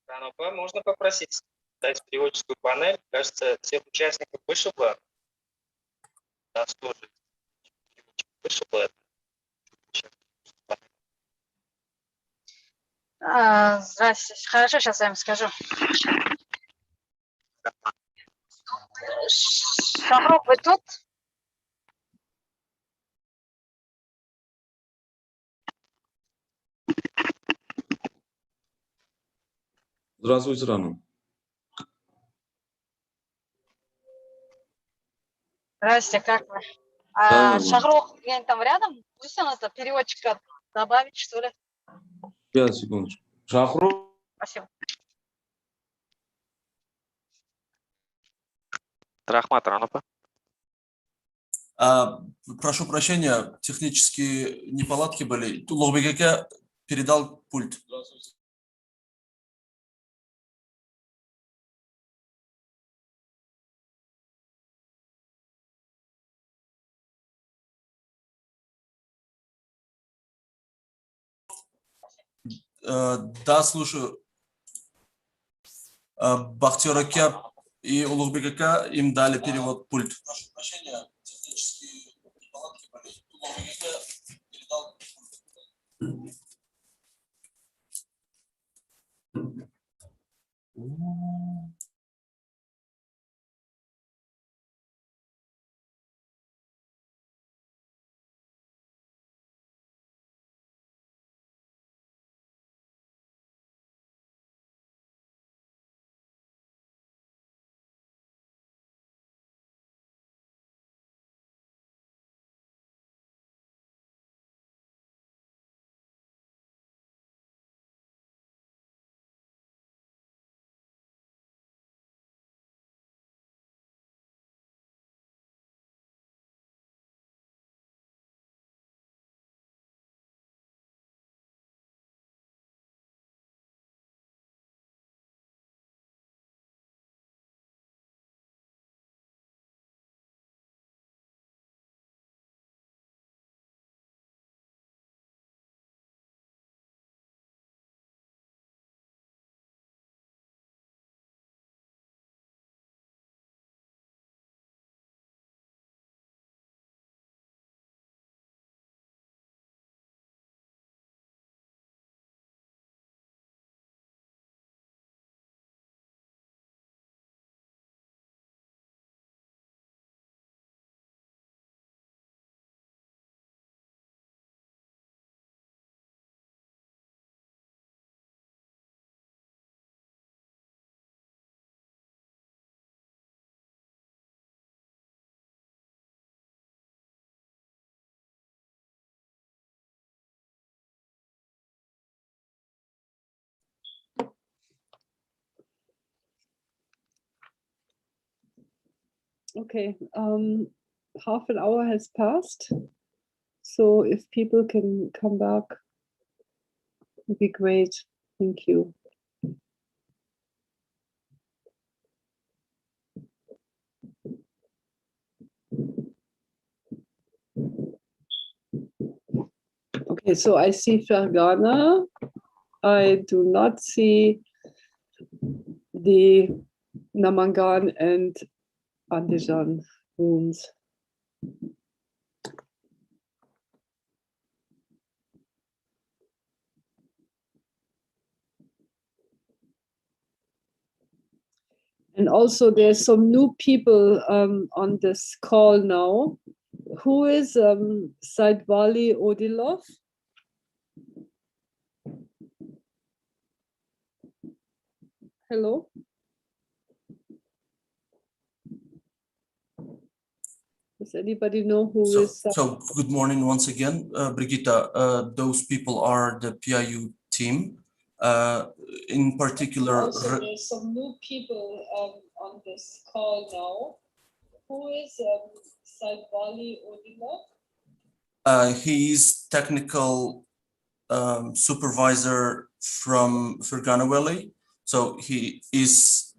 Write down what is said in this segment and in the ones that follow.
Ранопа, можно попросить дать переводческую панель? Кажется, всех участников вышибло. Нас тоже вышибло. Здравствуйте. Хорошо, сейчас я вам скажу. Шахров, вы тут? Здравствуйте, Рана. Здравствуйте, как вы? Да, Шахров где-нибудь там рядом? Пусть он это переводчика добавить, что ли? 5 секундочку. Шахру. Спасибо. Рахмат, Ранопа. Прошу прощения, технические неполадки были. Улугбек передал пульт. Да, слушаю. Бахтиер Ака и Улугбек Ака им дали перевод пульт. Прошу прощения, технические неполадки были. Улугбек Ака передал пульт. Okay, half an hour has passed. So if people can come back, would be great. Thank you. Okay, so I see Fergana. I do not see the Namangan and Andijan rooms. And also there's some new people on this call now. Who is Saidwali Odilov? Hello? Does anybody know who So, is? so good morning once again, Brigitta. Those people are the PIU team. In particular, Also, there's some new people on this call now. Who is Saidwali Odila? he is technical supervisor from Fergana Valley. So he is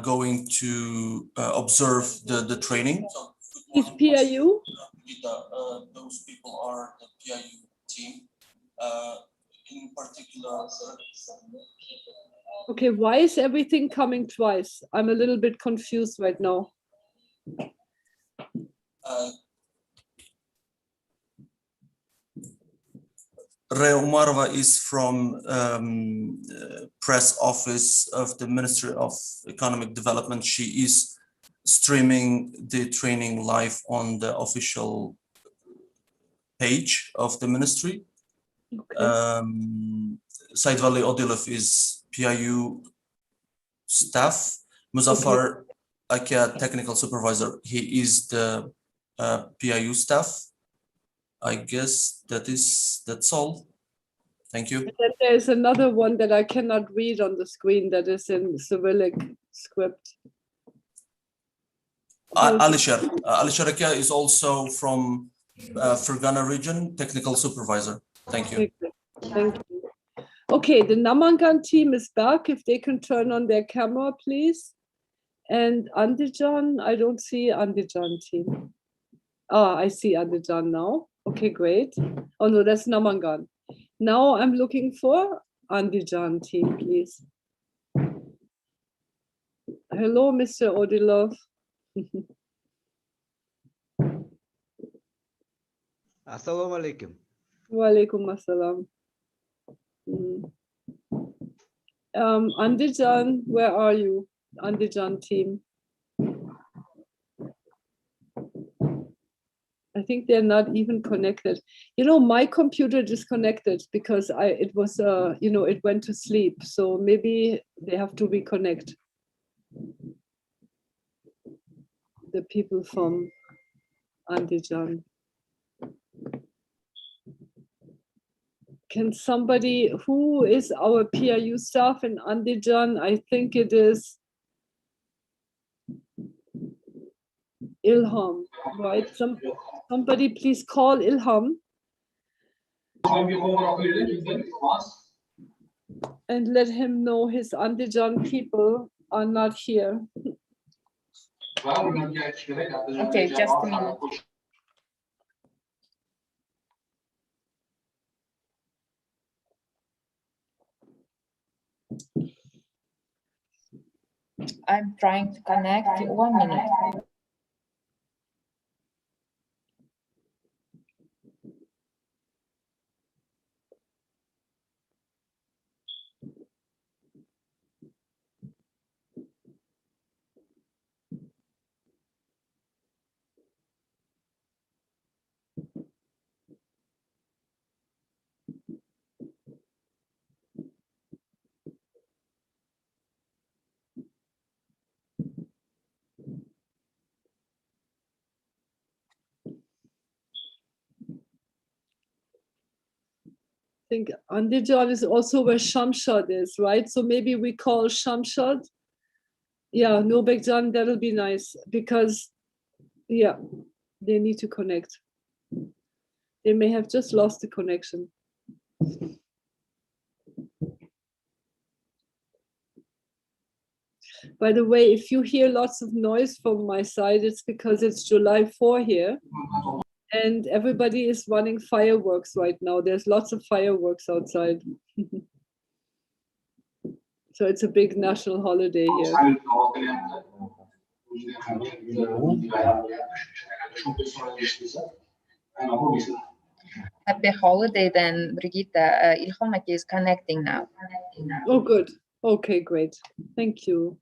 going to observe the training. He's PIU? Those people are the PIU team. In particular, Okay, why is everything coming twice? I'm a little bit confused right now. Rea Umarova is from press office of the Ministry of Economic Development. She is streaming the training live on the official page of the ministry. Okay. Saidwali Odilov is PIU staff. Muzaffar Akia, technical supervisor. He is the PIU staff. I guess that's all. Thank you. And then there's another one that I cannot read on the screen that is in Cyrillic script. Alisher Akia is also from Fergana region, technical supervisor. Thank you. Okay, thank you. Okay, the Namangan team is back. If they can turn on their camera, please. And Andijan, I don't see Andijan team. Ah, I see Andijan now. Okay, great. Oh no, that's Namangan. Now I'm looking for Andijan team, please. Hello, Mr. Odilov. Assalamu alaikum. Walaikum assalam. Andijan, where are you? Andijan team. I think they're not even connected. You know, my computer disconnected because it was it went to sleep. So maybe they have to reconnect. The people from Andijan. Can somebody, who is our PIU staff in Andijan? I think it is Ilham, right? Somebody please call Ilham. And let him know his Andijan people are not here. Okay, just a minute. I'm trying to connect. 1 minute. I think Andijan is also where Shamshad is, right? So maybe we call Shamshad. Yeah, Nobekjan, that'll be nice because, yeah, they need to connect. They may have just lost the connection. By the way, if you hear lots of noise from my side, it's because it's July 4 here. And everybody is running fireworks right now. There's lots of fireworks outside. So it's a big national holiday here. Happy holiday then, Brigitta. Ilham is connecting now. Oh, good. Okay, great. Thank you.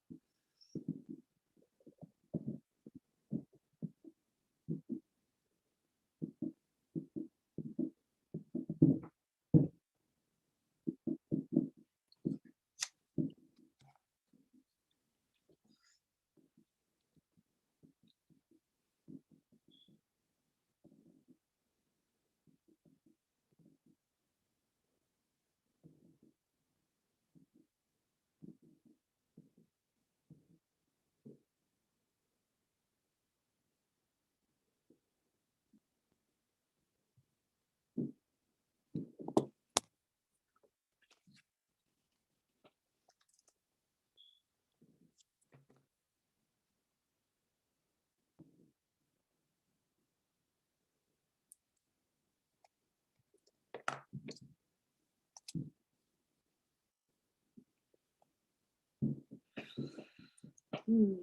Hmm.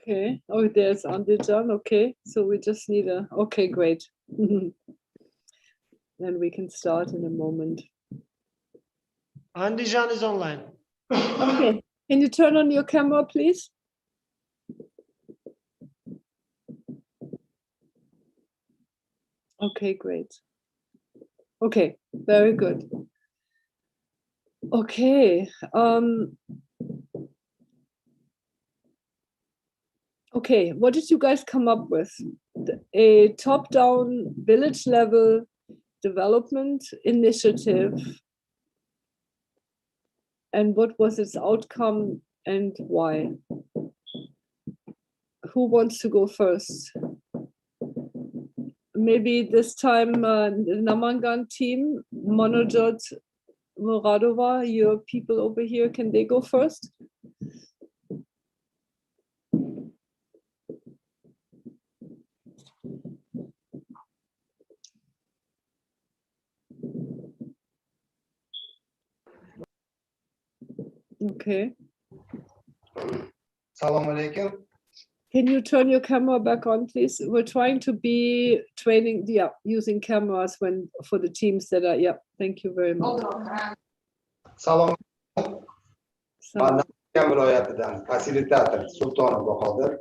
Okay. Oh, there's Andijan. Okay. So we just need a. Okay, great. Then we can start in a moment. Andijan is online. Okay. Can you turn on your camera, please? Okay, great. Okay, very good. Okay. Okay, what did you guys come up with? A top-down village level development initiative. And what was its outcome and why? Who wants to go first? Maybe this time the Namangan team, Manojot, Muradova, your people over here, can they go first? Okay. Assalomu alaikum. Can you turn your camera back on, please? We're trying to be training, yeah, using cameras when for the teams that are, yeah, thank you very much. Salom. So, Man Namangan viloyatidan fasilitator Sultonov Bahodir.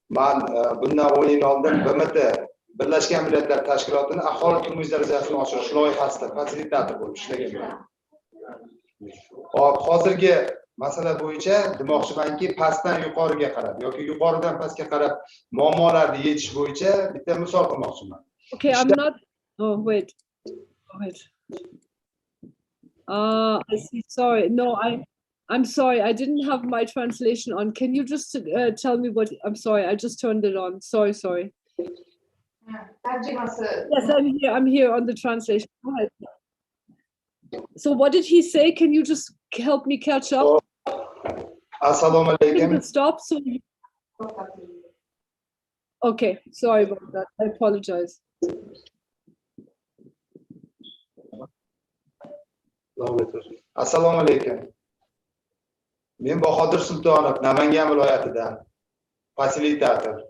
Man bundan 10 yil oldin BMT Birlashgan Millatlar Tashkilotining aholi turmush darajasini oshirish loyihasida fasilitator bo'lib ishlaganman. Hop, hozirgi masala bo'yicha demoqchimanki, pastdan yuqoriga qarab yoki yuqoridan pastga qarab muammolarni yechish bo'yicha bitta misol qilmoqchiman. okay, I'm not, oh, wait. I see, sorry. No, I'm sorry, I didn't have my translation on. Can you just tell me what, I'm sorry, I just turned it on. Sorry. Yes, I'm here on the translation. Go ahead. So what did he say? Can you just help me catch up? Assalomu alaykum. Stop. So okay, sorry about that. I apologize. Assalomu alaykum. Men Bahodir Sultonov, Namangan viloyatidan fasilitator.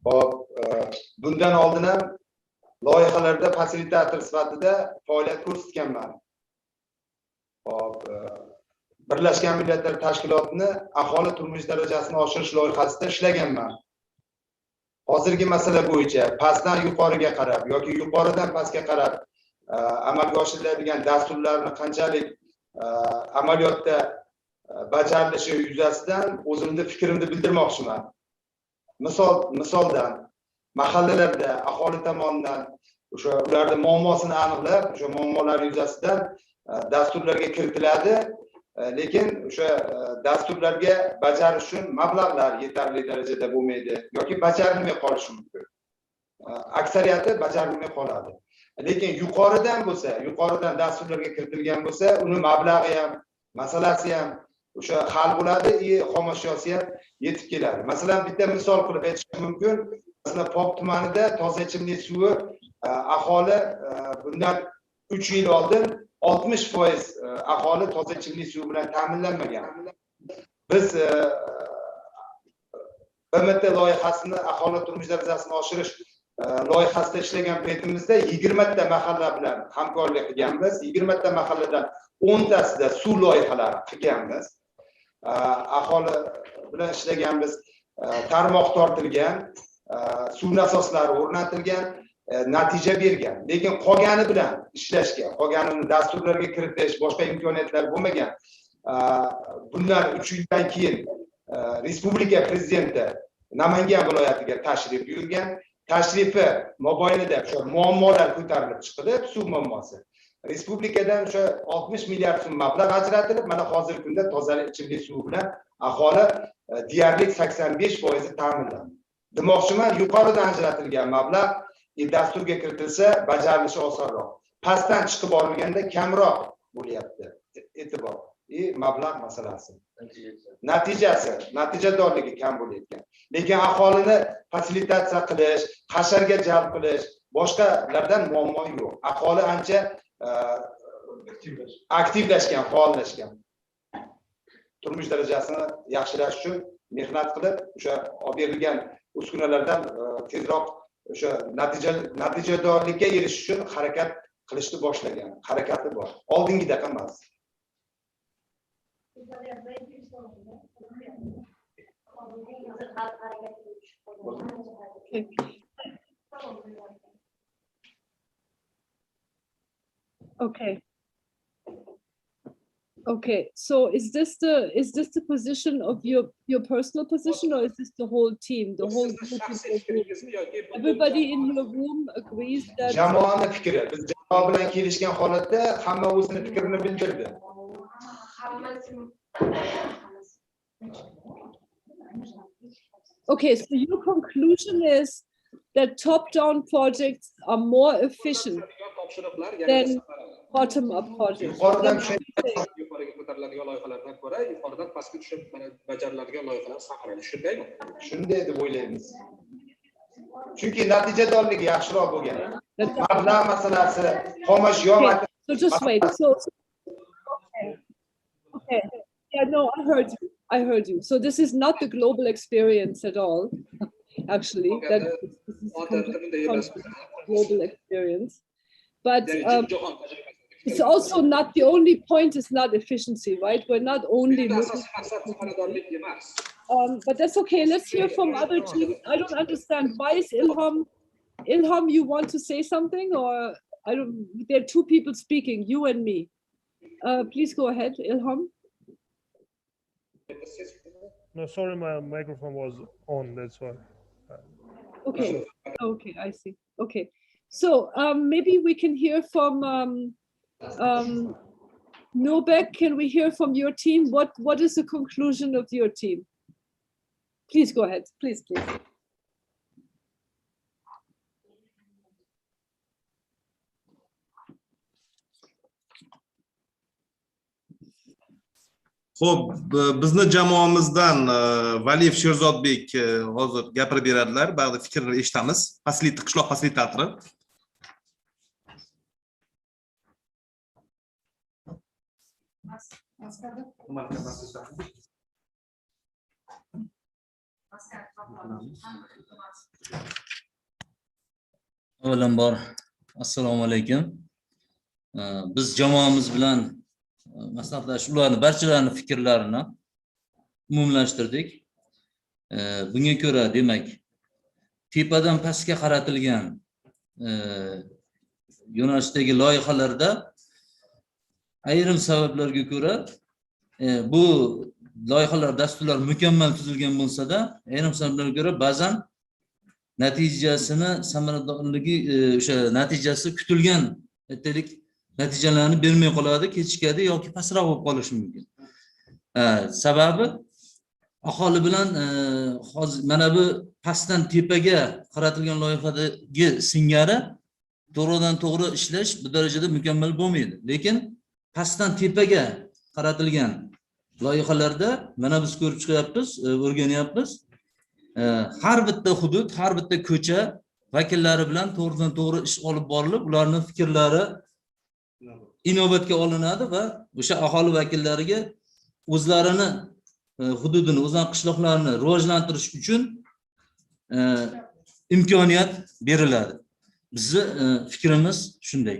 Hop, bundan oldin ham loyihalarda fasilitator sifatida faoliyat ko'rsatganman. Hop, Birlashgan Millatlar Tashkilotining aholi turmush darajasini oshirish loyihasida ishlaganman. Hozirgi masala bo'yicha pastdan yuqoriga qarab yoki yuqoridan pastga qarab amalga oshiriladigan dasturlarni qanchalik amaliyotda bajarilishi yuzasidan o'zimning fikrimni bildirmoqchiman. Misoldan mahallalarda aholi tomonidan o'sha ularning muammosini aniqlab, o'sha muammolar yuzasidan dasturlarga kiritiladi, lekin o'sha dasturlarga bajarish uchun mablag'lar yetarli darajada bo'lmaydi yoki bajarilmay qolishi mumkin. Aksariyati bajarilmay qoladi. Lekin yuqoridan dasturlarga kiritilgan bo'lsa, uni mablag'i ham, masalasi ham o'sha hal bo'ladi, xomashyosi ham yetib keladi. Masalan, bitta misol qilib aytishim mumkin. Masalan, Pop tumanida toza ichimlik suvi aholi bundan 3 yil oldin 60% aholi toza ichimlik suvi bilan ta'minlanmagan. Biz BMT loyihasini aholi turmush darajasini oshirish loyihasida ishlagan paytimizda 20 ta mahalla bilan hamkorlik qilganmiz. 20 ta mahalladan 10 tasida suv loyihalari qilganmiz. Aholi bilan ishlaganmiz. Tarmoq tortilgan, suv nasoslari o'rnatilgan, natija bergan. Lekin qolgani bilan ishlashga, qolganini dasturlarga kiritish, boshqa imkoniyatlar bo'lmagan. Bundan 3 yildan keyin Respublika prezidenti Namangan viloyatiga tashrif buyurgan. tashrifi mobaynida shu muammolar ko'tarilib chiqdi, suv muammosi. Respublikadan o'sha 60 milliard so'm mablag' ajratilib, mana hozirgi kunda tozali ichimlik suvi bilan aholi deyarli 85% ta'minlandi. Demoqchiman, yuqoridan ajratilgan mablag' dasturga kiritilsa bajarilishi osonroq. Pastdan chiqib borilganda kamroq bo'lyapti. E'tibor. Mablag' masalasi. Natijadorligi kam bo'layotgan. Lekin aholini fasilitatsiya qilish, hasharga jalb qilish, boshqalardan muammo yo'q. Aholi ancha aktivlashgan, faollashgan. Turmush darajasini yaxshilash uchun mehnat qilib, o'sha olib berilgan uskunalardan tezroq o'sha natijadorlikka erishish uchun harakat qilishni boshlagan. Harakati bor. Oldingidaqa emas. Okay. Okay. So is this the position of your personal position, or is this the whole team, the whole group? Everybody in your room agrees that. Jamoani fikri. Biz jamoa bilan kelishgan holatda hamma o'zining fikrini bildirdi. Okay, so your conclusion is that top-down projects are more efficient than bottom-up projects. Yuqoridan yuqoriga ko'tariladigan loyihalardan ko'ra yuqoridan pastga tushib bajariladigan loyihalar saqlanadi. Shundaymi? Shunday deb o'ylaymiz. Chunki natijadorligi yaxshiroq bo'lgan. Mablag' masalasi, xomashyo. So just wait. Okay. Yeah, no, I heard you. So this is not the global experience at all, actually. That this is global experience. But it's also not the only point is not efficiency, right? We're not only looking but that's okay. Let's hear from other teams. I don't understand. Why is Ilham, you want to say something, or there are two people speaking, you and me. Please go ahead, Ilham. No, sorry, my microphone was on, that's why. Okay, I see. Okay, so maybe we can hear from Nobek. Can we hear from your team? What is the conclusion of your team? Please go ahead, please. Xo'p, bizni jamoamizdan Valiyev Sherzodbek hozir gapirib beradilar. Ba'zi fikrlar eshitamiz. Qishloq fasilitatori. Avvalambor assalomu alaykum. Biz jamoamiz bilan maslahatlashib ularni barchalarini fikrlarini umumlashtirdik. Bunga ko'ra, demak, tepadan pastga qaratilgan yo'nalishdagi loyihalarda ayrim sabablarga ko'ra bu loyihalar, dasturlar mukammal tuzilgan bo'lsa-da, ayrim sabablarga ko'ra ba'zan natijasini samaradorligi o'sha natijasi kutilgan aytaylik natijalarni bermay qoladi, kechikadi yoki pastroq bo'lib qolishi mumkin. Sababi aholi bilan hozir mana bu pastdan tepaga qaratilgan loyihadagi singari to'g'ridan to'g'ri ishlash bu darajada mukammal bo'lmaydi. Lekin pastdan tepaga qaratilgan loyihalarda mana biz ko'rib chiqyapmiz, o'rganyapmiz. Har bitta hudud, har bitta ko'cha vakillari bilan to'g'ridan to'g'ri ish olib borilib, ularning fikrlari inobatga olinadi va o'sha aholi vakillariga o'zlarini hududini, o'zlarining qishloqlarini rivojlantirish uchun imkoniyat beriladi. Bizni fikrimiz shunday.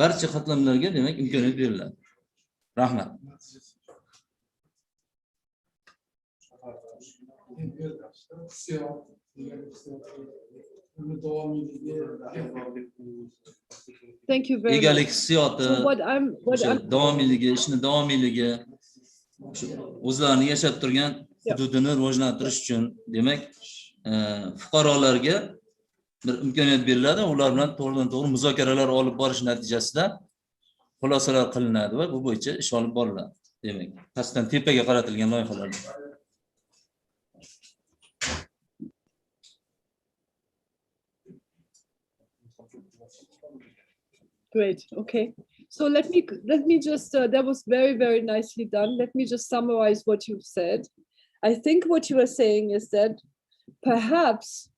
Barcha qatlamlarga demak imkoniyat beriladi. Rahmat. Thank you very Egalik much. hissiyoti, davomiyligi, ishni davomiyligi, o'zlarini yashab turgan hududini rivojlantirish uchun, demak, fuqarolarga bir imkoniyat beriladi, ular bilan to'g'ridan-to'g'ri muzokaralar olib borish natijasida xulosalar qilinadi va bu bo'yicha ish olib boriladi. Demak, pastdan tepaga qaratilgan loyihalar. Great. Okay. So let me just that was very nicely done. Let me just summarize what you've said. I think what you are saying is that perhaps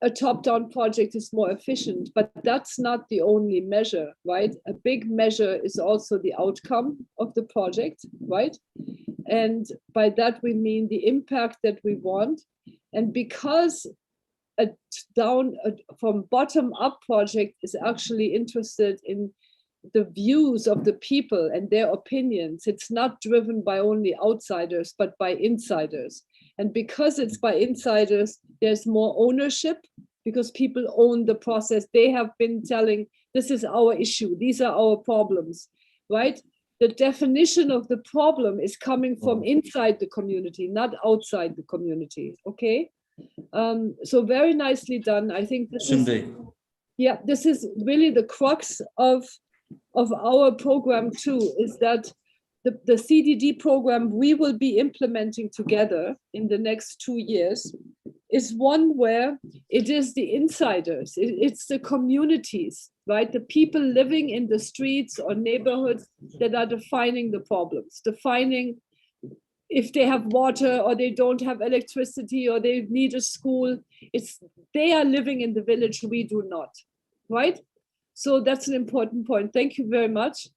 a top-down project is more efficient, but that's not the only measure, right? A big measure is also the outcome of the project, right? And by that we mean the impact that we want. And because from bottom-up project is actually interested in the views of the people and their opinions, it's not driven by only outsiders, but by insiders. And because it's by insiders, there's more ownership because people own the process. They have been telling, this is our issue, these are our problems, right? The definition of the problem is coming from inside the community, not outside the community, okay? So very nicely done. I think this is, yeah, this is really the crux of our program too, is that the CDD program we will be implementing together in the next 2 years is one where it is the insiders, it's the communities, right? The people living in the streets or neighborhoods that are defining the problems, defining if they have water or they don't have electricity or they need a school. They are living in the village, we do not, right? So that's an important point. Thank you very much.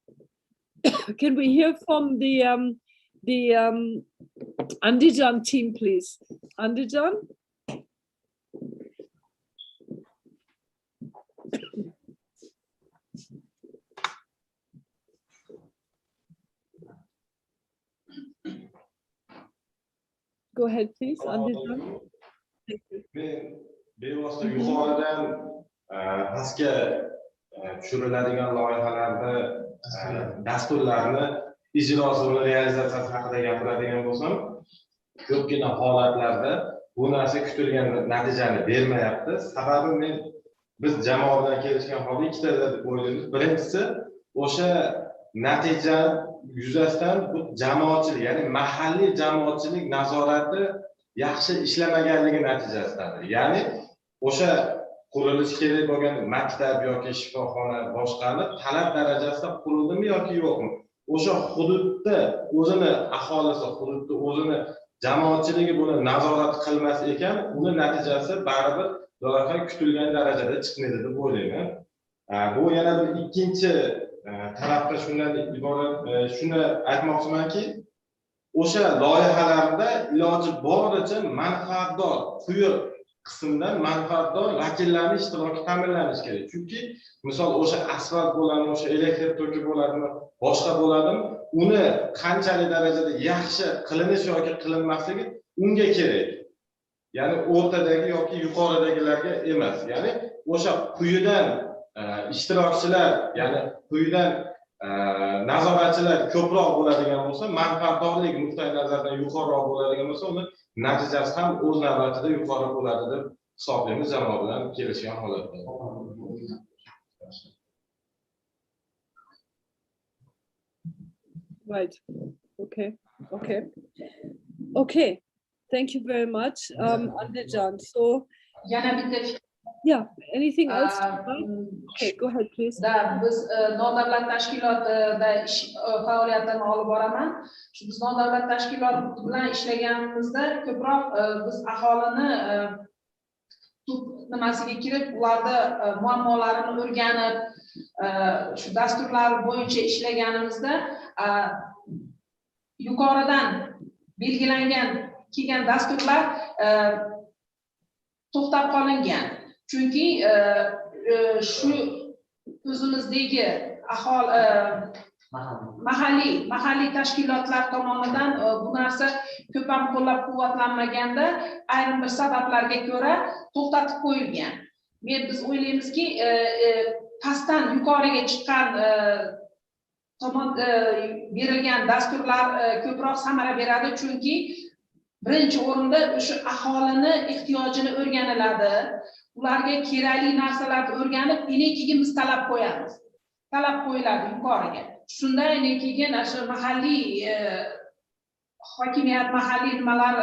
Can we hear from the Andijan team, please? Andijan? Go ahead, please, Andijan. Thank you. Bevosita yuqoridan pastga tushiriladigan loyihalarni, dasturlarni ijrosi va realizatsiyasi haqida gapiradigan bo'lsam, ko'pgina holatlarda bu narsa kutilgan natijani bermayapti. Sababi biz jamoadan kelishgan holda ikkita deb o'ylaymiz. Birinchisi, o'sha natija yuzasidan bu jamoatchilik, ya'ni mahalliy jamoatchilik nazorati yaxshi ishlamaganligi natijasidadir. Ya'ni o'sha qurilishi kerak bo'lgan maktab yoki shifoxona boshqani talab darajasida qurildimi yoki yo'qmi? O'sha hududda o'zini aholisi, hududda o'zini jamoatchiligi buni nazorat qilmas ekan, uni natijasi baribir loyiha kutilgan darajada chiqmaydi deb o'ylayman. Bu yana bir ikkinchi tarafda shundan iborat, shuni aytmoqchimanki, o'sha loyihalarda iloji boricha manfaatdor, quyi qismdan manfaatdor vakillarning ishtiroki ta'minlanishi kerak. Chunki misol o'sha asfalt bo'ladimi, o'sha elektr toki bo'ladimi, boshqa bo'ladimi, uni qanchalik darajada yaxshi qilinish yoki qilinmasligi unga kerak. Ya'ni o'rtadagi yoki yuqoridagilarga emas. Ya'ni o'sha quyidan ishtirokchilar, ya'ni quyidan nazoratchilar ko'proq bo'ladigan bo'lsa, manfaatdorlik nuqtai nazaridan yuqoriroq bo'ladigan bo'lsa, uni natijasi ham o'z navbatida yuqori bo'ladi deb hisoblaymiz jamoa bilan kelishgan holatda. Right. Okay. Thank you very much, Andijan. So, yeah, anything else? Okay, go ahead, please. Biz nodavlat tashkilotida ish faoliyatini olib boraman. Biz nodavlat tashkilot bilan ishlaganimizda ko'proq biz aholini nimasiga kirib, ularda muammolarini o'rganib, shu dasturlar bo'yicha ishlaganimizda yuqoridan belgilangan kelgan dasturlar to'xtab qolingan. Chunki shu o'zimizdagi mahalliy tashkilotlar tomonidan bu narsa ko'p ham qo'llab-quvvatlanmaganda ayrim bir sabablarga ko'ra to'xtatib qo'yilgan. Biz o'ylaymizki, pastdan yuqoriga chiqqan tomon berilgan dasturlar ko'proq samara beradi, chunki birinchi o'rinda o'sha aholini ehtiyojini o'rganiladi. Ularga kerakli narsalarni o'rganib, keyin biz talab qo'yamiz. Talab qo'yiladi yuqoriga. Shunda keyin o'sha mahalliy hokimiyat, mahalliy nimalar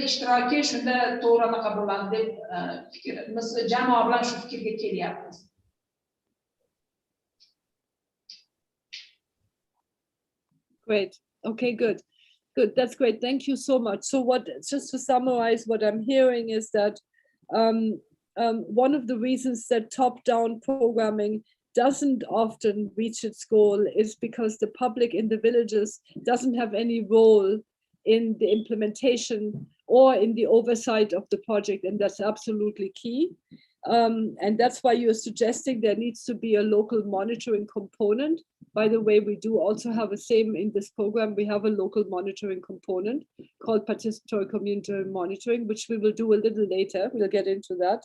ishtiroki shunda to'g'ri anaqa bo'ladi deb fikrimiz jamoa bilan shu fikrga kelyapmiz. Great. Okay, good. Good. That's great. Thank you so much. So just to summarize, what I'm hearing is that one of the reasons that top-down programming doesn't often reach its goal is because the public in the villages doesn't have any role in the implementation or in the oversight of the project, and that's absolutely key. And that's why you're suggesting there needs to be a local monitoring component. By the way, we do also have the same in this program. We have a local monitoring component called participatory community monitoring, which we will do a little later. We'll get into that.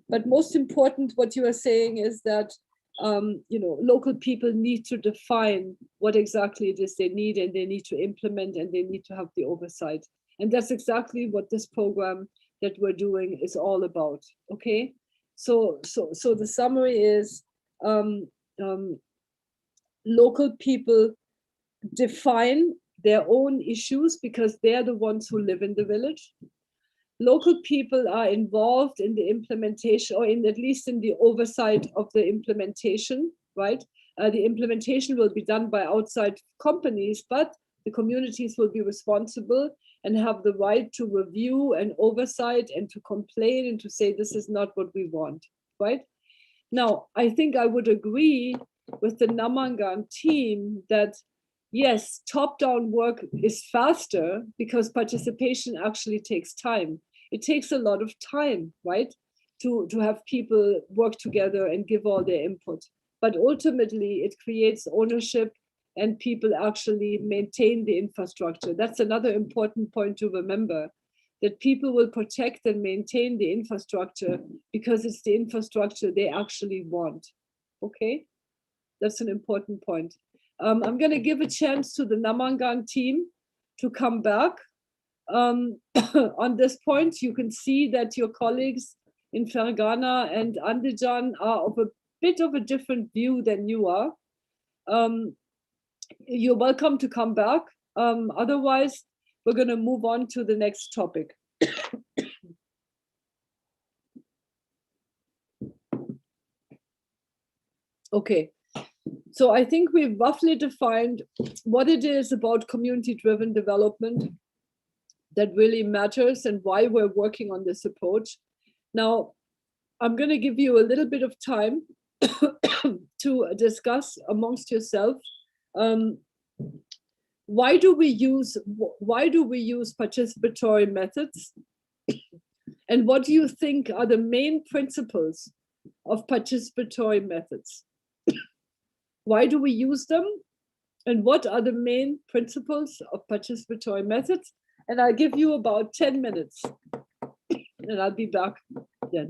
But most important, what you are saying is that local people need to define what exactly it is they need, and they need to implement, and they need to have the oversight. And that's exactly what this program that we're doing is all about. Okay, so the summary is local people define their own issues because they're the ones who live in the village. Local people are involved in the implementation, or in at least in the oversight of the implementation, right? The implementation will be done by outside companies, but the communities will be responsible and have the right to review and oversight and to complain and to say, this is not what we want, right? Now, I think I would agree with the Namangan team that yes, top-down work is faster because participation actually takes time. It takes a lot of time, right, to have people work together and give all their input. But ultimately, it creates ownership and people actually maintain the infrastructure. That's another important point to remember, that people will protect and maintain the infrastructure because it's the infrastructure they actually want. Okay, that's an important point. I'm going to give a chance to the Namangan team to come back. On this point, you can see that your colleagues in Fergana and Andijan are of a bit of a different view than you are. You're welcome to come back. Otherwise, we're going to move on to the next topic. Okay. So I think we've roughly defined what it is about community-driven development that really matters and why we're working on this approach. Now, I'm going to give you a little bit of time to discuss amongst yourself. Why do we use participatory methods? And what do you think are the main principles of participatory methods? Why do we use them? And what are the main principles of participatory methods? And I'll give you about 10 minutes and I'll be back then.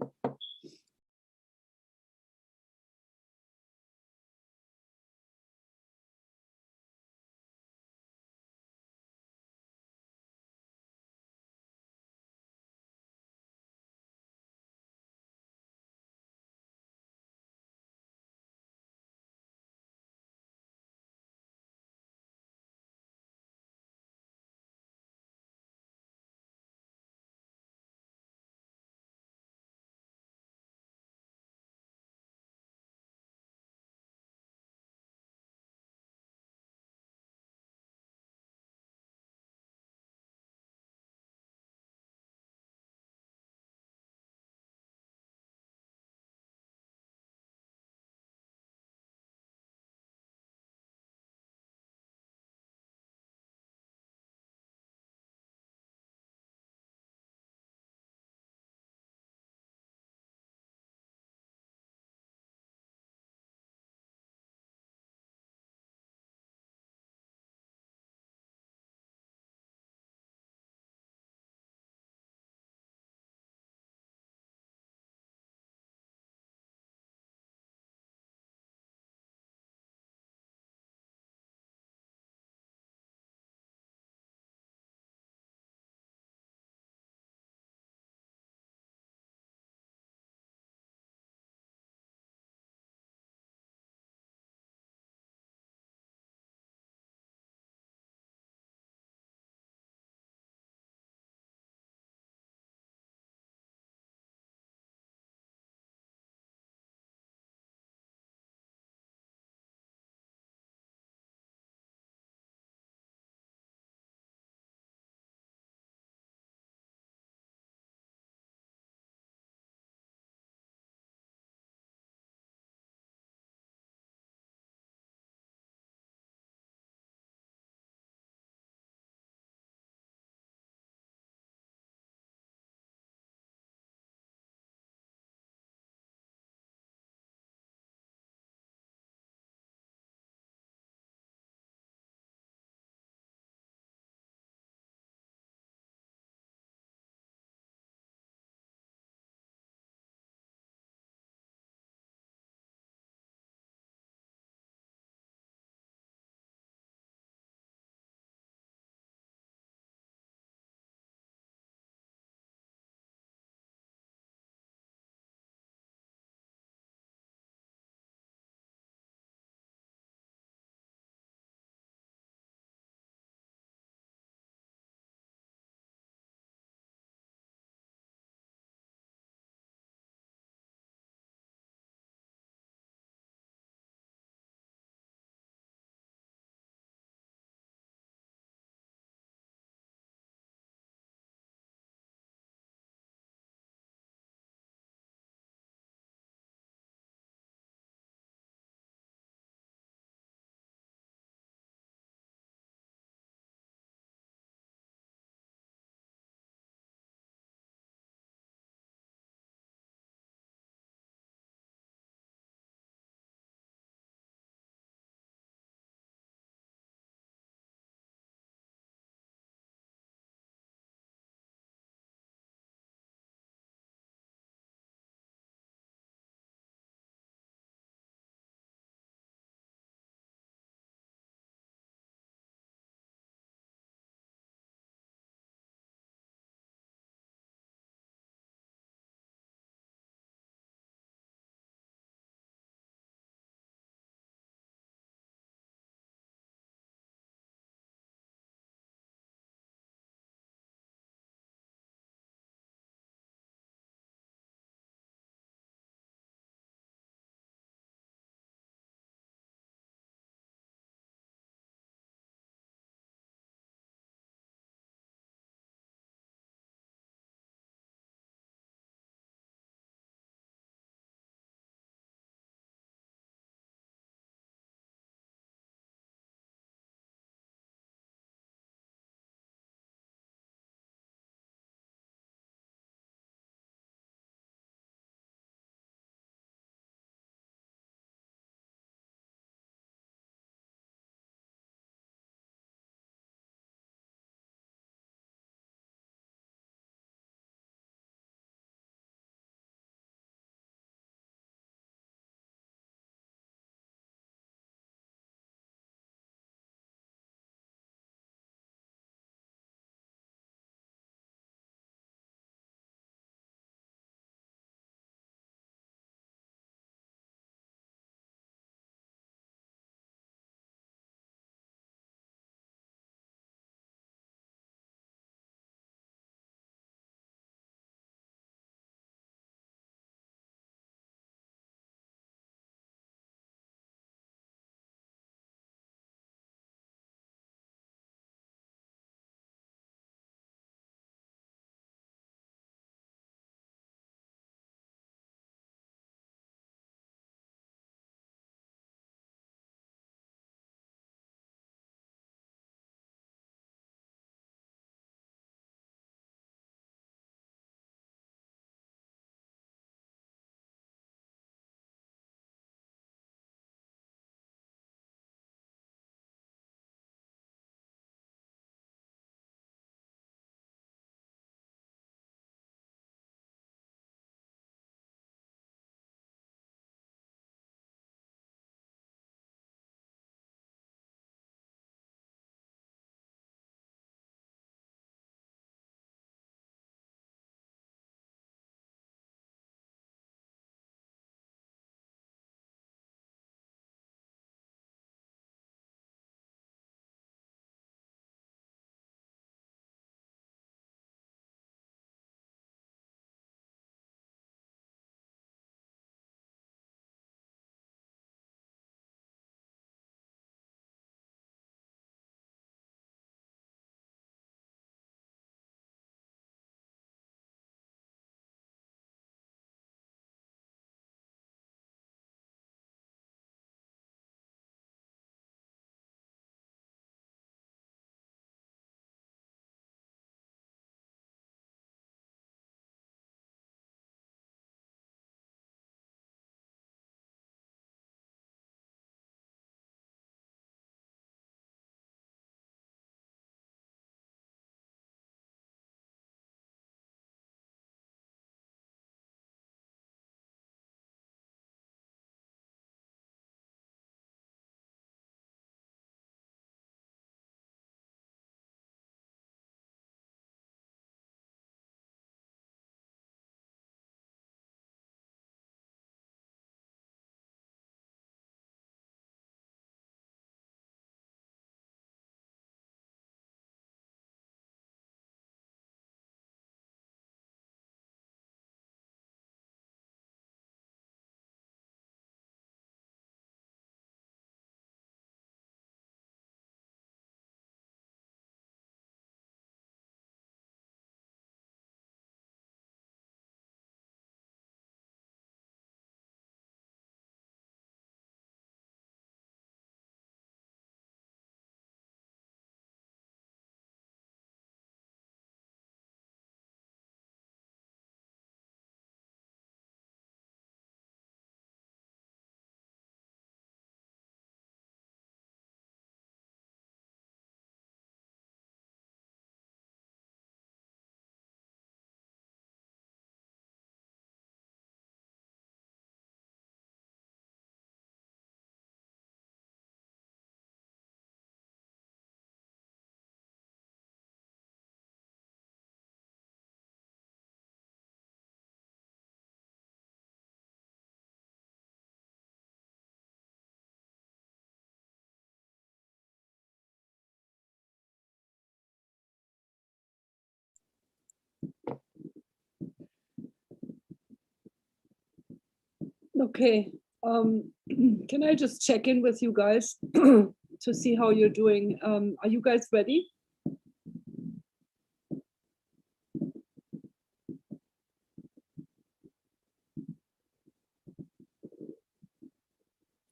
Okay. Can I just check in with you guys to see how you're doing? Are you guys ready?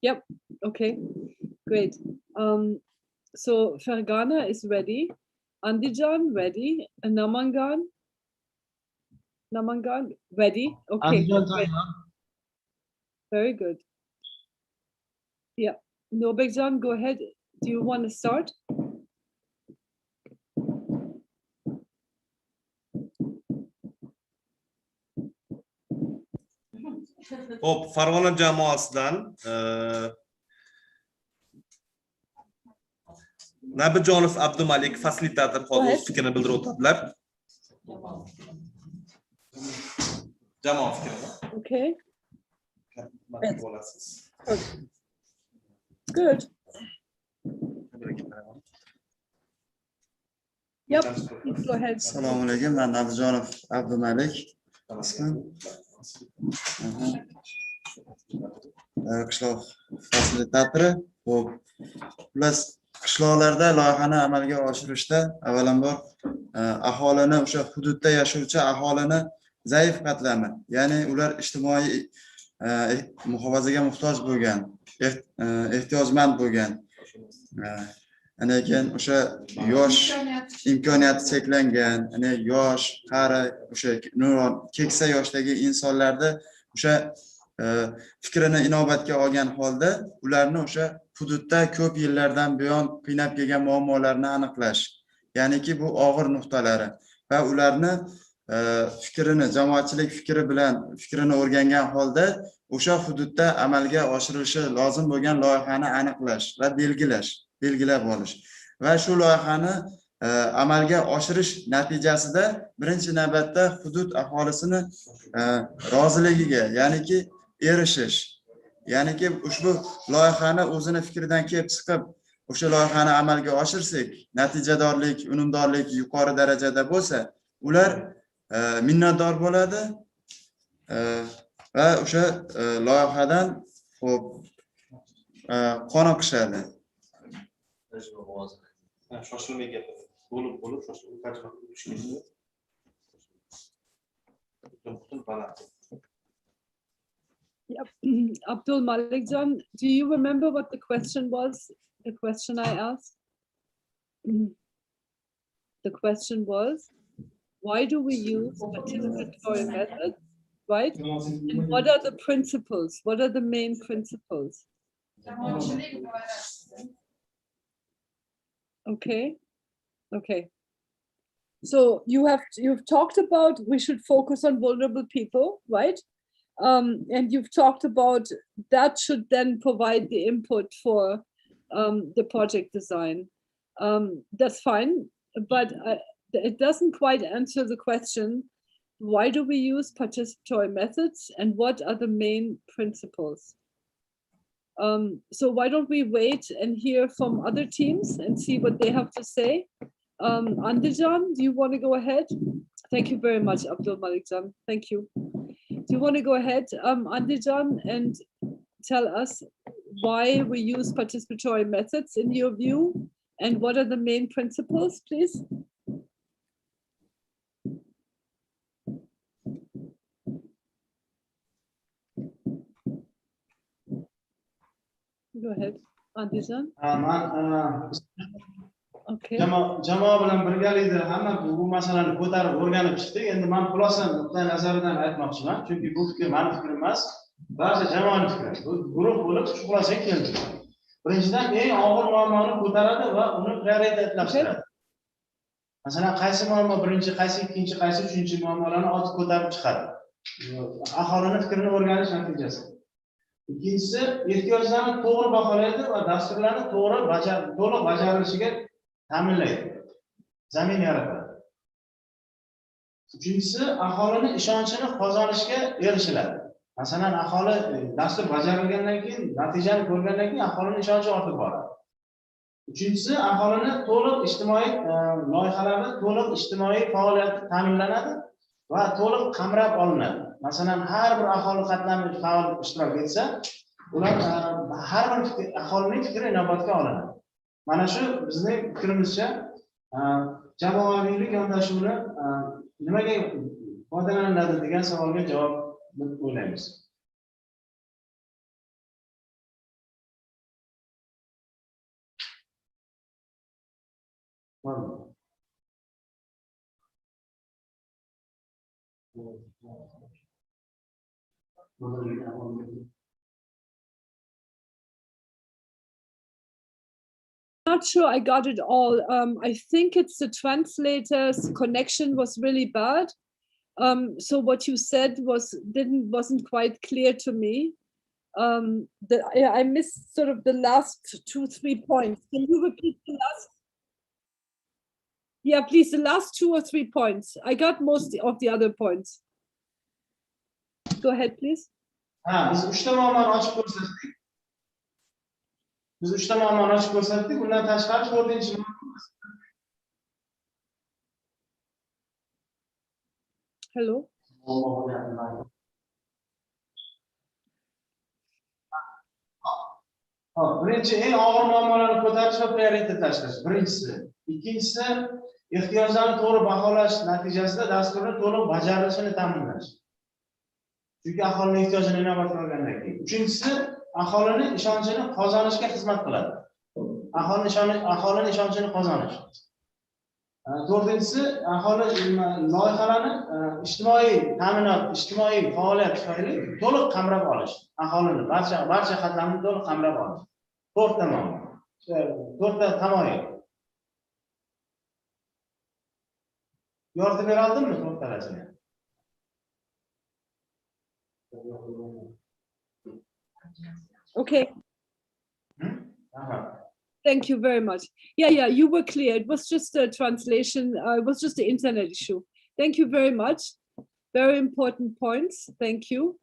Yep. Okay. Great. So Fergana is ready. Andijan ready. And Namangan ready. Okay. Great. Very good. Yeah. Nobekjan, go ahead. Do you want to start? Hop, Farg'ona jamoasidan Nabijonov Abdumalik fasilitator hozir o'z fikrini bildirib o'tadilar. Jamoa fikrini. Okay. Good. Yep. Please go ahead. Assalomu alaykum. Ben Nabijonov Abdumalik. Qishloq fasilitatori. Xo'p. Plus qishloqlarda loyihani amalga oshirishda avvalambor aholini o'sha hududda yashovchi aholini zaif qatlami, ya'ni ular ijtimoiy muhofazaga muhtoj bo'lgan, ehtiyojmand bo'lgan, lekin o'sha yosh imkoniyati cheklangan, yosh, qari, o'sha keksa yoshdagi insonlarda o'sha fikrini inobatga olgan holda ularni o'sha hududda ko'p yillardan buyon qiynab kelgan muammolarni aniqlash, ya'niki bu og'ir nuqtalari va ularni fikrini, jamoatchilik fikri bilan fikrini o'rgangan holda o'sha hududda amalga oshirilishi lozim bo'lgan loyihani aniqlash va belgilab olish va shu loyihani amalga oshirish natijasida birinchi navbatda hudud aholisini roziligiga, ya'niki erishish, ya'niki ushbu loyihani o'zini fikridan kelib chiqib o'sha loyihani amalga oshirsak, natijadorlik, unumdorlik yuqori darajada bo'lsa, ular minnatdor bo'ladi va o'sha loyihadan qoniqishadi. Shoshilmay gapiradi. Bo'lib shoshilib qachon Yep. Abdul Malikjan, do you remember what the question was? The question I asked? The question was, why do we use participatory methods, right? And what are the principles? What are the main principles? Okay. Okay. So you've talked about we should focus on vulnerable people, right? And you've talked about that should then provide the input for the project design. That's fine, but it doesn't quite answer the question, why do we use participatory methods and what are the main principles? So why don't we wait and hear from other teams and see what they have to say? Andijan, do you want to go ahead? Thank you very much, Abdul Malikjan. Thank you. Do you want to go ahead, Andijan, and tell us why we use participatory methods in your view and what are the main principles, please? Go ahead, Andijan. Okay. Jamoa bilan birgalikda hamma bu masalani ko'tarib o'rganib chiqdik. Endi men xulosa nuqtai nazaridan aytmoqchiman, chunki bu fikr mening fikrim emas, barcha jamoaning fikri. Bu guruh bo'lib shu xulosaga keldik. Birinchidan eng og'ir muammoni ko'taradi va uni prioritetlashtiradi. Masalan, qaysi muammo birinchi, qaysi ikkinchi, qaysi uchinchi muammolarni olib ko'tarib chiqadi. Aholining fikrini o'rganish natijasi. Ikkinchisi, ehtiyojlarni to'g'ri baholaydi va dasturlarni to'liq bajarilishiga ta'minlaydi. Zamin yaratadi. Uchinchisi, aholining ishonchini qozonishga erishiladi. Masalan, aholi dastur bajarilgandan keyin, natijani ko'rgandan keyin aholining ishonchi ortib boradi. Uchinchisi, aholining to'liq ijtimoiy loyihalarda to'liq ijtimoiy faoliyat ta'minlanadi va to'liq qamrab olinadi. masalan har bir aholi qatlamida faol ishtirok etsa, ular har bir aholining fikri inobatga olinadi. Mana shu bizning fikrimizcha jamoaviylik yondashuvini nimaga foydalaniladi degan savolga javob deb o'ylaymiz. Not sure I got it all. I think it's the translator's connection was really bad. So what you said wasn't quite clear to me. I missed sort of the last 2-3 points. Can you repeat the last? Yeah, please, the last 2 or 3 points. I got most of the other points. Go ahead, please. Biz 3 muammoni ochib ko'rsatdik. Biz 3 muammoni ochib ko'rsatdik. Undan tashqari 4-chi Hello. Birinchi eng og'ir muammolarni ko'tarish va prioritetlashtirish. Birinchisi. Ikkinchisi, ehtiyojlarni to'g'ri baholash natijasida dasturning to'liq bajarilishini ta'minlash. Chunki aholining ehtiyojini inobatga olgandan keyin. Uchinchisi, aholining ishonchini qozonishga xizmat qiladi. Aholining ishonchini qozonish. To'rtinchisi, aholi loyihalarni ijtimoiy ta'minot, ijtimoiy faoliyat tufayli to'liq qamrab olish. Aholini barcha qatlamni to'liq qamrab olish. 4 tamoyil. 4 tamoyil. Yoritib bera oldimmi 4 talasini? Okay. Thank you very much. Yeah, you were clear. It was just a translation. It was just the internet issue. Thank you very much. Very important points. Thank you.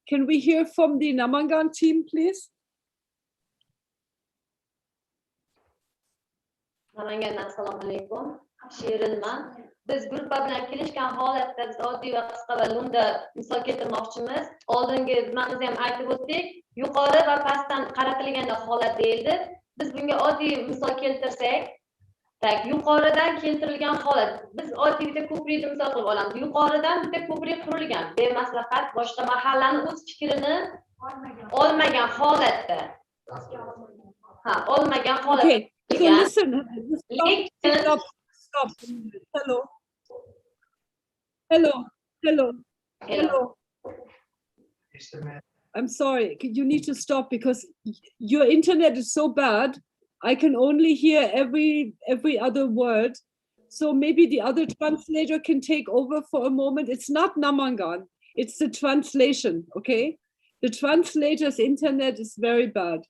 Can we hear from the Namangan team, please? Namangan, assalomu alaykum. Shirinman. Biz gruppa bilan kelishgan holatda biz oddiy va qisqa va lo'nda misol keltirmoqchimiz. Oldingi nimamizni ham aytib o'tdik. Yuqori va pastdan qaratilganda holat deyildi. Biz bunga oddiy misol keltirsak, yuqoridan keltirilgan holat. Biz oddiy bitta ko'prikni misol qilib olamiz. Yuqoridan bitta ko'prik qurilgan. Bemaslahat boshqa mahallani o'z fikrini olmagan holatda. Olmagan holatda. Okay. So listen. Stop. Hello. I'm sorry, you need to stop because your internet is so bad. I can only hear every other word. So maybe the other translator can take over for a moment. It's not Namangan, it's the translation, okay? The translator's internet is very bad.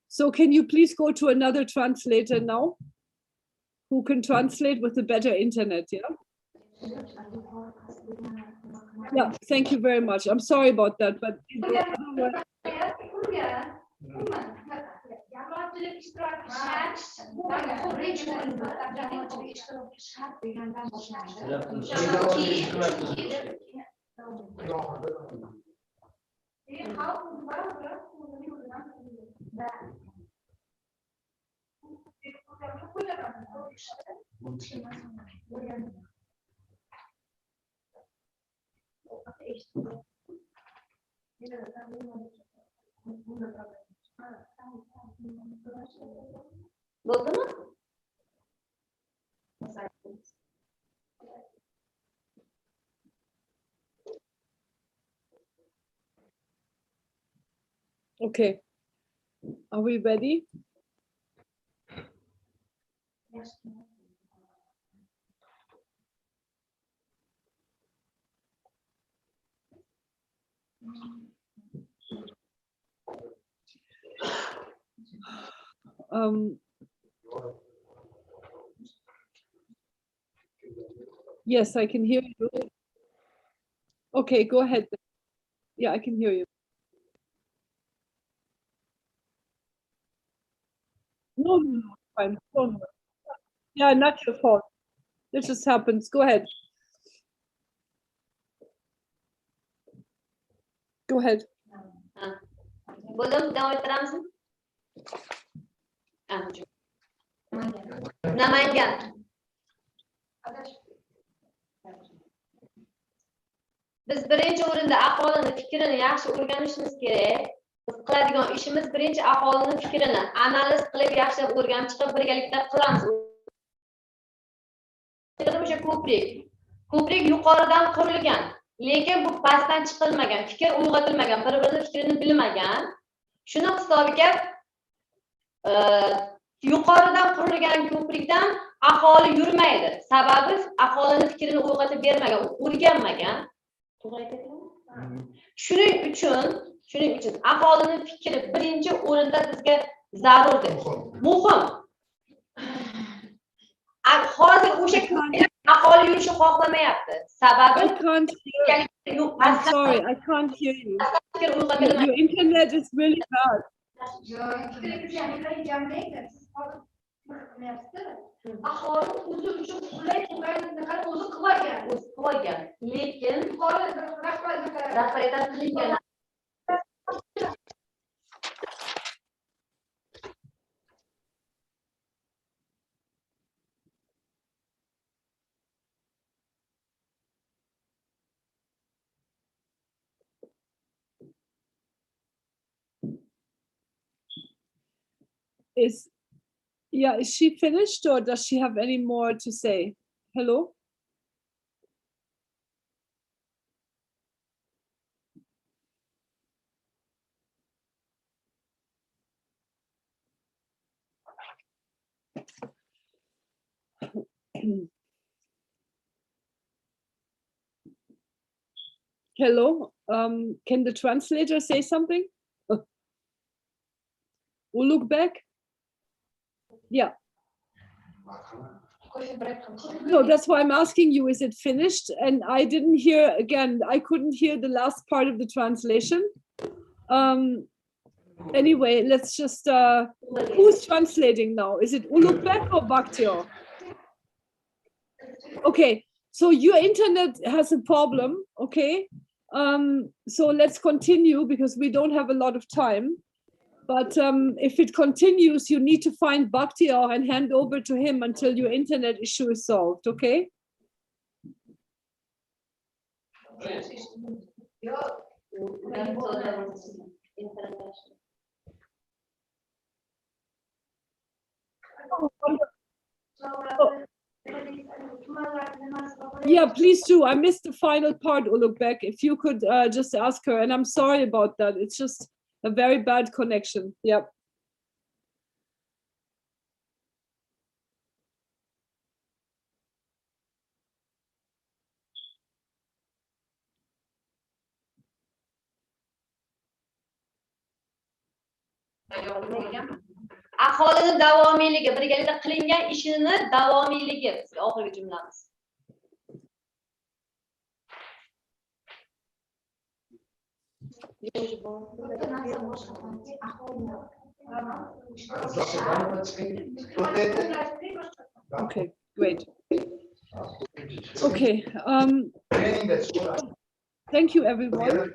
So can you please go to another translator now? Who can translate with a better internet, yeah? Yeah, thank you very much. I'm sorry about that, but okay. Are we ready? Yes. Yes, I can hear you. Okay, go ahead. Yeah, I can hear you. No, fine. Don't worry. Yeah, not your fault. It just happens. Go ahead. Go ahead. Bo'ldim, davom ettiramizmi? Namangan. Biz birinchi o'rinda aholini fikrini yaxshi o'rganishimiz kerak. Biz qiladigan ishimiz birinchi aholini fikrini analiz qilib, yaxshilab o'rganib chiqib birgalikda qilamiz. O'sha ko'prik yuqoridan qurilgan, lekin bu pastdan chiqilmagan, fikr uyg'otilmagan, bir-birini fikrini bilmagan. Shuni hisobiga yuqoridan qurilgan ko'prikdan aholi yurmaydi. Sababi aholini fikrini uyg'otib bermagan, o'rganmagan. Shuning uchun aholini fikri birinchi o'rinda bizga zarurdir. Muhim. Hozir o'sha aholi yurishni xohlamayapti. Sababi I'm sorry, I can't hear you. Your internet is really bad. Aholi o'zi uchun qulay bo'lganligini qarab o'zi qilgan. Lekin rahbariyatdan qilingan. Is she finished or does she have any more to say? Hello? Hello, can the translator say something? Ulugh-Bek? Yeah. No, that's why I'm asking you, is it finished? And I didn't hear, again, I couldn't hear the last part of the translation. Anyway, let's just, who's translating now? Is it Ulugh-Bek or Bakhtiar? Okay, so your internet has a problem, okay? So let's continue because we don't have a lot of time. But if it continues, you need to find Bakhtiar and hand over to him until your internet issue is solved, okay? Yeah, please do. I missed the final part, Ulugh-Bek. If you could just ask her, and I'm sorry about that. It's just a very bad connection. Yep. Aholini davomiyligi, birgalikda qilingan ishini davomiyligi oxirgi jumlamiz. Okay, great. Okay. Thank you, everyone.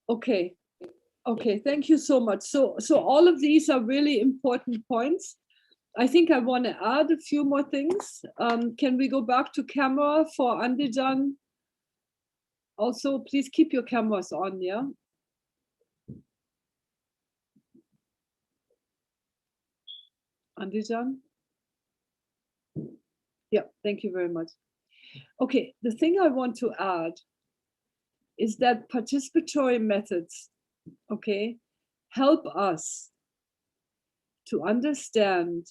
Okay. Okay, thank you so much. So all of these are really important points. I think I want to add a few more things. Can we go back to camera for Andijan? Also, please keep your cameras on, yeah? Andijan? Yeah, thank you very much. Okay, the thing I want to add is that participatory methods, okay, help us to understand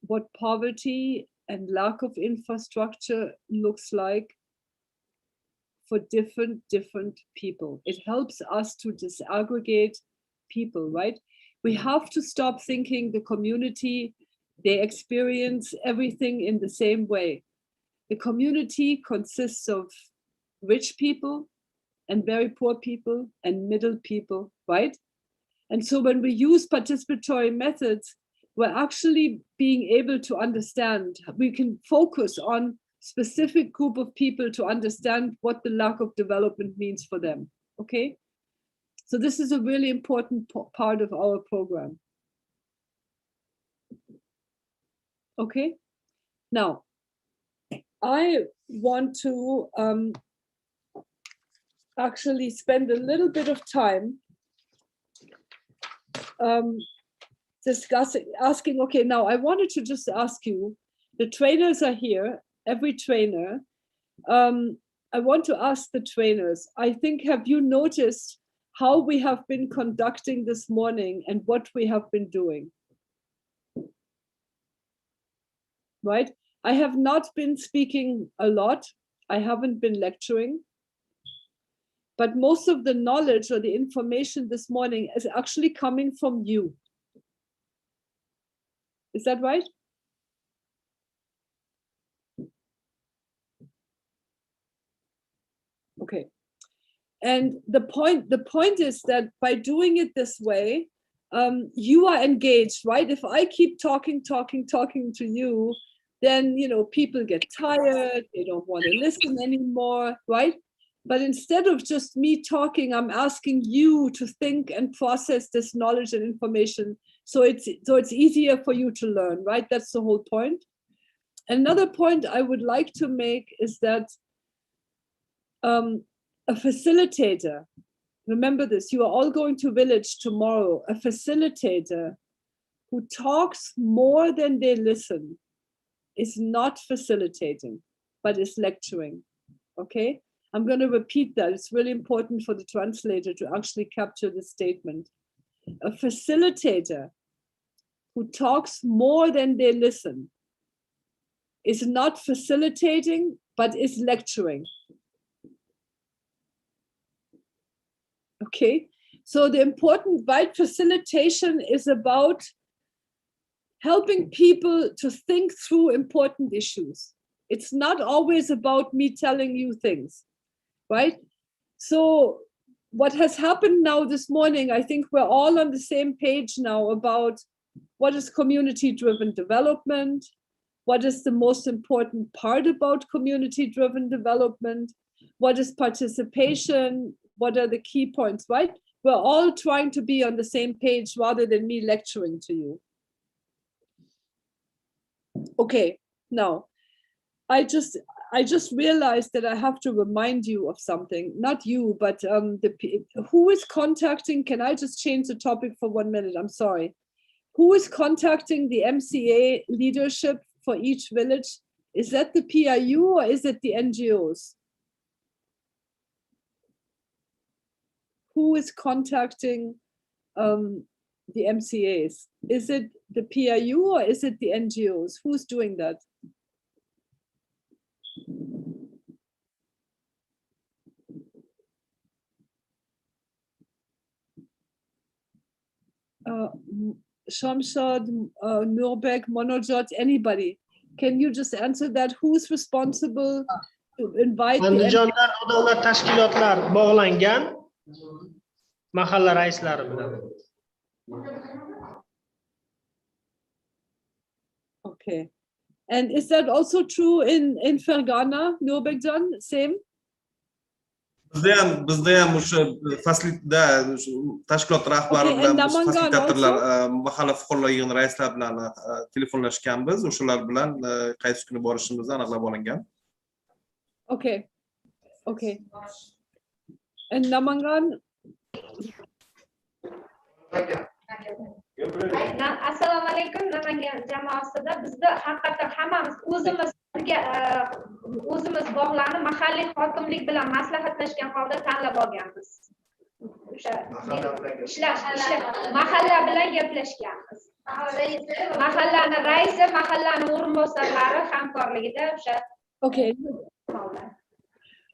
what poverty and lack of infrastructure looks like for different people. It helps us to disaggregate people, right? We have to stop thinking the community, they experience everything in the same way. The community consists of rich people and very poor people and middle people, right? And so when we use participatory methods, we're actually being able to understand, we can focus on specific group of people to understand what the lack of development means for them, okay? So this is a really important part of our program. Okay, now I want to actually spend a little bit of time asking, okay, now I wanted to just ask you, the trainers are here, every trainer. I want to ask the trainers, I think, have you noticed how we have been conducting this morning and what we have been doing? Right? I have not been speaking a lot. I haven't been lecturing. But most of the knowledge or the information this morning is actually coming from you. Is that right? Okay. And the point is that by doing it this way, you are engaged, right? If I keep talking to you, then, you know, people get tired, they don't want to listen anymore, right? But instead of just me talking, I'm asking you to think and process this knowledge and information so it's easier for you to learn, right? That's the whole point. Another point I would like to make is that a facilitator, remember this, you are all going to village tomorrow, a facilitator who talks more than they listen is not facilitating, but is lecturing, okay? I'm going to repeat that. It's really important for the translator to actually capture the statement. A facilitator who talks more than they listen is not facilitating, but is lecturing. Okay, so the important, right, facilitation is about helping people to think through important issues. It's not always about me telling you things, right? So what has happened now this morning, I think we're all on the same page now about what is community-driven development, what is the most important part about community-driven development, what is participation, what are the key points, right? We're all trying to be on the same page rather than me lecturing to you. Okay, now, I just realized that I have to remind you of something, not you, but who is contacting, can I just change the topic for 1 minute? I'm sorry. Who is contacting the MCA leadership for each village? Is that the PIU or is it the NGOs? Who is contacting the MCAs? Is it the PIU or is it the NGOs? Who's doing that? Shamshad, Nurbek, Monojot, anybody? Can you just answer that? Who's responsible to invite the Andijonda odamlar tashkilotlar bog'langan mahalla raislari bilan. Okay. And is that also true in Fergana, Nurbekjan? Same? Bizda ham o'sha faslda tashkilot rahbari bilan biz fasilitatorlar mahalla fuqarolar yig'ini raislar bilan telefonlashganmiz. O'shalar bilan qaysi kuni borishimizni aniqlab olingan. Okay. Okay. And Namangan? Assalomu alaykum. Namangan jamoasida bizda haqiqatan hammamiz o'zimiz bog'larni mahalliy hokimlik bilan maslahatlashgan holda tanlab olganmiz. O'sha mahalla bilan gaplashganmiz. Mahallani raisi, mahallani o'rinbosarlari hamkorligida o'sha. Okay.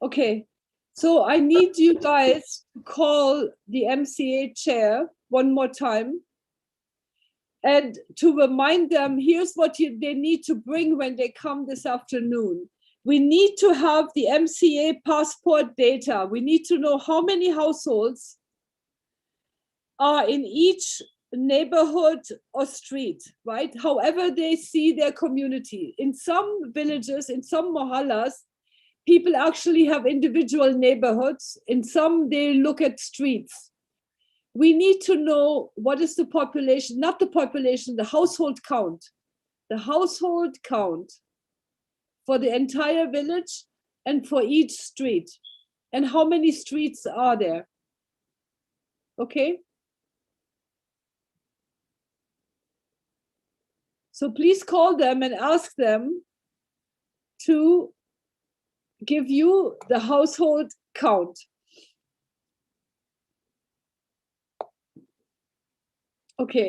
Okay. So I need you guys to call the MCA chair one more time and to remind them, here's what they need to bring when they come this afternoon. We need to have the MCA passport data. We need to know how many households are in each neighborhood or street, right? However they see their community. In some villages, in some mohallas, people actually have individual neighborhoods. In some, they look at streets. We need to know what is the population, not the population, the household count. The household count for the entire village and for each street. And how many streets are there? Okay? So please call them and ask them to give you the household count. Okay,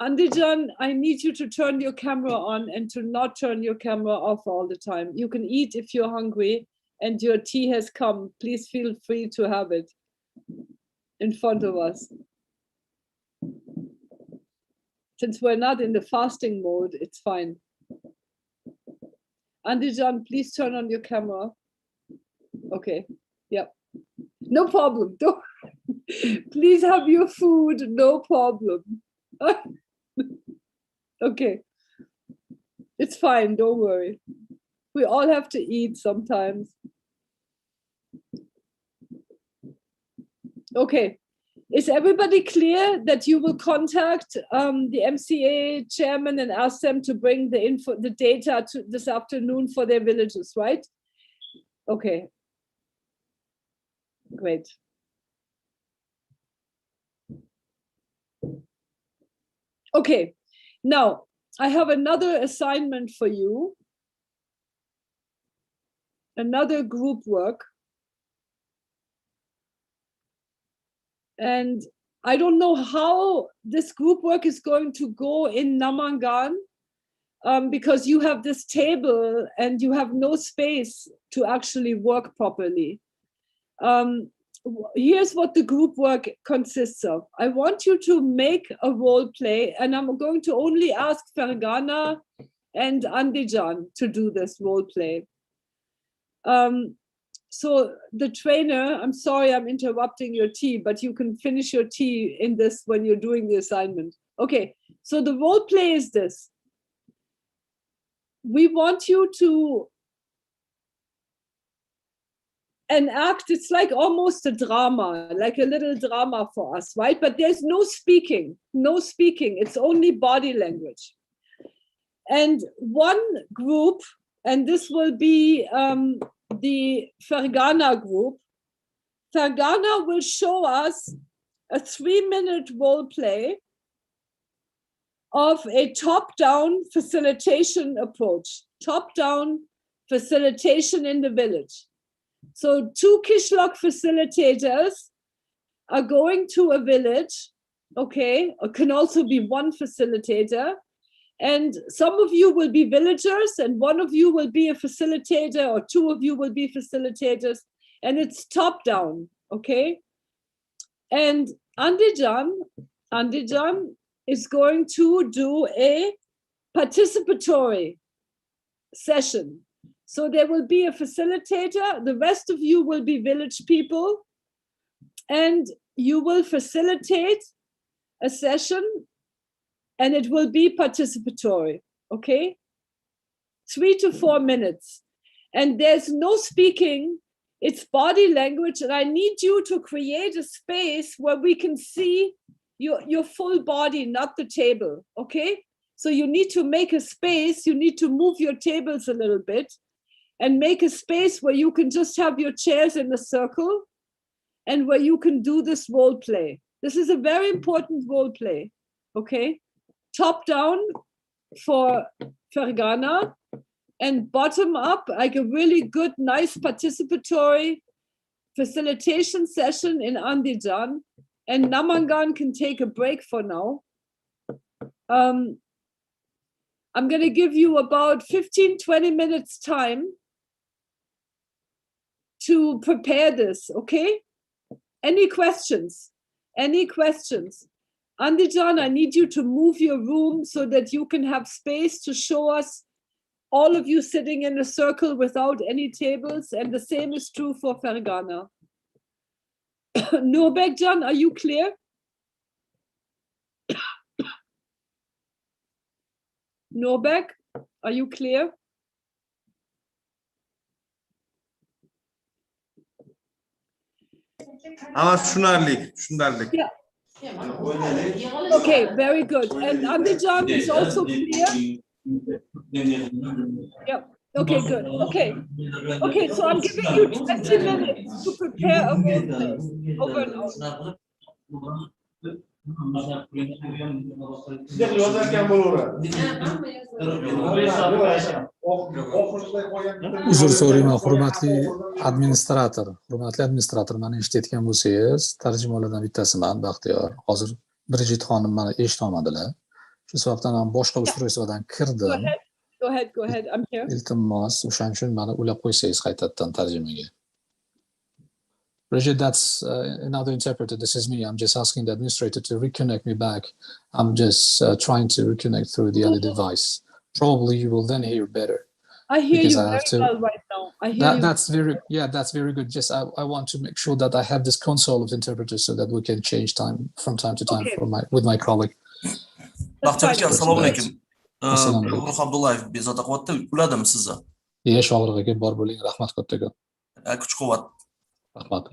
Andijan, I need you to turn your camera on and to not turn your camera off all the time. You can eat if you're hungry and your tea has come. Please feel free to have it in front of us. Since we're not in the fasting mode, it's fine. Andijan, please turn on your camera. Okay, yeah. No problem. Don't. Please have your food, no problem. Okay. It's fine, don't worry. We all have to eat sometimes. Okay. Is everybody clear that you will contact the MCA chairman and ask them to bring the data to this afternoon for their villages, right? Okay. Great. Okay, now I have another assignment for you, another group work. And I don't know how this group work is going to go in Namangan because you have this table and you have no space to actually work properly. Here's what the group work consists of. I want you to make a role play, and I'm going to only ask Ferghana and Andijan to do this role play. So the trainer, I'm sorry I'm interrupting your tea, but you can finish your tea in this when you're doing the assignment. Okay, so the role play is this. We want you to enact, it's like almost a drama, like a little drama for us, right? But there's no speaking, it's only body language. And one group, and this will be the Ferghana group, Ferghana will show us a 3-minute role play of a top-down facilitation approach, top-down facilitation in the village. So 2 Kishlok facilitators are going to a village, okay, or can also be 1 facilitator. And some of you will be villagers and 1 of you will be a facilitator or 2 of you will be facilitators, and it's top down, okay? And Andijan is going to do a participatory session. So there will be a facilitator, the rest of you will be village people, and you will facilitate a session and it will be participatory, okay? 3 to 4 minutes. And there's no speaking, it's body language, and I need you to create a space where we can see your full body, not the table, okay? So you need to make a space, you need to move your tables a little bit and make a space where you can just have your chairs in a circle and where you can do this role play. This is a very important role play, okay? Top down for Ferghana and bottom up, like a really good, nice participatory facilitation session in Andijan, and Namangan can take a break for now. I'm going to give you about 15-20 minutes time to prepare this, okay? Any questions? Any questions? Andijan, I need you to move your room so that you can have space to show us all of you sitting in a circle without any tables, and the same is true for Fergana. Nurbekjan, are you clear? Nurbek, are you clear? tushunarli. Yeah. Okay, very good. And Andijan is also clear? Yeah. Okay, good. Okay. Okay, so I'm giving you 20 minutes to prepare a role play. Over and over. Uzr so'rayman, hurmatli administrator. Mani eshitayotgan bo'lsangiz, tarjimonlardan bittasiman, Baxtiyor. Hozir Bridget xonim mani eshitolmadilar. Shu sababdan men boshqa ustroysodan kirdim. Go ahead. I'm here. Iltimos, o'shaning uchun mani ulab qo'ysangiz qaytadan tarjimaga. Bridget, that's another interpreter. This is me. I'm just asking the administrator to reconnect me back. I'm just trying to reconnect through the other device. Probably you will then hear better. I hear you very well right now. I hear you. That's very good. Just I want to make sure that I have this console of interpreters so that we can change time from time to time with my colleague. Assalomu alaykum. Ulug' Abdullayev bezovta qilyapti. Uladimi sizni? Shog'ir aka, bor bo'ling. Rahmat kattaga. Kuch-quvvat. Rahmat.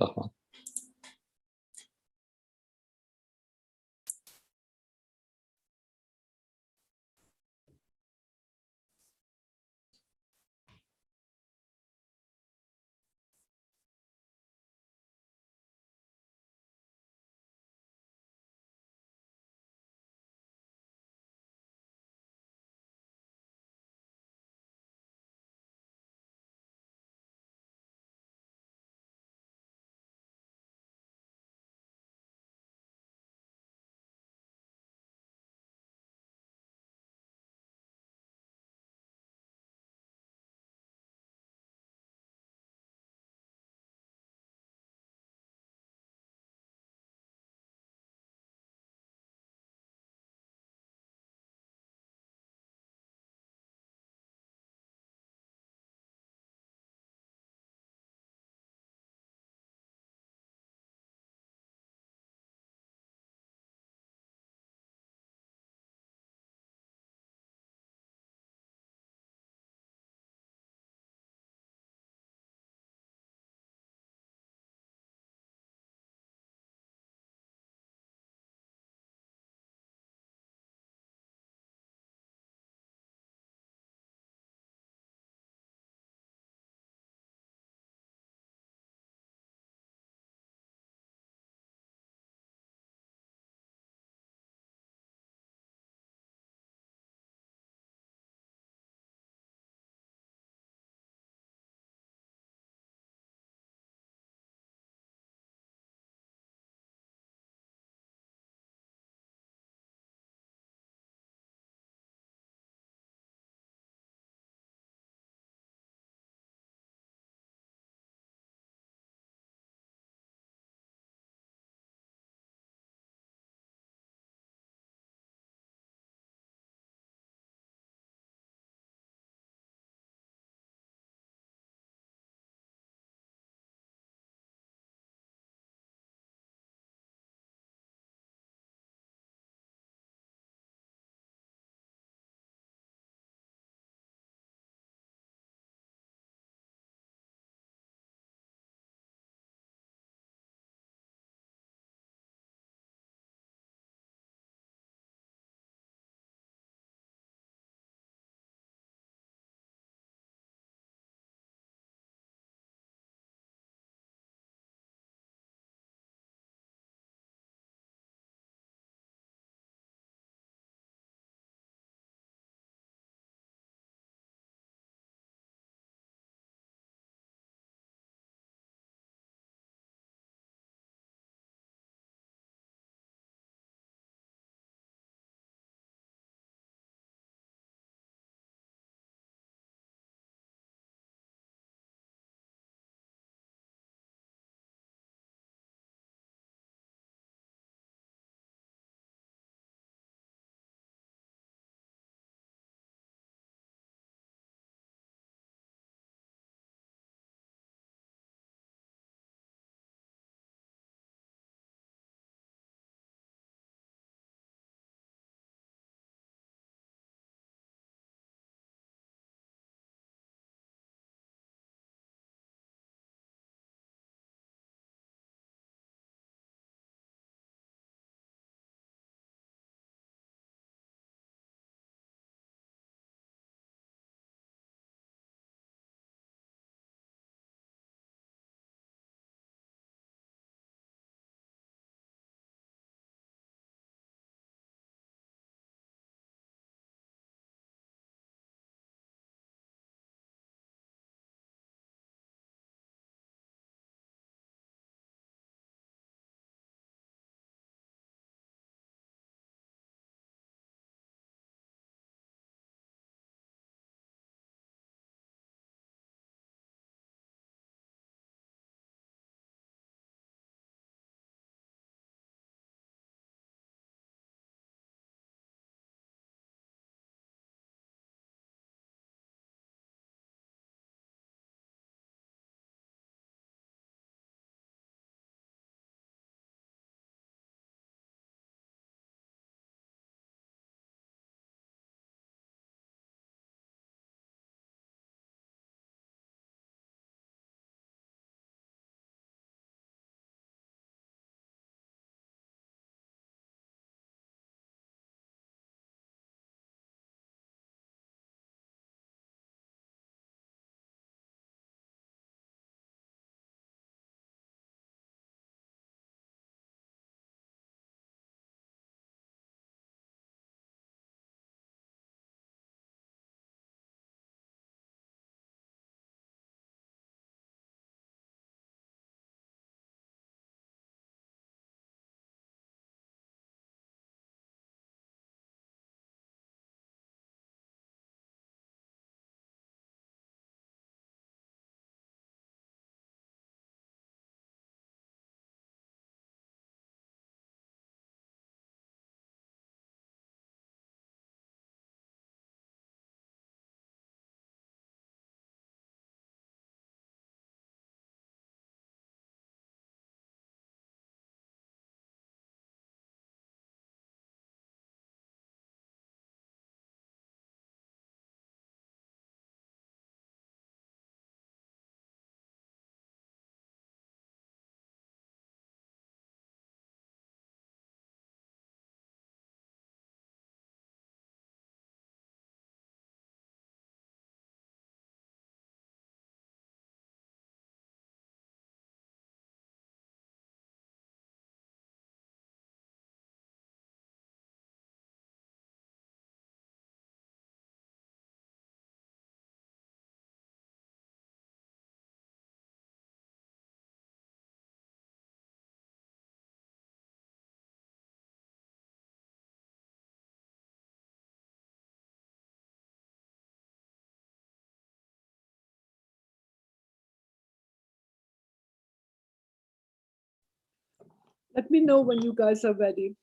Let me know when you guys are ready.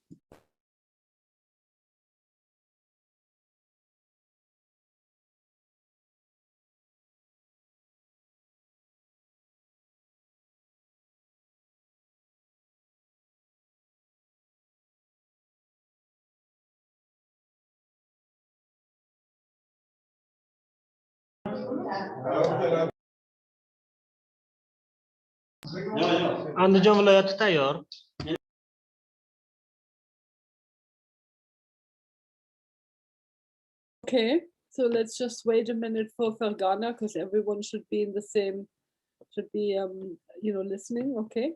Andijon viloyati tayyor. Okay, so let's just wait a minute for Fergana because everyone should be in the same, should be, listening. Okay.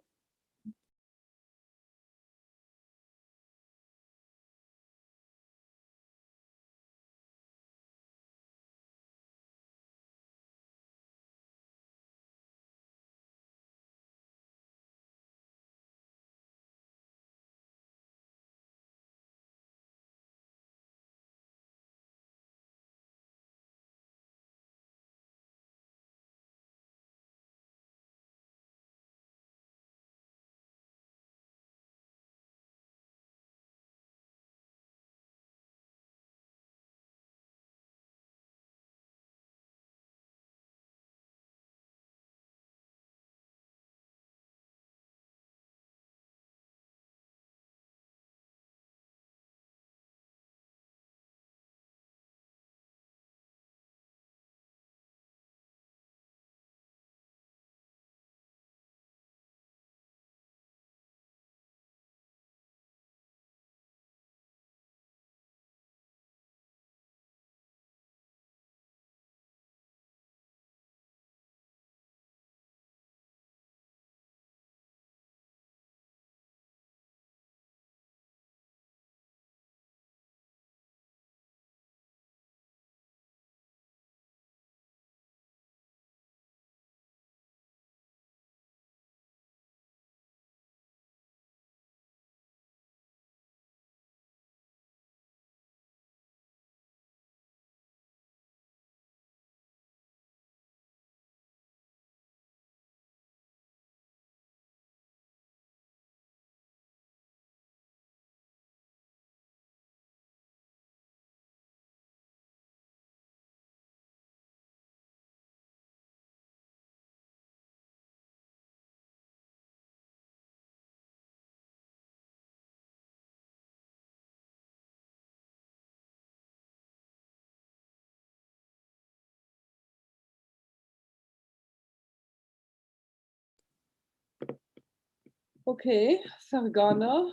Okay, Fergana,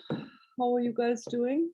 how are you guys doing?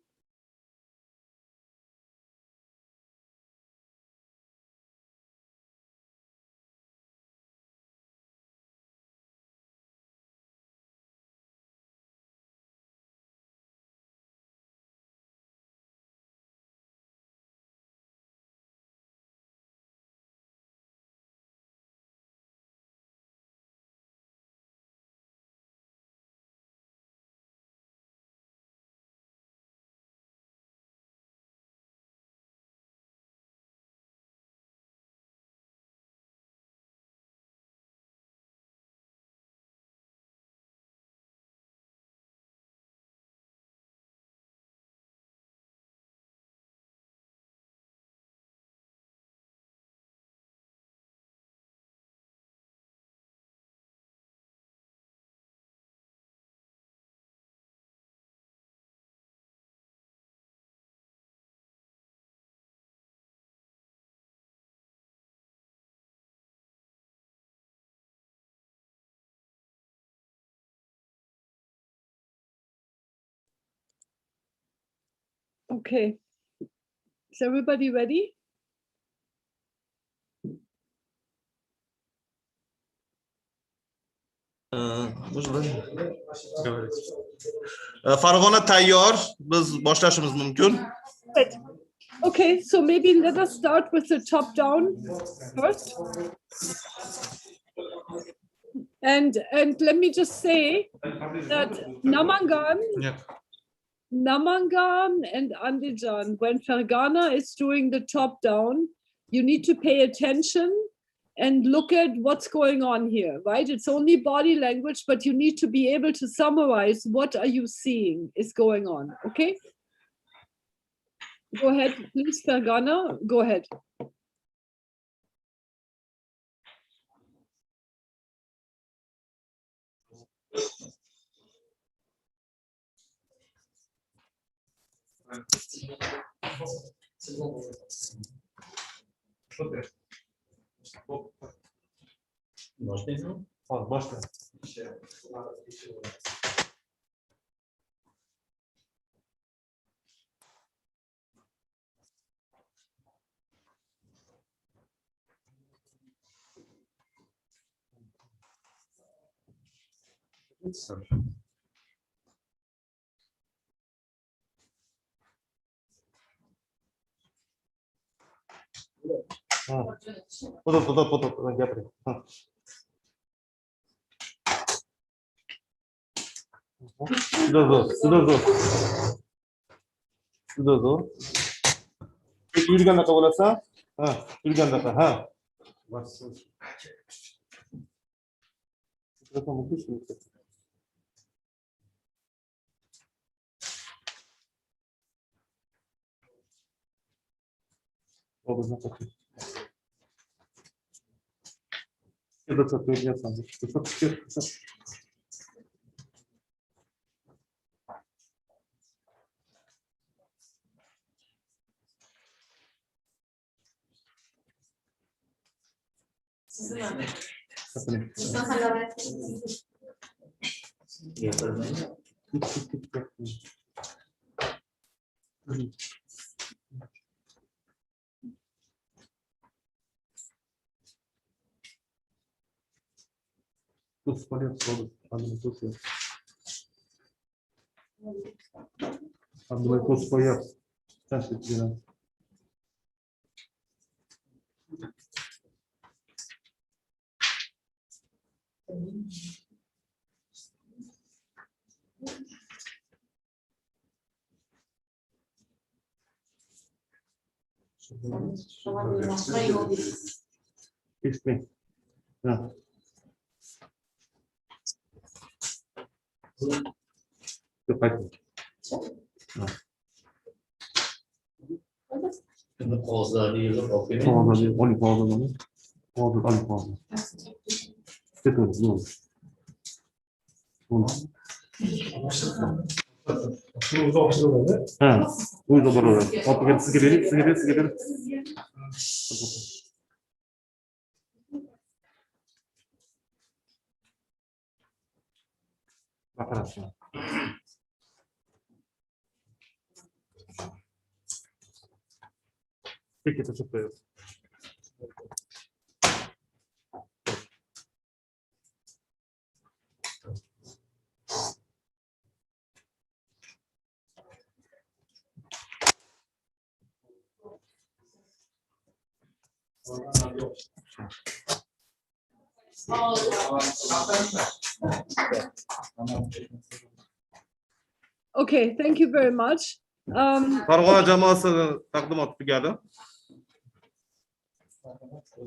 Okay, is everybody ready? Farg'ona tayyor, biz boshlashimiz mumkin. Right. Okay, so maybe let us start with the top down first. And let me just say that Namangan and Andijan, when Fergana is doing the top down, you need to pay attention and look at what's going on here, right? It's only body language, but you need to be able to summarize what are you seeing is going on, okay? Go ahead, please, Fergana, go ahead. gapiring. Juda zo'r. Yurgandaqa bo'lasan? Ha, yurgandaqa, ha. Explain. Yeah. Okay, thank you very much. Farg'ona jamoasi taqdimot tugadi.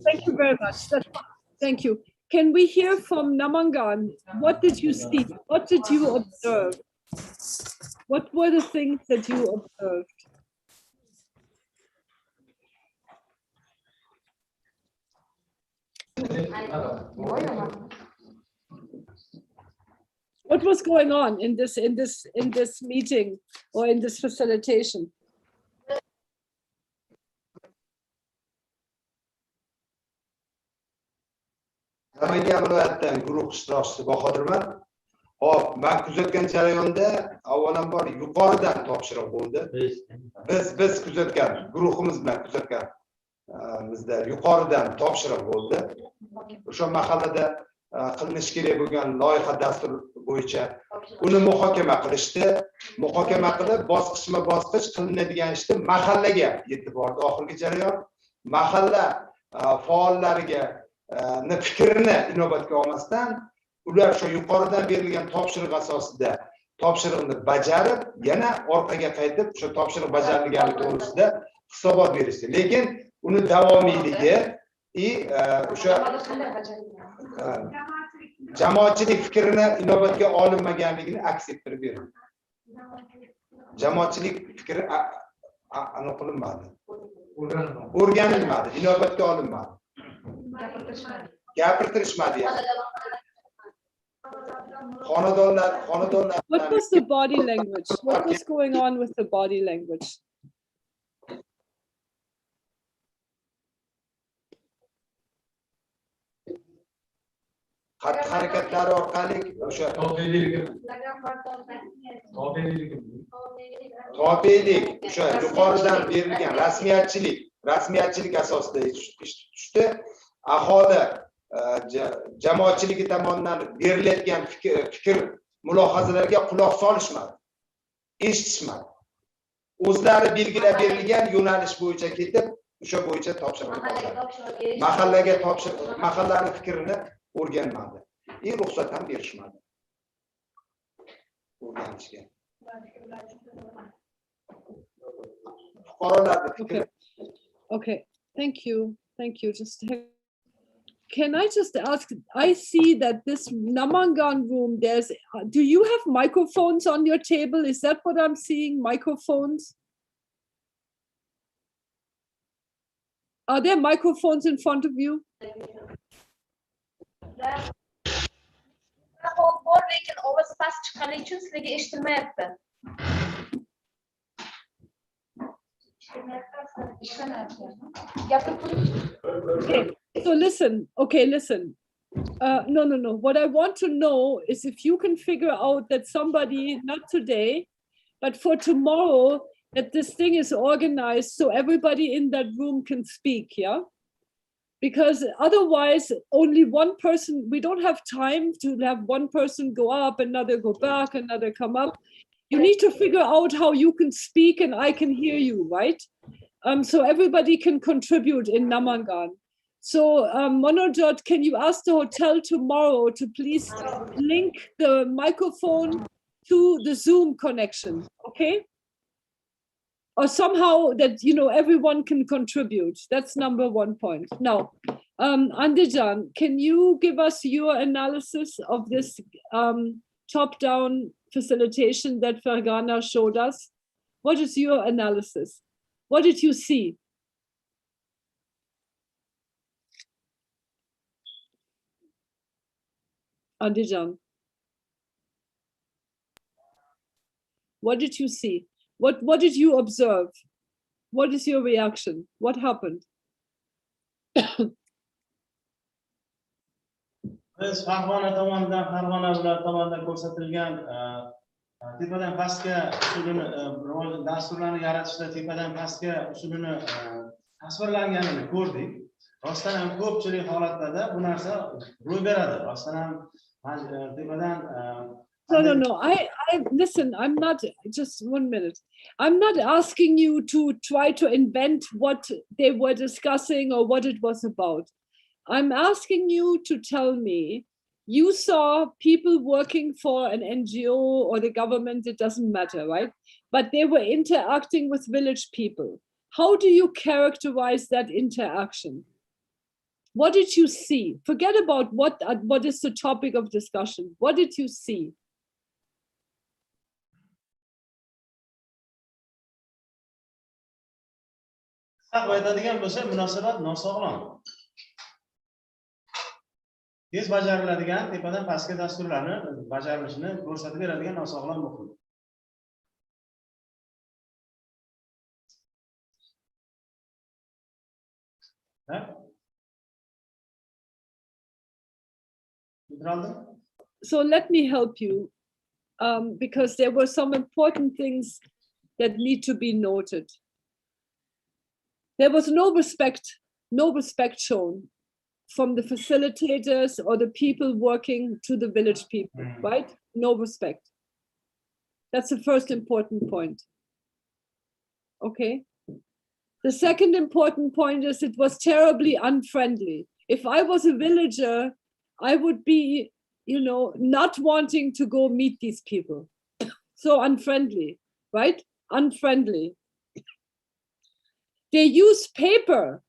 Thank you very much. That's fine. Thank you. Can we hear from Namangan? What did you see? What did you observe? What were the things that you observed? What was going on in this meeting or in this facilitation? Namangan viloyatidan guruh ishtirokchisi Bahodirman. Hop, men kuzatgan jarayonda avvalambor yuqoridan topshiriq bo'ldi. Biz kuzatgan guruhimiz bilan kuzatgan bizda yuqoridan topshiriq bo'ldi. O'sha mahallada qilinish kerak bo'lgan loyiha dastur bo'yicha uni muhokama qilishdi. Muhokama qilib bosqichma-bosqich qilinadigan ishni mahallaga yetib bordi. Oxirgi jarayon mahalla faollariga fikrini inobatga olmasdan ular shu yuqoridan berilgan topshiriq asosida topshiriqni bajarib yana orqaga qaytib shu topshiriq bajarilganligi to'g'risida hisobot berishdi. Lekin uni davomiyligi и o'sha jamoatchilik fikrini inobatga olinmaganligini aks ettirib beradi. Jamoatchilik fikri aniq qilinmadi. O'rganilmadi, inobatga olinmadi. Gapirtirishmadi. What was the body language? What was going on with the body language? Harakatlari orqali o'sha tobeylik, o'sha yuqoridan berilgan rasmiyatchilik asosida ish tutishdi. Aholi jamoatchiligi tomonidan berilayotgan fikr mulohazalarga quloq solishmadi, eshitishmadi. O'zlari belgilab berilgan yo'nalish bo'yicha ketib, o'sha bo'yicha topshiriq berdi. Mahallaga mahallani fikrini o'rganmadi. Ruxsat ham berishmadi. O'rganishga. Fuqarolarning fikri. Okay, thank you. Can I just ask, I see that this Namangan room, do you have microphones on your table? Is that what I'm seeing, microphones? Are there microphones in front of you? So listen. No. What I want to know is if you can figure out that somebody, not today, but for tomorrow, that this thing is organized so everybody in that room can speak, yeah? Because otherwise, only one person, we don't have time to have one person go up, another go back, another come up. You need to figure out how you can speak and I can hear you, right? So everybody can contribute in Namangan. So Monojot, can you ask the hotel tomorrow to please link the microphone to the Zoom connection, okay? Or somehow that, everyone can contribute. That's number 1 point. Now, Andijan, can you give us your analysis of this top-down facilitation that Fargana showed us? What is your analysis? What did you see? Andijan. What did you see? What did you observe? What is your reaction? What happened? Biz Farg'ona tomonidan ko'rsatilgan tepadan pastga usulini dasturlarni yaratishda tepadan pastga usulini tasvirlanganini ko'rdik. Rostdan ham ko'pchilik holatlarda bu narsa ro'y beradi. Rostdan ham tepadan No. I listen, I'm not, just 1 minute. I'm not asking you to try to invent what they were discussing or what it was about. I'm asking you to tell me, you saw people working for an NGO or the government, it doesn't matter, right? But they were interacting with village people. How do you characterize that interaction? What did you see? Forget about what is the topic of discussion. What did you see? aytadigan bo'lsa munosabat nosog'lom. Tez bajariladigan tepadan pastga dasturlarni bajarilishini ko'rsatib beradigan nosog'lom muhit. So let me help you, because there were some important things that need to be noted. There was no respect shown from the facilitators or the people working to the village people, right? No respect. That's the first important point. Okay. The second important point is it was terribly unfriendly. If I was a villager, I would be, not wanting to go meet these people. So unfriendly, right? Unfriendly. They use paper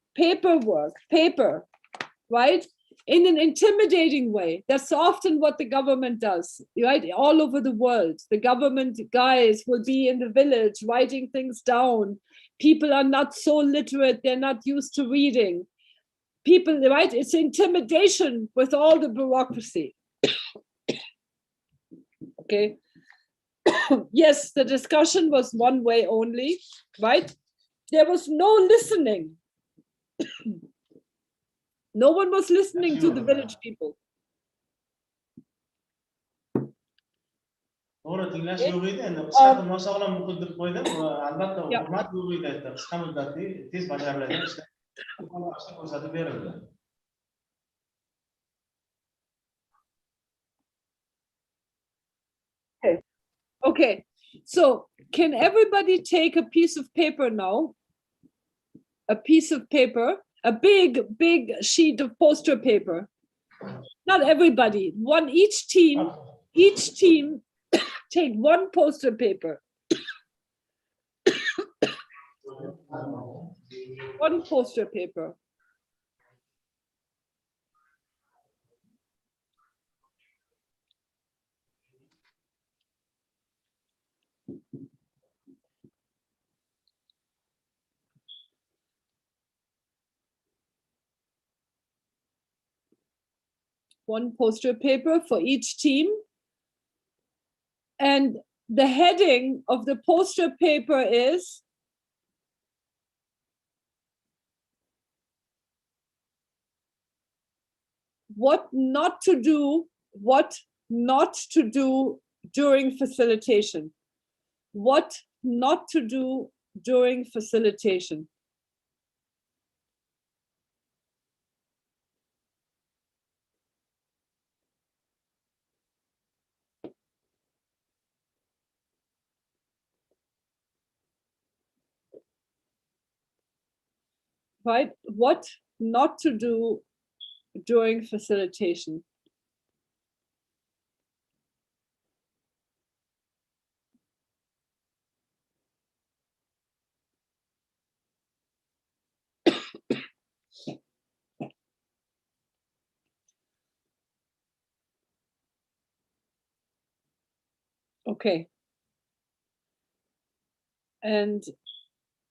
right? In an intimidating way. That's often what the government does, right? All over the world, the government guys will be in the village writing things down. People are not so literate, they're not used to reading. People, right? It's intimidation with all the bureaucracy. Okay. Yes, the discussion was one way only, right? There was no listening. No one was listening to the village people. To'g'ri, tinglash yo'q edi. Endi qisqartib nosog'lom muhit deb qo'ydim va albatta hurmat yo'q edi. Qisqa muddatli tez bajariladigan ishlar ko'rsatib berildi. Okay, so can everybody take a piece of paper now? A piece of paper, a big sheet of poster paper. Not everybody, each team take one poster paper. One poster paper. One poster paper for each team. And the heading of the poster paper is what not to do during facilitation. What not to do during facilitation. Right? What not to do during facilitation. Okay. And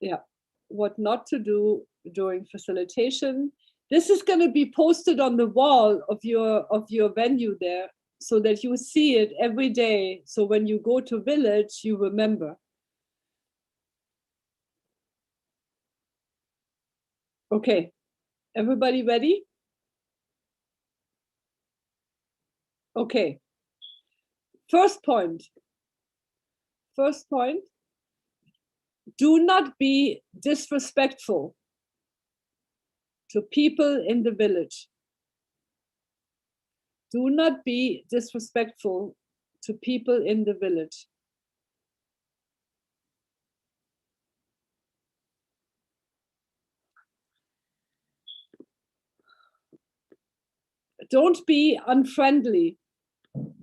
yeah, what not to do during facilitation. This is going to be posted on the wall of your venue there so that you see it every day. So when you go to village, you remember. Okay, everybody ready? Okay. First point. Do not be disrespectful to people in the village. Do not be disrespectful to people in the village. Don't be unfriendly.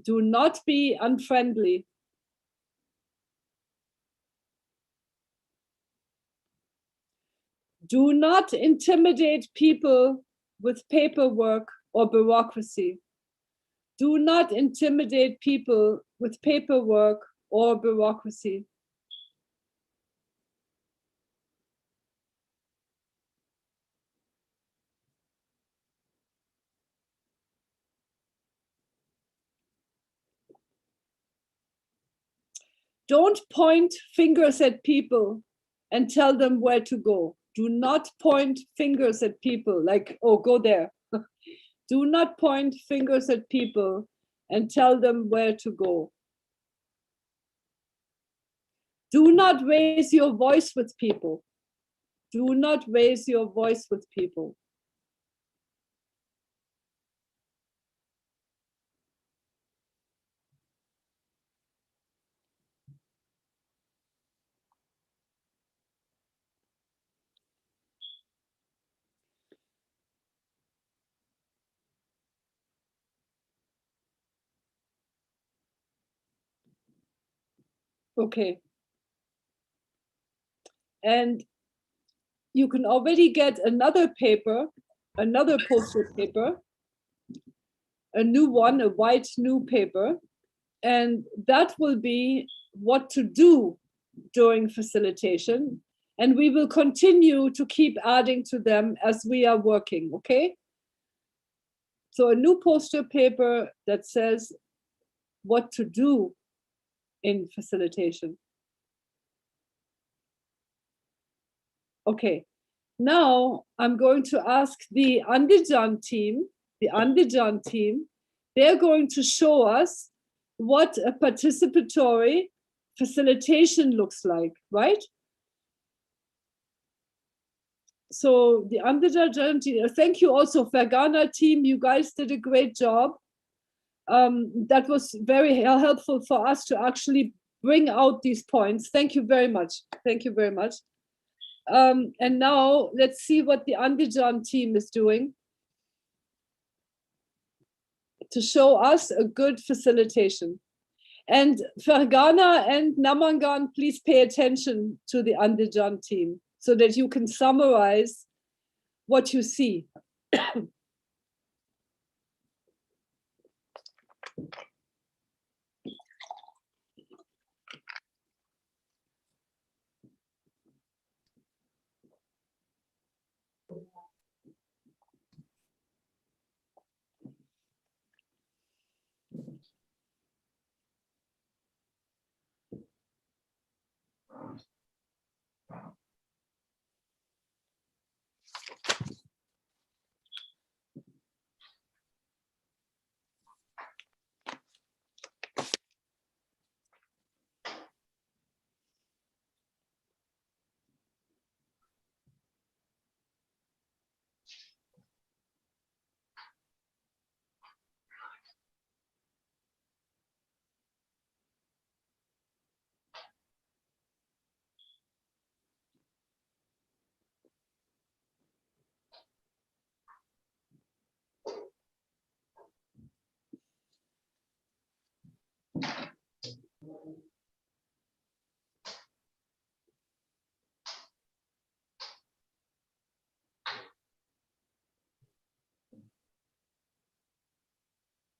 Do not be unfriendly. Do not intimidate people with paperwork or bureaucracy. Do not intimidate people with paperwork or bureaucracy. Don't point fingers at people and tell them where to go. Do not point fingers at people like, oh, go there. Do not point fingers at people and tell them where to go. Do not raise your voice with people. Do not raise your voice with people. Okay. And you can already get another paper another poster paper, a new one, a white new paper, and that will be what to do during facilitation. And we will continue to keep adding to them as we are working, okay? So a new poster paper that says what to do in facilitation. Okay, now I'm going to ask the Andijan team, they're going to show us what a participatory facilitation looks like, right? So the Andijan team, thank you also Fergana team, you guys did a great job. That was very helpful for us to actually bring out these points. Thank you very much. Thank you very much. And now let's see what the Andijan team is doing to show us a good facilitation. And Fergana and Namangan, please pay attention to the Andijan team so that you can summarize what you see.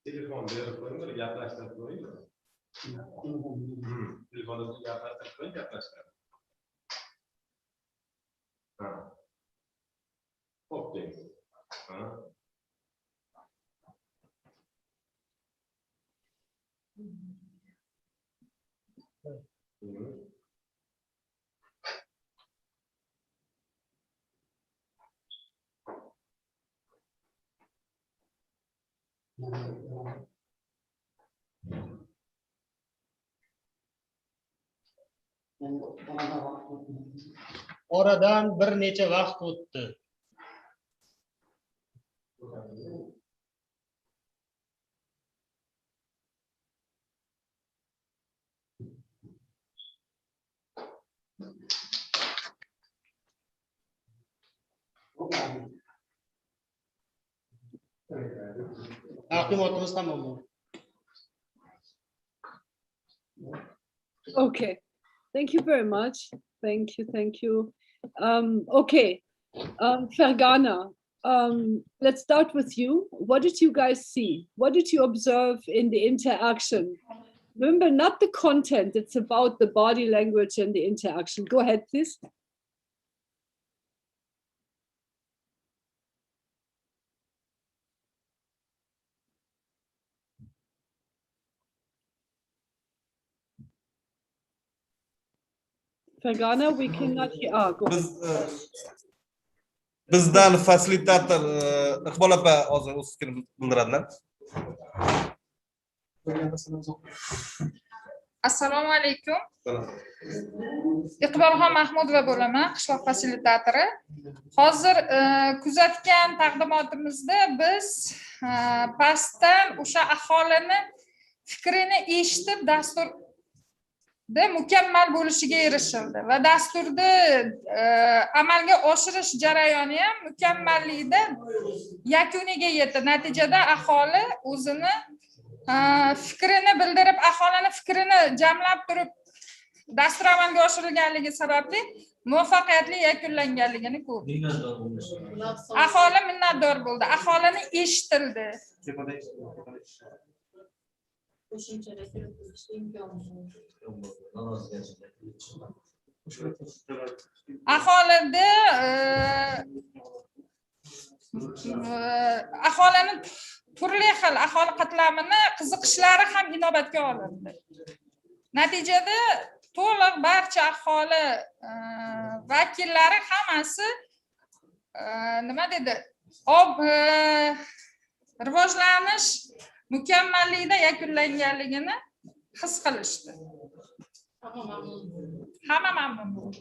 Telefon berib qo'ying, bir gaplashtirib qo'ying. Telefonda gaplashtirib qo'ying, gaplashtirib. Ha. Xo'p, deng. Ha. Oradan bir necha vaqt o'tdi. Taqdimotimiz tamom bo'ldi. Okay, thank you very much. Thank you. Okay, Fergana, let's start with you. What did you guys see? What did you observe in the interaction? Remember, not the content, it's about the body language and the interaction. Go ahead, please. Fergana, we cannot hear. Go ahead. Bizdan fasilitator Iqbol opa hozir o'z fikrini bildiradilar. Assalomu alaykum. Iqbolxon Mahmudova bo'laman, qishloq fasilitatori. Hozir kuzatgan taqdimotimizda biz pastdan o'sha aholini fikrini eshitib dasturda mukammal bo'lishiga erishildi va dasturni amalga oshirish jarayoni ham mukammallikda yakuniga yetdi. Natijada aholi o'zini fikrini bildirib, aholini fikrini jamlab turib dastur amalga oshirilganligi sababli muvaffaqiyatli yakunlanganligini ko'rdik. Aholi minnatdor bo'ldi. Aholini eshitildi. Aholini turli xil aholi qatlamini qiziqishlari ham inobatga olindi. Natijada to'liq barcha aholi vakillari hammasi nima dedi? Rivojlanish mukammallikda yakunlanganligini his qilishdi. Hamma mamnun bo'ldi.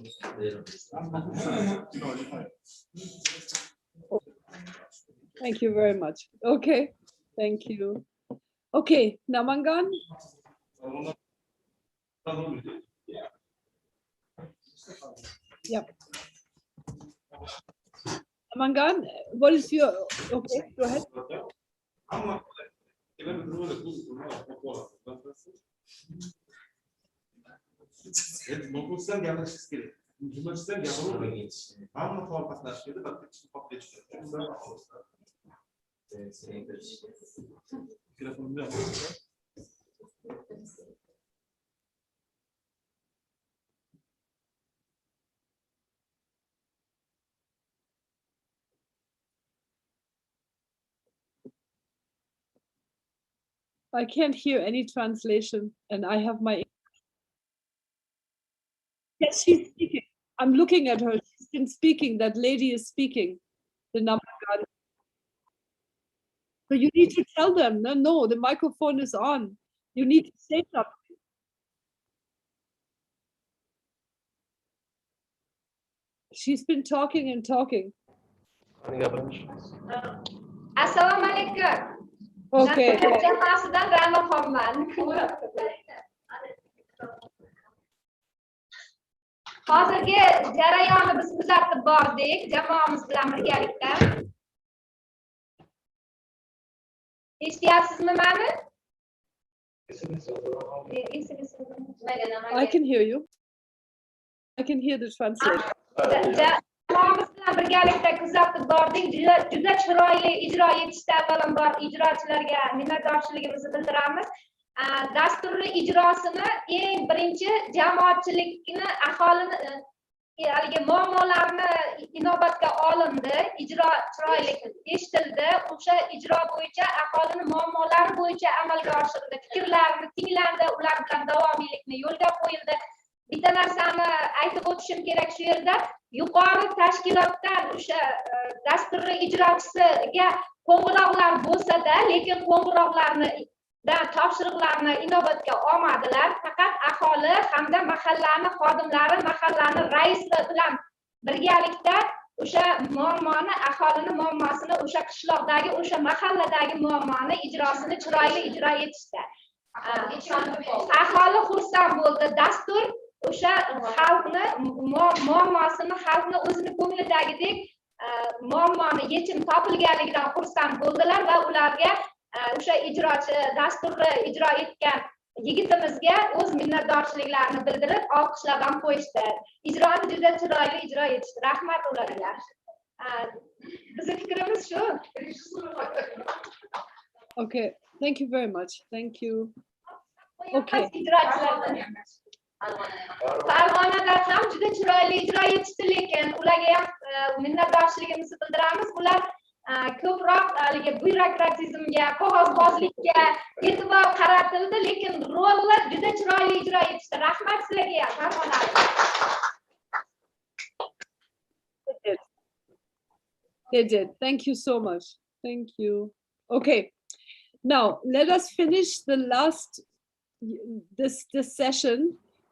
Thank you very much. Okay, thank you. Okay, Namangan. Yep. Namangan, what is your, okay, go ahead. I can't hear any translation, and I have my. Yes, she's speaking. I'm looking at her. She's been speaking. That lady is speaking. The Namangan. So you need to tell them. No, the microphone is on. You need to say something. She's been talking and talking. Assalomu alaykum. Okay. Jamoasidan Ra'no xonman. Hozirgi jarayonni biz kuzatib bordik jamoamiz bilan birgalikda. Eshityapsizmi meni? I can hear you. I can hear the translation. Jamoamiz bilan birgalikda kuzatib bordik. Juda chiroyli ijro etishda avvalambor ijrochilarga minnatdorchiligimizni bildiramiz. Dasturni ijrosini eng birinchi jamoatchilikni aholini haligi muammolarni inobatga olindi, ijro chiroyli eshitildi, o'sha ijro bo'yicha aholini muammolari bo'yicha amalga oshirildi, fikrlarini tinglandi, ular bilan davomiylikni yo'lga qo'yildi. Bitta narsani aytib o'tishim kerak shu yerda, yuqori tashkilotdan o'sha dasturni ijrochisiga qo'ng'iroqlar bo'lsa-da, lekin qo'ng'iroqlarni topshiriqlarni inobatga olmadilar. Faqat aholi hamda mahallani xodimlari, mahallani raisi bilan birgalikda o'sha muammoni, aholini muammosini, o'sha qishloqdagi, o'sha mahalladagi muammoni ijrosini chiroyli ijro etishdi. Aholi xursand bo'ldi. Dastur o'sha xalqni muammosini, xalqni o'zini ko'nglidagidek muammoni yechim topilganligidan xursand bo'ldilar va ularga o'sha ijrochi dasturni ijro etgan yigitimizga o'z minnatdorchiliklarini bildirib, olqishlab ham qo'yishdi. Ijroni juda chiroyli ijro etishdi. Rahmat ularga. Bizning fikrimiz shu. Okay, thank you very much. Thank you. Okay. Farg'onada ham juda chiroyli ijro etishdi, lekin ularga ham minnatdorchiligimizni bildiramiz. Ular ko'proq haligi byurokratizmga, qog'ozbozlikka e'tibor qaratildi, lekin rollar juda chiroyli ijro etishdi. Rahmat sizlarga ham, Farg'ona. They did. Thank you so much. Thank you. Okay. Now let us finish the last this session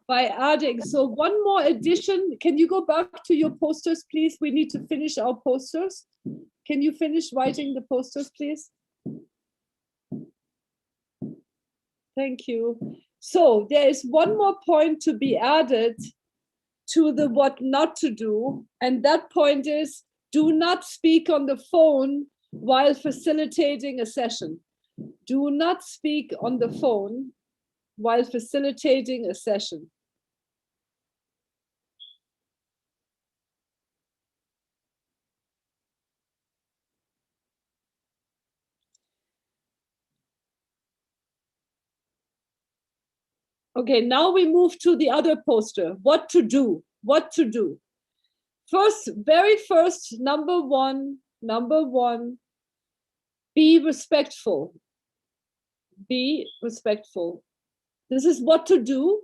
by adding. So one more addition. Can you go back to your posters, please? We need to finish our posters. Can you finish writing the posters, please? Thank you. So there is one more point to be added to the what not to do. And that point is, do not speak on the phone while facilitating a session. Do not speak on the phone while facilitating a session. Okay, now we move to the other poster. What to do? What to do? First, very first, number one, be respectful. Be respectful. This is what to do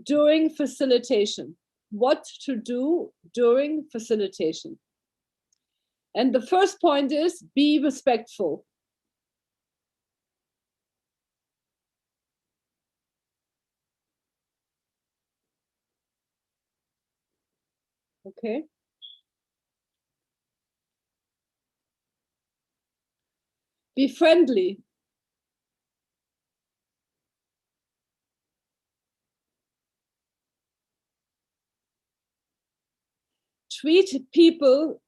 during facilitation. What to do during facilitation. And the first point is be respectful. Okay. Be friendly. Treat people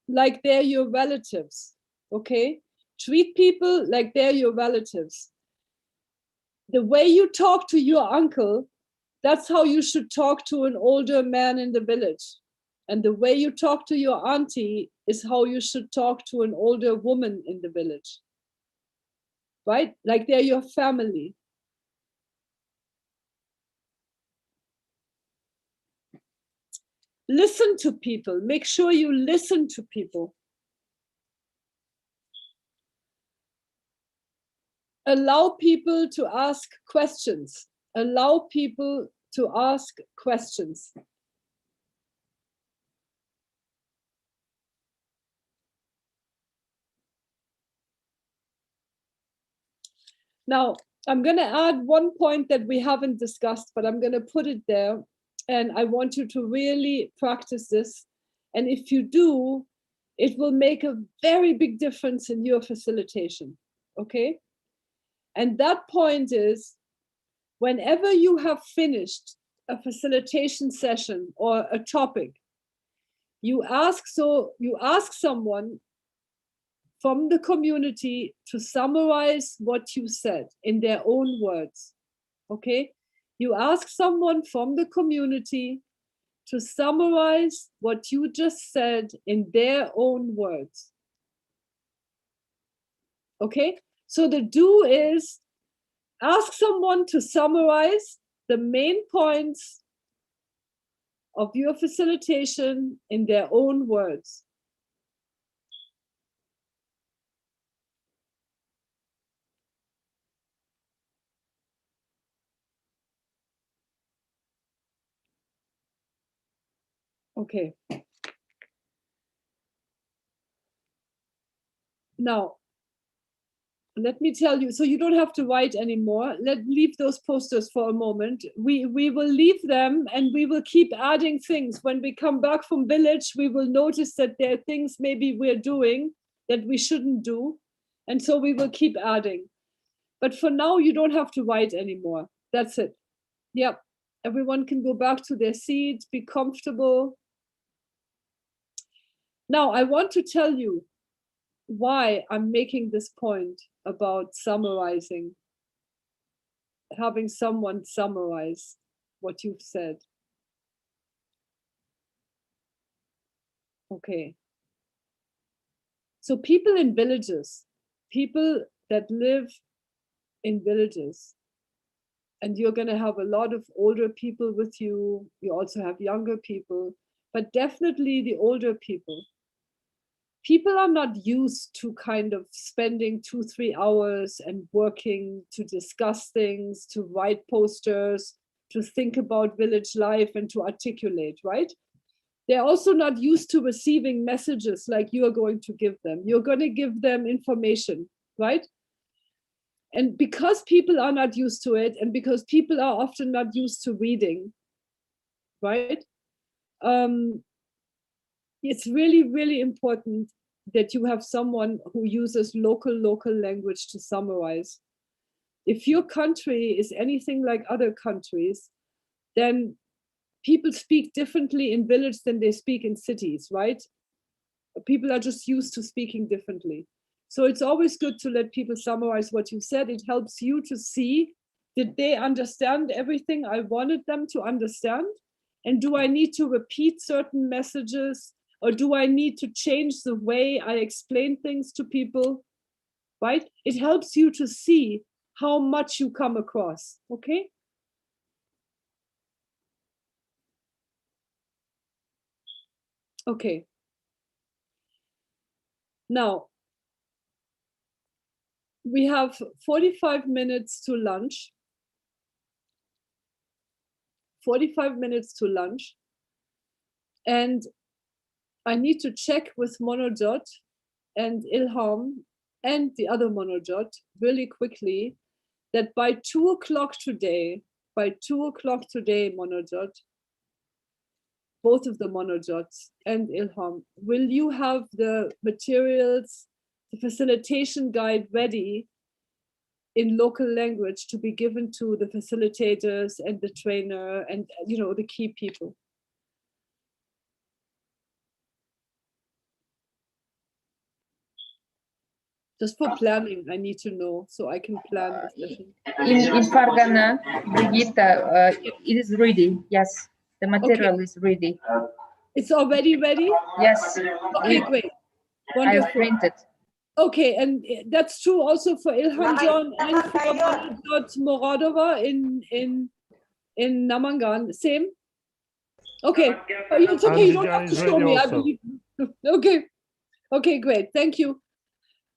like they're your relatives, okay? Treat people like they're your relatives. The way you talk to your uncle, that's how you should talk to an older man in the village. And the way you talk to your auntie is how you should talk to an older woman in the village, right? Like they're your family. Listen to people. Make sure you listen to people. Allow people to ask questions. Allow people to ask questions. Now, I'm going to add one point that we haven't discussed, but I'm going to put it there. And I want you to really practice this. And if you do, it will make a very big difference in your facilitation, okay? And that point is, whenever you have finished a facilitation session or a topic, you ask someone from the community to summarize what you said in their own words, okay? You ask someone from the community to summarize what you just said in their own words. Okay, so the do is ask someone to summarize the main points of your facilitation in their own words. Okay. Now, let me tell you, so you don't have to write anymore. Leave those posters for a moment. We will leave them and we will keep adding things. When we come back from village, we will notice that there are things maybe we're doing that we shouldn't do. And so we will keep adding. But for now, you don't have to write anymore. That's it. Yep. Everyone can go back to their seats, be comfortable. Now, I want to tell you why I'm making this point about summarizing, having someone summarize what you've said. Okay. So people in villages, people that live in villages, and you're going to have a lot of older people with you. You also have younger people, but definitely the older people. People are not used to kind of spending 2-3 hours and working to discuss things, to write posters, to think about village life and to articulate, right? They're also not used to receiving messages like you are going to give them. You're going to give them information, right? And because people are not used to it, and because people are often not used to reading, right? It's really, really important that you have someone who uses local language to summarize. If your country is anything like other countries, then people speak differently in village than they speak in cities, right? People are just used to speaking differently. So it's always good to let people summarize what you said. It helps you to see, did they understand everything I wanted them to understand? And do I need to repeat certain messages? Or do I need to change the way I explain things to people, right? It helps you to see how much you come across, okay? Okay. Now, we have 45 minutes to lunch. 45 minutes to lunch. And I need to check with Monojot and Ilham and the other Monojot really quickly that by 2 o'clock today, Monojot, both of the Monojots and Ilham, will you have the materials, the facilitation guide ready in local language to be given to the facilitators and the trainer and, you know, the key people? Just for planning, I need to know so I can plan the session. In Fargana, Brigitte, it is ready. Yes, the material is ready. It's already ready? Yes. Okay, great. I Wonderful. printed. Okay, and that's true also for Ilham John and for Monojot Moradova in Namangan. Same? Okay. Oh, it's okay, you don't have to show me. I believe. Okay. Okay, great. Thank you.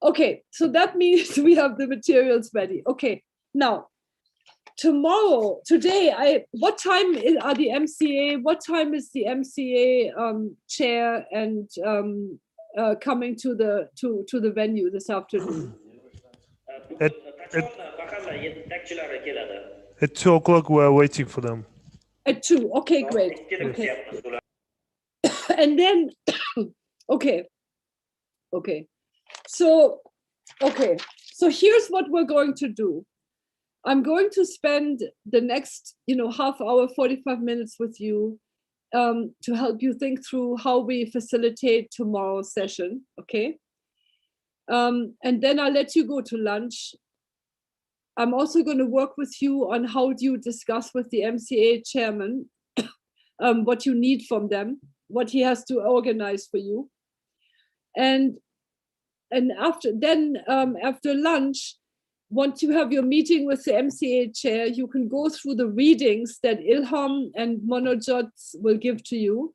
Okay, so that means we have the materials ready. Okay, now today, what time are the MCA? What time is the MCA chair and coming to the venue this afternoon? At 2 o'clock, we're waiting for them. At 2. Okay, great. Okay. And then, okay. So here's what we're going to do. I'm going to spend the next, half hour, 45 minutes with you to help you think through how we facilitate tomorrow's session, okay? And then I'll let you go to lunch. I'm also going to work with you on how do you discuss with the MCA chairman what you need from them, what he has to organize for you. And after lunch, once you have your meeting with the MCA chair, you can go through the readings that Ilham and Monojot will give to you.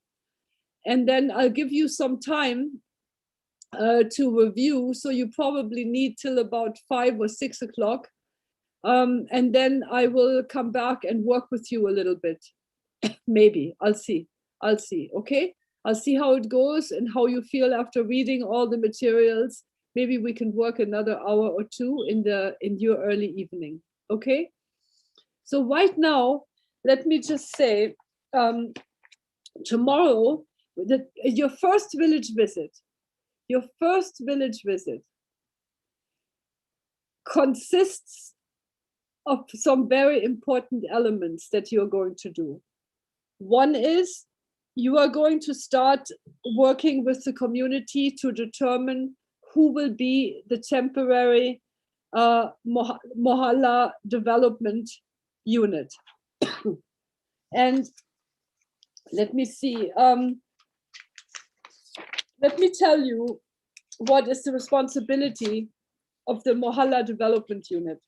And then I'll give you some time to review. So you probably need till about 5 or 6 o'clock. And then I will come back and work with you a little bit. Maybe, I'll see, okay? I'll see how it goes and how you feel after reading all the materials. Maybe we can work another hour or two in your early evening, okay? So right now, let me just say, tomorrow, your first village visit consists of some very important elements that you're going to do. One is you are going to start working with the community to determine who will be the temporary Mohalla development unit. And let me see, let me tell you what is the responsibility of the Mohalla development unit.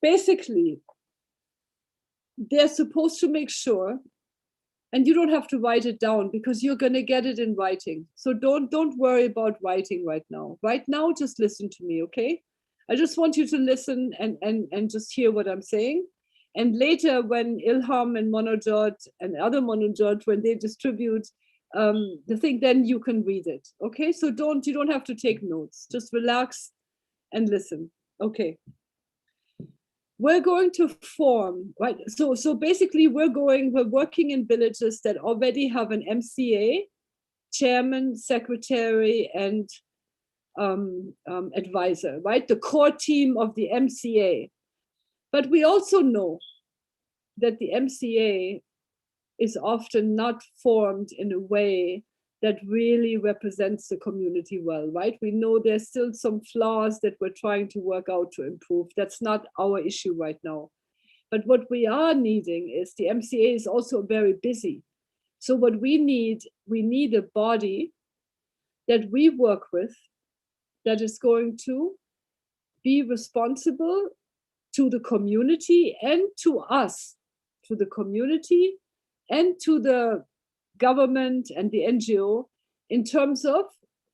Basically, they're supposed to make sure, and you don't have to write it down because you're going to get it in writing. So don't worry about writing right now. Right now, just listen to me, okay? I just want you to listen and just hear what I'm saying. And later, when Ilham and Monojot and other Monojot, when they distribute the thing, then you can read it, okay? So you don't have to take notes. Just relax and listen, okay? We're going to form, right? So basically we're working in villages that already have an MCA, chairman, secretary, and advisor, right? The core team of the MCA. But we also know that the MCA is often not formed in a way that really represents the community well, right? We know there's still some flaws that we're trying to work out to improve. That's not our issue right now. But what we are needing is the MCA is also very busy. So what we need a body that we work with that is going to be responsible to the community and to us, to the community and to the government and the NGO in terms of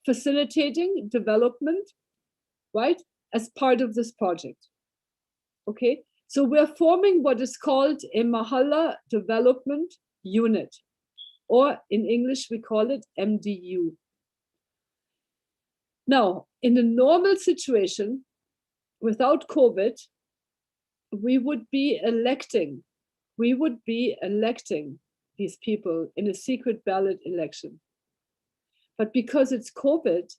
facilitating development, right, as part of this project. Okay, so we're forming what is called a Mahalla Development Unit, or in English, we call it MDU. Now, in a normal situation, without COVID, we would be electing these people in a secret ballot election. But because it's COVID,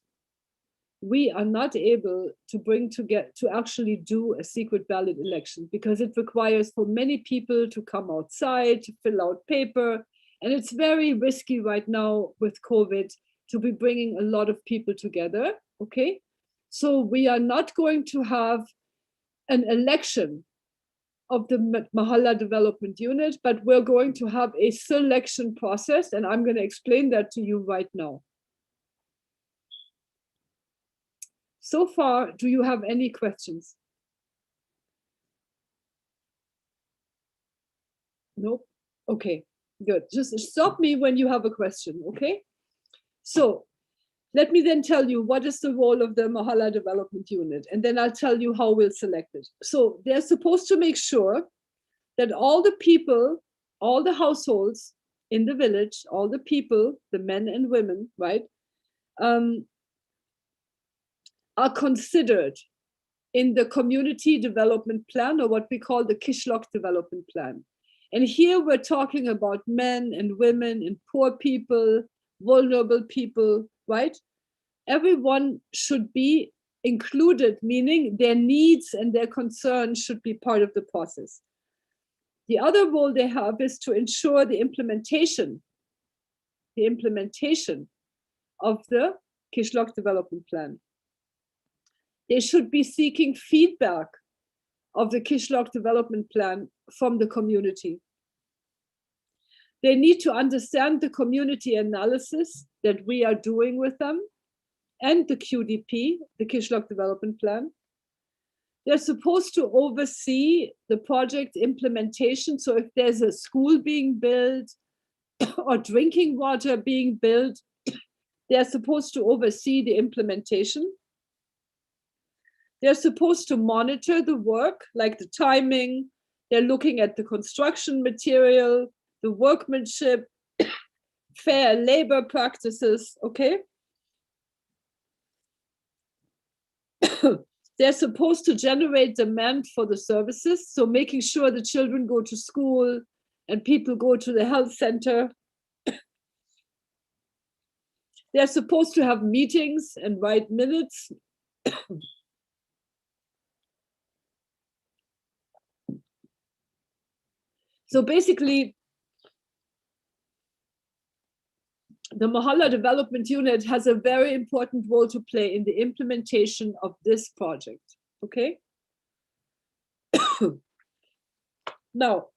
we are not able to actually do a secret ballot election because it requires for many people to come outside, to fill out paper. And it's very risky right now with COVID to be bringing a lot of people together, okay? So we are not going to have an election of the Mahalla Development Unit, but we're going to have a selection process, and I'm going to explain that to you right now. So far, do you have any questions? Nope. Okay, good. Just stop me when you have a question, okay? So let me then tell you what is the role of the Mahalla Development Unit, and then I'll tell you how we'll select it. So they're supposed to make sure that all the people, all the households in the village, all the people, the men and women, right, are considered in the community development plan, or what we call the Kishlok development plan. And here we're talking about men and women and poor people, vulnerable people, right? Everyone should be included, meaning their needs and their concerns should be part of the process. The other role they have is to ensure the implementation of the Kishlok development plan. They should be seeking feedback of the Kishlok development plan from the community. They need to understand the community analysis that we are doing with them and the QDP, the Kishlok development plan. They're supposed to oversee the project implementation. So if there's a school being built or drinking water being built, they're supposed to oversee the implementation. They're supposed to monitor the work, like the timing. They're looking at the construction material, the workmanship, fair labor practices, okay? They're supposed to generate demand for the services, so making sure the children go to school and people go to the health center. They're supposed to have meetings and write minutes. So basically, the Mahalla Development Unit has a very important role to play in the implementation of this project, okay? Now,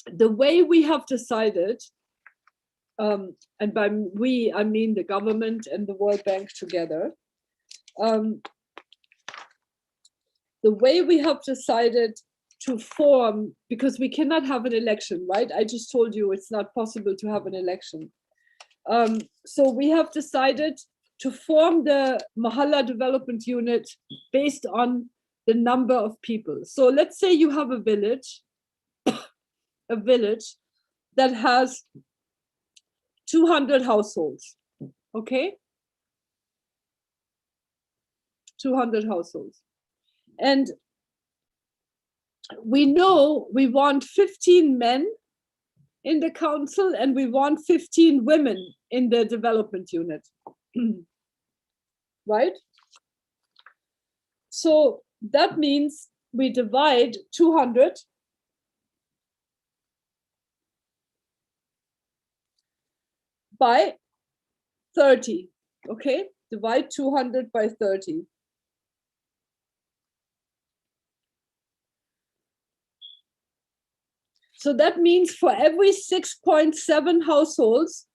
the way we have decided, and by we, I mean the government and the World Bank together, the way we have decided to form, because we cannot have an election, right? I just told you it's not possible to have an election. So we have decided to form the Mahalla Development Unit based on the number of people. So let's say you have a village that has 200 households, okay? 200 households. And we know we want 15 men in the council and we want 15 women in the development unit, right? So that means we divide 200 by 30, okay? Divide 200 by 30. So that means for every 6.7 households,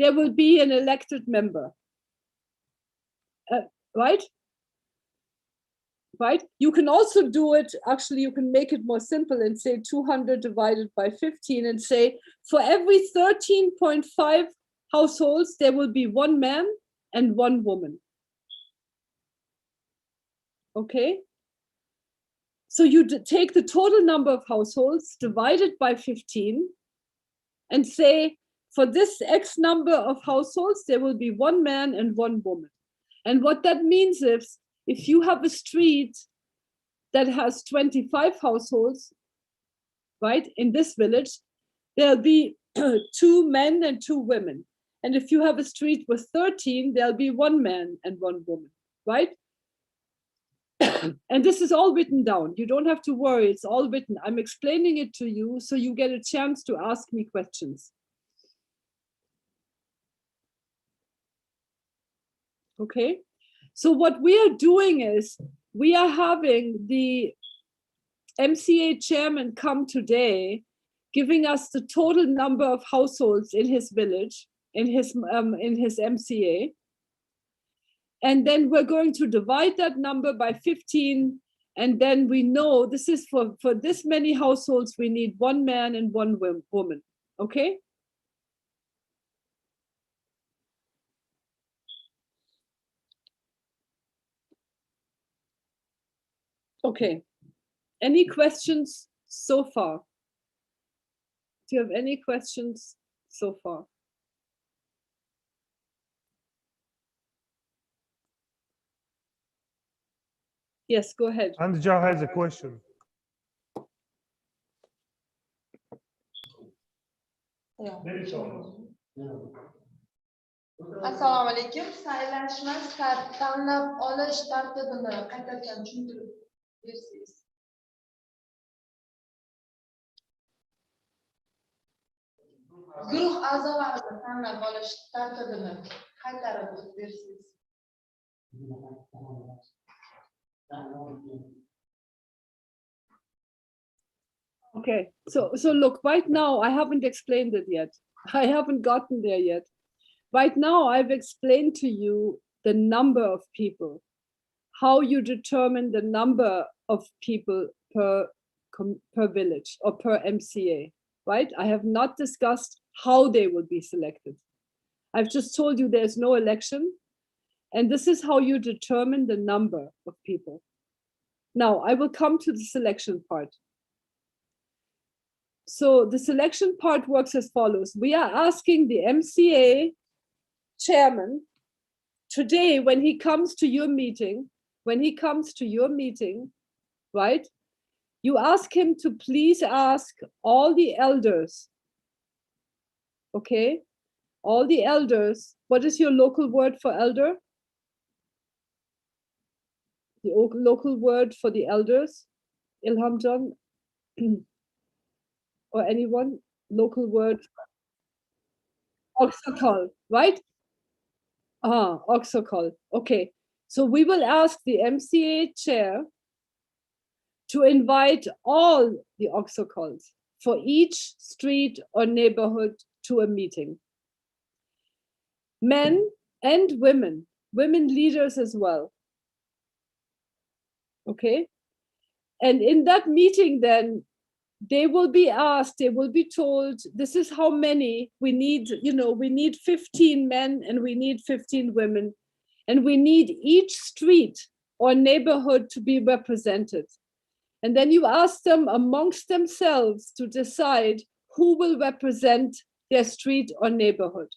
there will be an elected member. Right? Right? You can also do it, actually, you can make it more simple and say 200 divided by 15 and say for every 13.5 households, there will be 1 man and 1 woman. Okay? So you take the total number of households, divide it by 15, and say for this X number of households, there will be 1 man and 1 woman. And what that means is, if you have a street that has 25 households, right, in this village, there'll be 2 men and 2 women. And if you have a street with 13, there'll be 1 man and 1 woman, right? And this is all written down. You don't have to worry, it's all written. I'm explaining it to you so you get a chance to ask me questions. Okay, so what we are doing is we are having the MCA chairman come today, giving us the total number of households in his village, in his MCA. And then we're going to divide that number by 15. And then we know this is for this many households, we need 1 man and 1 woman, okay? Okay, any questions so far? Do you have any questions so far? Yes, go ahead. Andija has a question. Assalomu alaykum. Saylashmas tanlab olish tartibini qaytadan tushuntirib bersangiz. Guruh a'zolarini tanlab olish tartibini qaytarib bersangiz. Okay, so look, right now I haven't explained it yet. I haven't gotten there yet. Right now I've explained to you the number of people, how you determine the number of people per village or per MCA, right? I have not discussed how they will be selected. I've just told you there's no election, and this is how you determine the number of people. Now, I will come to the selection part. So the selection part works as follows. We are asking the MCA chairman today, when he comes to your meeting, right? You ask him to please ask all the elders, okay? All the elders. What is your local word for elder? The local word for the elders? Ilham John? Or anyone? Local word? Oxokol, right? Oxokol. Okay. So we will ask the MCA chair to invite all the Oxokols for each street or neighborhood to a meeting. Men and women leaders as well. Okay. And in that meeting, then they will be asked, they will be told, this is how many we need, we need 15 men and we need 15 women, and we need each street or neighborhood to be represented. And then you ask them amongst themselves to decide who will represent their street or neighborhood.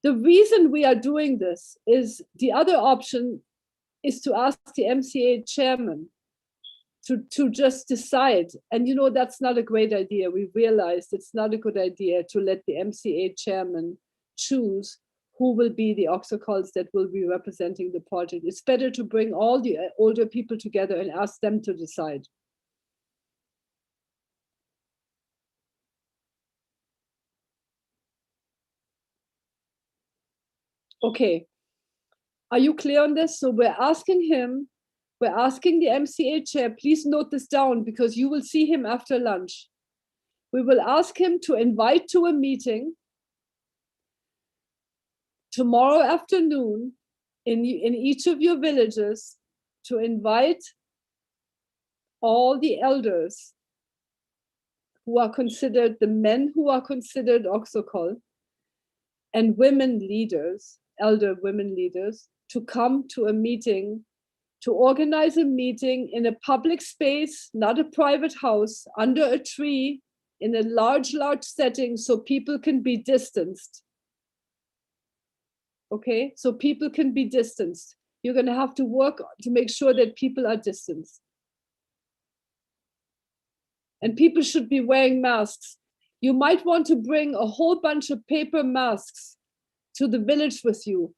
The reason we are doing this is the other option is to ask the MCA chairman to just decide. And that's not a great idea. We realized it's not a good idea to let the MCA chairman choose who will be the Oxokols that will be representing the project. It's better to bring all the older people together and ask them to decide. Okay, are you clear on this? So we're asking the MCA chair, please note this down because you will see him after lunch. We will ask him to invite to a meeting tomorrow afternoon in each of your villages to invite all the elders who are considered, the men who are considered Oxokol, and women leaders, elder women leaders, to come to a meeting, to organize a meeting in a public space, not a private house, under a tree, in a large setting, so people can be distanced. Okay, so people can be distanced. You're going to have to work to make sure that people are distanced. And people should be wearing masks. You might want to bring a whole bunch of paper masks to the village with you.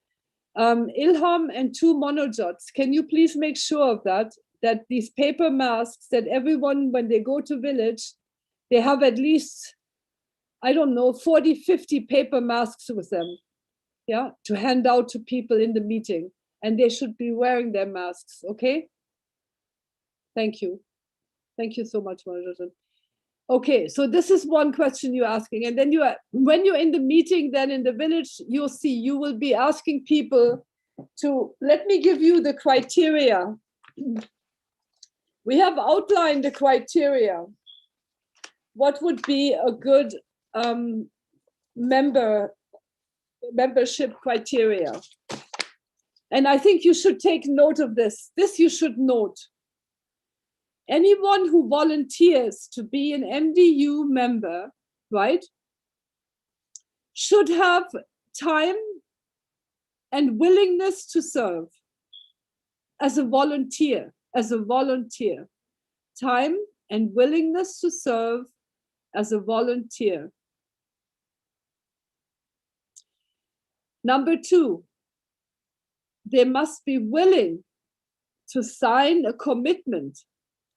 Ilham and 2 monojots, can you please make sure of that these paper masks, that everyone, when they go to village, they have at least, I don't know, 40, 50 paper masks with them, yeah, to hand out to people in the meeting. And they should be wearing their masks, okay? Thank you. Thank you so much, Monojotan. Okay, so this is one question you're asking. And then when you're in the meeting, then in the village, you'll see, you will be asking people to, let me give you the criteria. We have outlined the criteria. What would be a good membership criteria? And I think you should take note of this. This you should note. Anyone who volunteers to be an MDU member, right, should have time and willingness to serve as a volunteer, time and willingness to serve as a volunteer. Number 2, they must be willing to sign a commitment,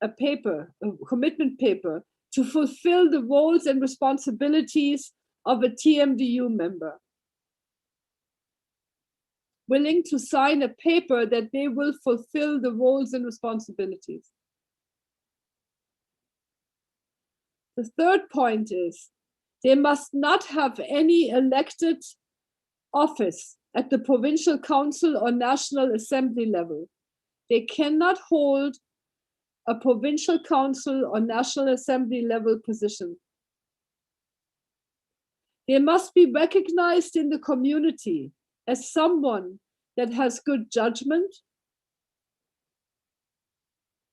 a commitment paper, to fulfill the roles and responsibilities of a TMDU member. Willing to sign a paper that they will fulfill the roles and responsibilities. The third point is, they must not have any elected office at the provincial council or national assembly level. They cannot hold a provincial council or national assembly level position. They must be recognized in the community as someone that has good judgment,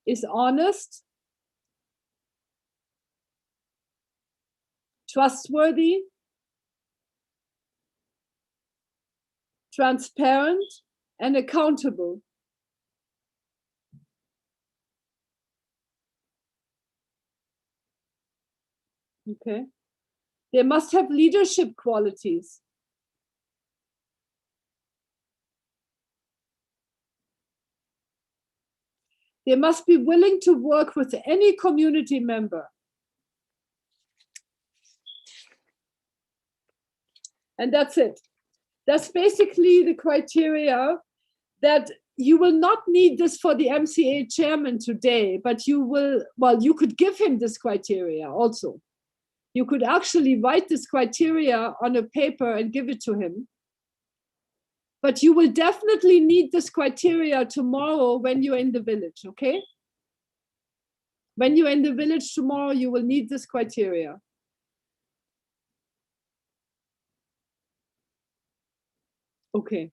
is honest, trustworthy, transparent, and accountable. Okay. They must have leadership qualities. They must be willing to work with any community member. And that's it. That's basically the criteria that you will not need this for the MCA chairman today, but you will, well, you could give him this criteria also. You could actually write this criteria on a paper and give it to him. But you will definitely need this criteria tomorrow when you're in the village, okay? When you're in the village tomorrow, you will need this criteria. Okay.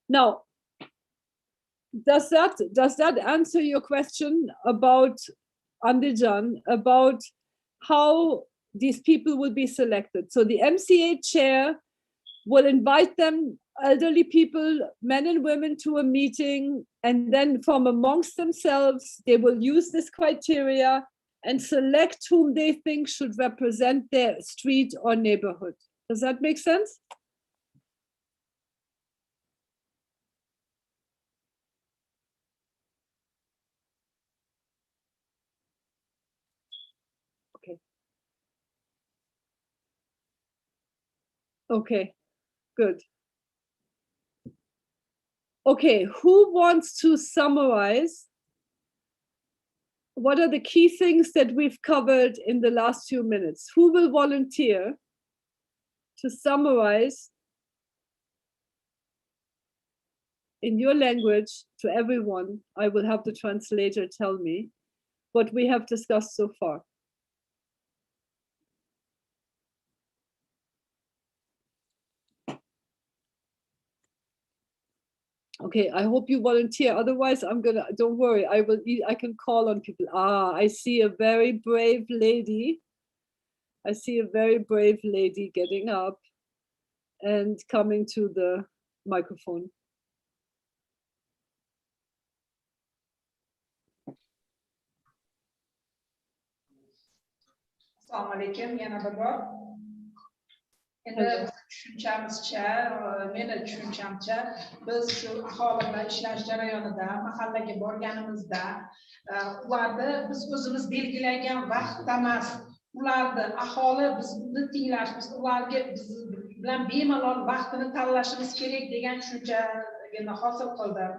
Now, does that answer your question about Andijan, about how these people will be selected? So the MCA chair will invite them, elderly people, men and women, to a meeting, and then from amongst themselves, they will use this criteria and select whom they think should represent their street or neighborhood. Does that make sense? Okay. Okay. Good. Okay, who wants to summarize? What are the key things that we've covered in the last few minutes? Who will volunteer to summarize in your language to everyone. I will have the translator tell me what we have discussed so far. Okay, I hope you volunteer. Otherwise, don't worry, I can call on people. Ah, I see a very brave lady. I see a very brave lady getting up and coming to the microphone. Assalomu alaykum, yana bir bor. Endi tushunchimizcha, meni tushunchamcha, biz shu aholi bilan ishlash jarayonida, mahallaga borganimizda, ularni biz o'zimiz belgilagan vaqtda emas, ularni aholi bizni tinglashimiz, ularga biz bilan bemalol vaqtini tanlashimiz kerak degan tushunchani hosil qildim.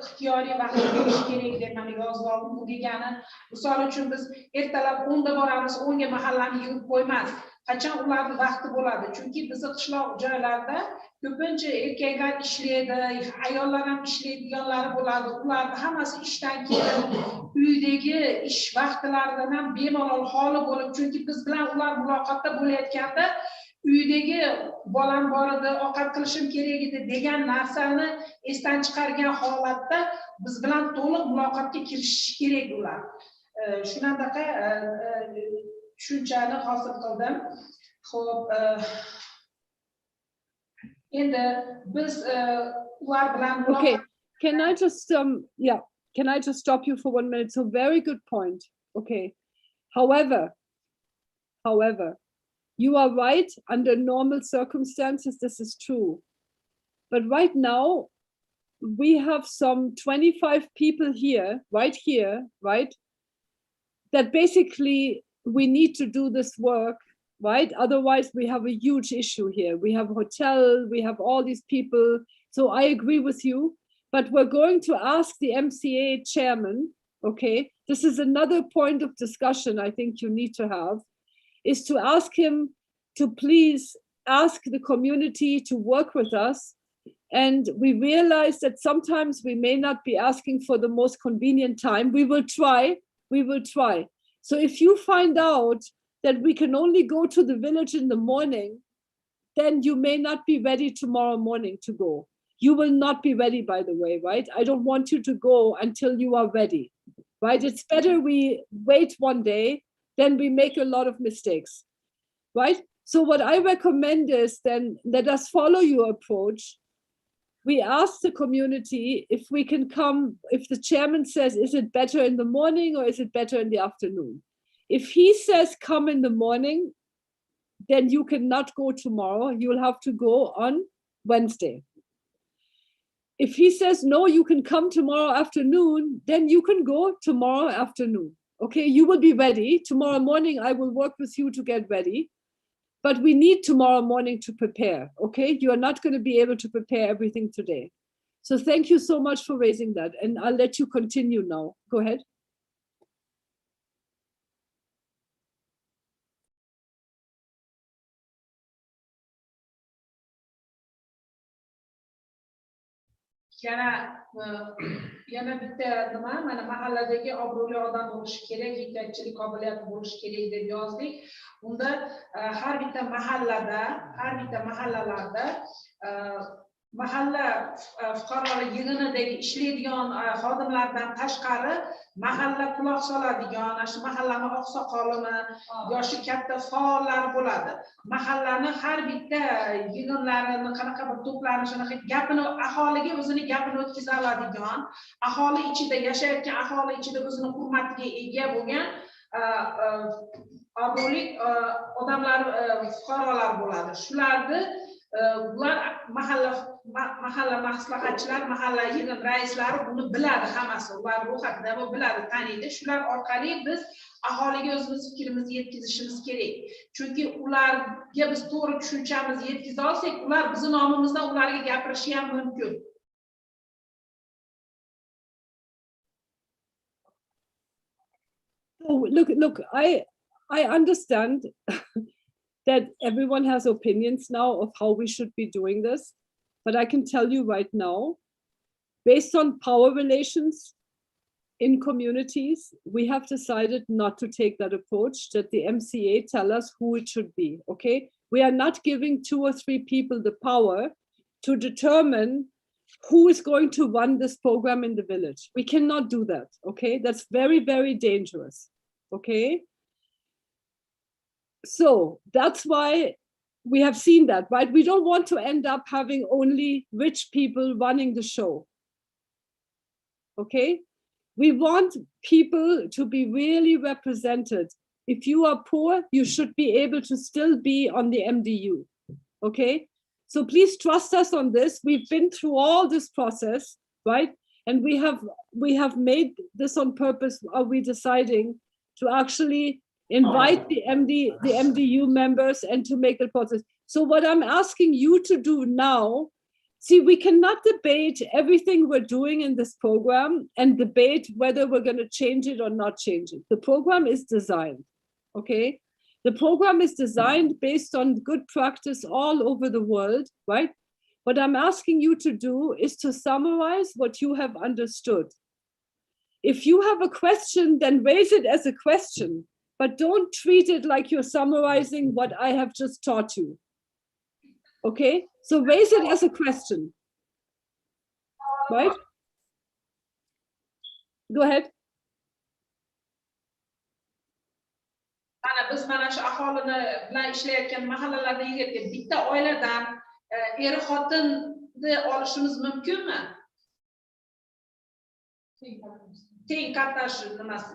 Ixtiyoriy vaqt berish kerak deb men yozib oldim. Bu degani, misol uchun biz ertalab 10 da boramiz, 10 ga mahallani yuvib qo'ymas. Qachon ularning vaqti bo'ladi? Chunki bizning qishloq joylarda ko'pincha erkaklar ishlaydi, ayollar ham ishlaydiganlari bo'ladi. Ularning hammasi ishdan kelib, uydagi ish vaqtlaridan ham bemalol xoli bo'lib, chunki biz bilan ular muloqotda bo'layotganda uydagi bolam bor edi, ovqat qilishim kerak edi degan narsani esdan chiqargan holatda biz bilan to'liq muloqotga kirishish kerak ular. Shunaqa tushunchani hosil qildim. Xo'p, endi biz ular bilan Okay, can I just can I just stop you for 1 minute? So very good point. Okay. However, you are right, under normal circumstances this is true. But right now we have some 25 people here, right? That basically we need to do this work, right? Otherwise we have a huge issue here. We have a hotel, we have all these people. So I agree with you, but we're going to ask the MCA chairman, okay? This is another point of discussion I think you need to have, is to ask him to please ask the community to work with us. And we realize that sometimes we may not be asking for the most convenient time. We will try. So if you find out that we can only go to the village in the morning, then you may not be ready tomorrow morning to go. You will not be ready, by the way, right? I don't want you to go until you are ready, right? It's better we wait one day than we make a lot of mistakes, right? So what I recommend is then let us follow your approach. We ask the community if we can come, if the chairman says, is it better in the morning or is it better in the afternoon? If he says come in the morning, then you cannot go tomorrow. You will have to go on Wednesday. If he says, no, you can come tomorrow afternoon, then you can go tomorrow afternoon. Okay, you will be ready. Tomorrow morning, I will work with you to get ready. But we need tomorrow morning to prepare, okay? You are not going to be able to prepare everything today. So thank you so much for raising that. And I'll let you continue now. Go ahead. yana bitta nima, mana mahalladagi obro'li odam bo'lishi kerak, yetakchilik qobiliyati bo'lishi kerak deb yozdik. Unda har bitta mahallalarda mahalla fuqarolar yig'inidagi ishlaydigan xodimlardan tashqari mahalla quloq soladigan, shu mahallani oqsoqolimi yoshi katta faollar bo'ladi. Mahallani har bitta yig'inlarini qanaqa bir to'planishini, gapini aholiga o'zini gapini o'tkaza oladigan, aholi ichida yashayotgan aholi ichida o'zini hurmatiga ega bo'lgan obro'li odamlar, fuqarolar bo'ladi. Shularni ular mahalla maslahatchilar, mahalla yig'in raislari buni biladi, hammasi ular ro'yxatida biladi, taniydi. Shular orqali biz aholiga o'zimiz fikrimizni yetkazishimiz kerak. Chunki ularga biz to'g'ri tushunchamizni yetkaza olsak, ular bizning nomimizdan ularga gapirishi ham mumkin. Oh, look, I understand that everyone has opinions now of how we should be doing this, but I can tell you right now based on power relations in communities, we have decided not to take that approach, that the MCA tell us who it should be, okay? We are not giving 2 or 3 people the power to determine who is going to run this program in the village. We cannot do that, okay? That's very, very dangerous, okay? So that's why we have seen that, right? We don't want to end up having only rich people running the show, okay? We want people to be really represented. If you are poor, you should be able to still be on the MDU, okay? So please trust us on this. We've been through all this process, right? And we have made this on purpose. Are we deciding to actually invite the MDU members and to make the process? So what I'm asking you to do now, see, we cannot debate everything we're doing in this program and debate whether we're going to change it or not change it. The program is designed, okay? The program is designed based on good practice all over the world, right? What I'm asking you to do is to summarize what you have understood. If you have a question, then raise it as a question, but don't treat it like you're summarizing what I have just taught you. Okay, so raise it as a question, right? Go ahead. Biz mana shu aholini bilan ishlayotgan mahallalarda yigitga bitta oiladan er xotinni olishimiz mumkinmi? Teng qatnashish nimasi?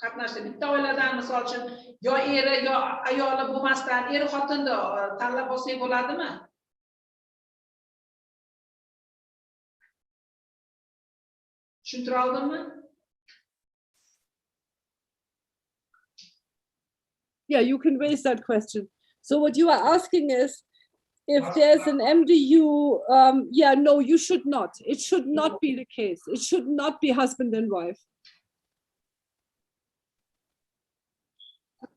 Qatnashda bitta oiladan misol uchun yo eri yo ayoli bo'lmasdan er xotinni tanlab olsak bo'ladimi? Tushuntira oldimmi? Yeah, you can raise that question. So what you are asking is, if there's an MDU, yeah, no, you should not. It should not be the case. It should not be husband and wife.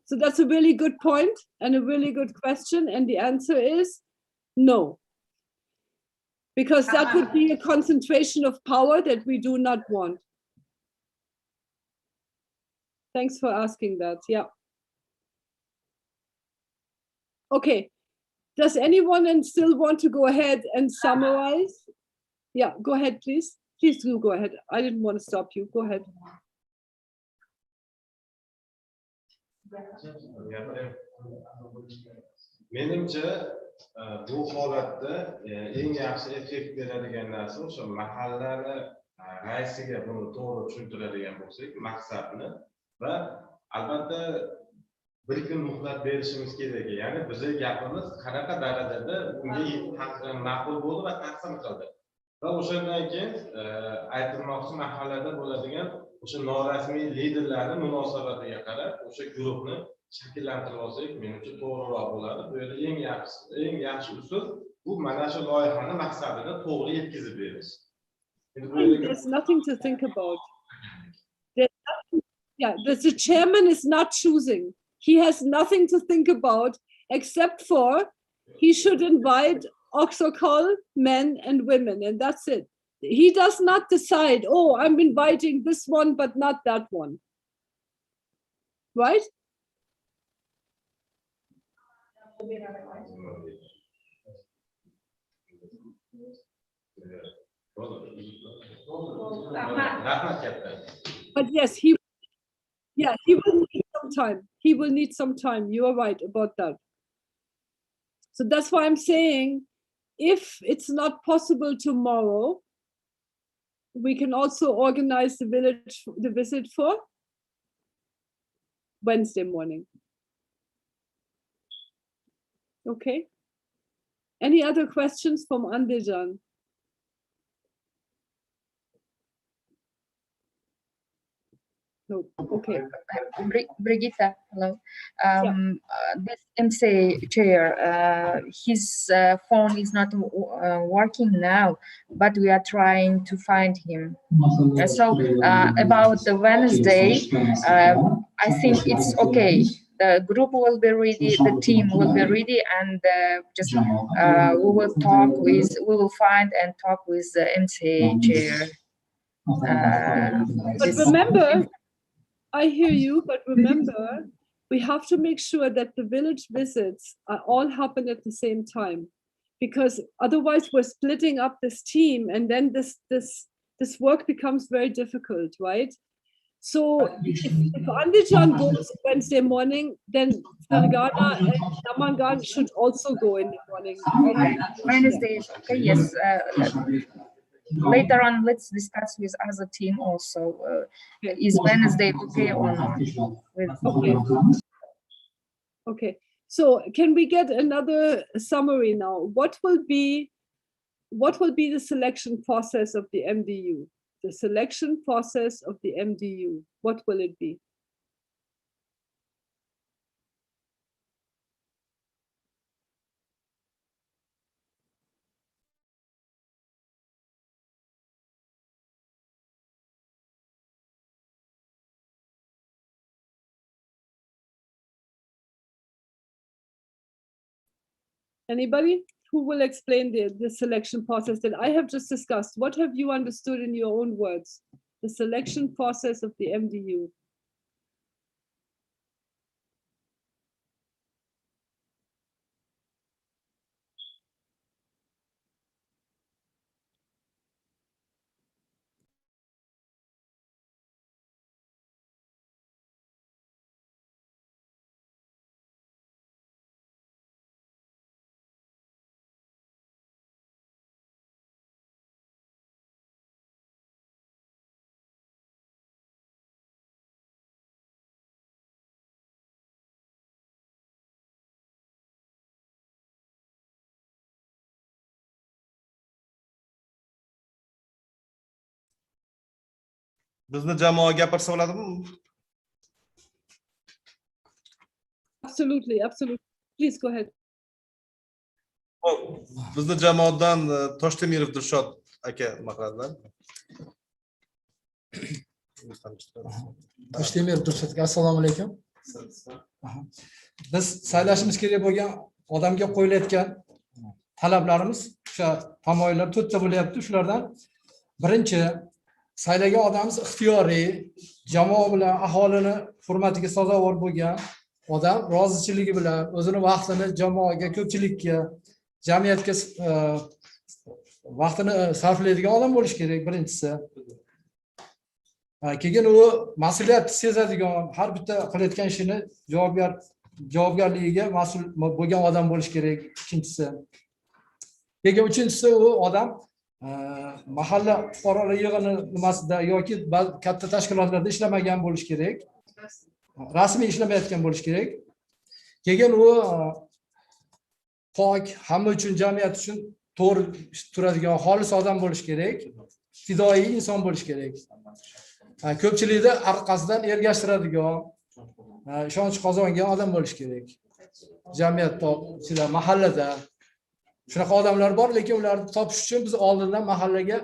So that's a really good point and a really good question. And the answer is no. Because that would be a concentration of power that we do not want. Thanks for asking that. Yeah. Okay. Does anyone still want to go ahead and summarize? Yeah, go ahead, please. Please do go ahead. I didn't want to stop you. Go ahead. Menimcha bu holatda eng yaxshi effekt beradigan narsa o'sha mahallani raisiga buni to'g'ri tushuntiradigan bo'lsak, maqsadni va albatta bir kun muhlat berishimiz kerak. Ya'ni bizning gapimiz qanaqa darajada unga ma'qul bo'ldi va ta'sir qildi. Va o'shandan keyin aytilmoqchi mahallada bo'ladigan o'sha norasmiy liderlarning munosabatiga qarab o'sha guruhni shakllantirib olsak, menimcha to'g'riroq bo'ladi. Bu yerda eng yaxshi usul bu mana shu loyihani maqsadini to'g'ri yetkazib berish. There's nothing to think about. Yeah, the chairman is not choosing. He has nothing to think about except for he should invite Oxokol men and women, and that's it. He does not decide, oh, I'm inviting this one, but not that one. Right? But yes, he will need some time. He will need some time. You are right about that. So that's why I'm saying, if it's not possible tomorrow, we can also organize the visit for Wednesday morning. Okay. Any other questions from Andejan? No. Okay. Brigitta, hello. This MCA chair, his phone is not working now, but we are trying to find him. So about the Wednesday, I think it's okay the group will be ready, the team will be ready, and just we will find and talk with the MCA chair. But remember, I hear you, but remember, we have to make sure that the village visits all happen at the same time, because otherwise we're splitting up this team, and then this work becomes very difficult, right? So if Andijan goes Wednesday morning, then Fergana and Namangan should also go in the morning. Okay, Wednesday, okay, yes. Later on, let's discuss with other team also. Is Wednesday okay or not? Okay, so can we get another summary now? What will be the selection process of the MDU? The selection process of the MDU, what will it be? Anybody who will explain the selection process that I have just discussed? What have you understood in your own words? The selection process of the MDU. Bizni jamoa gapirsa bo'ladimi? Absolutely, absolutely. Please go ahead. Bizni jamoadan Toshtemirov Dilshod aka nima qiladilar? Toshtemir Dilshodga assalomu alaykum. Biz saylashimiz kerak bo'lgan odamga qo'yilayotgan talablarimiz o'sha tamoyillar to'rtta bo'lyapti. Shulardan birinchi, saylagan odamimiz ixtiyoriy, jamoa bilan aholini hurmatiga sazovor bo'lgan odam, rozichiligi bilan o'zini vaqtini jamoaga, ko'pchilikka, jamiyatga vaqtini sarflaydigan odam bo'lish kerak birinchisi. Keyin u mas'uliyat sezadigan, har bitta qilayotgan ishini javobgarligiga mas'ul bo'lgan odam bo'lish kerak ikkinchisi. Keyin uchinchisi, u odam mahalla fuqarolar yig'ini nimasida yoki katta tashkilotlarda ishlamagan bo'lish kerak. Rasmiy ishlamayotgan bo'lish kerak. Keyin u pok, hamma uchun, jamiyat uchun to'g'ri turadigan xolis odam bo'lish kerak. Fidoyi inson bo'lish kerak. Ko'pchilikni orqasidan ergashtiradigan, ishonch qozongan odam bo'lish kerak. Jamiyatda, ichida, mahallada shunaqa odamlar bor, lekin ularni topish uchun biz oldindan mahallaga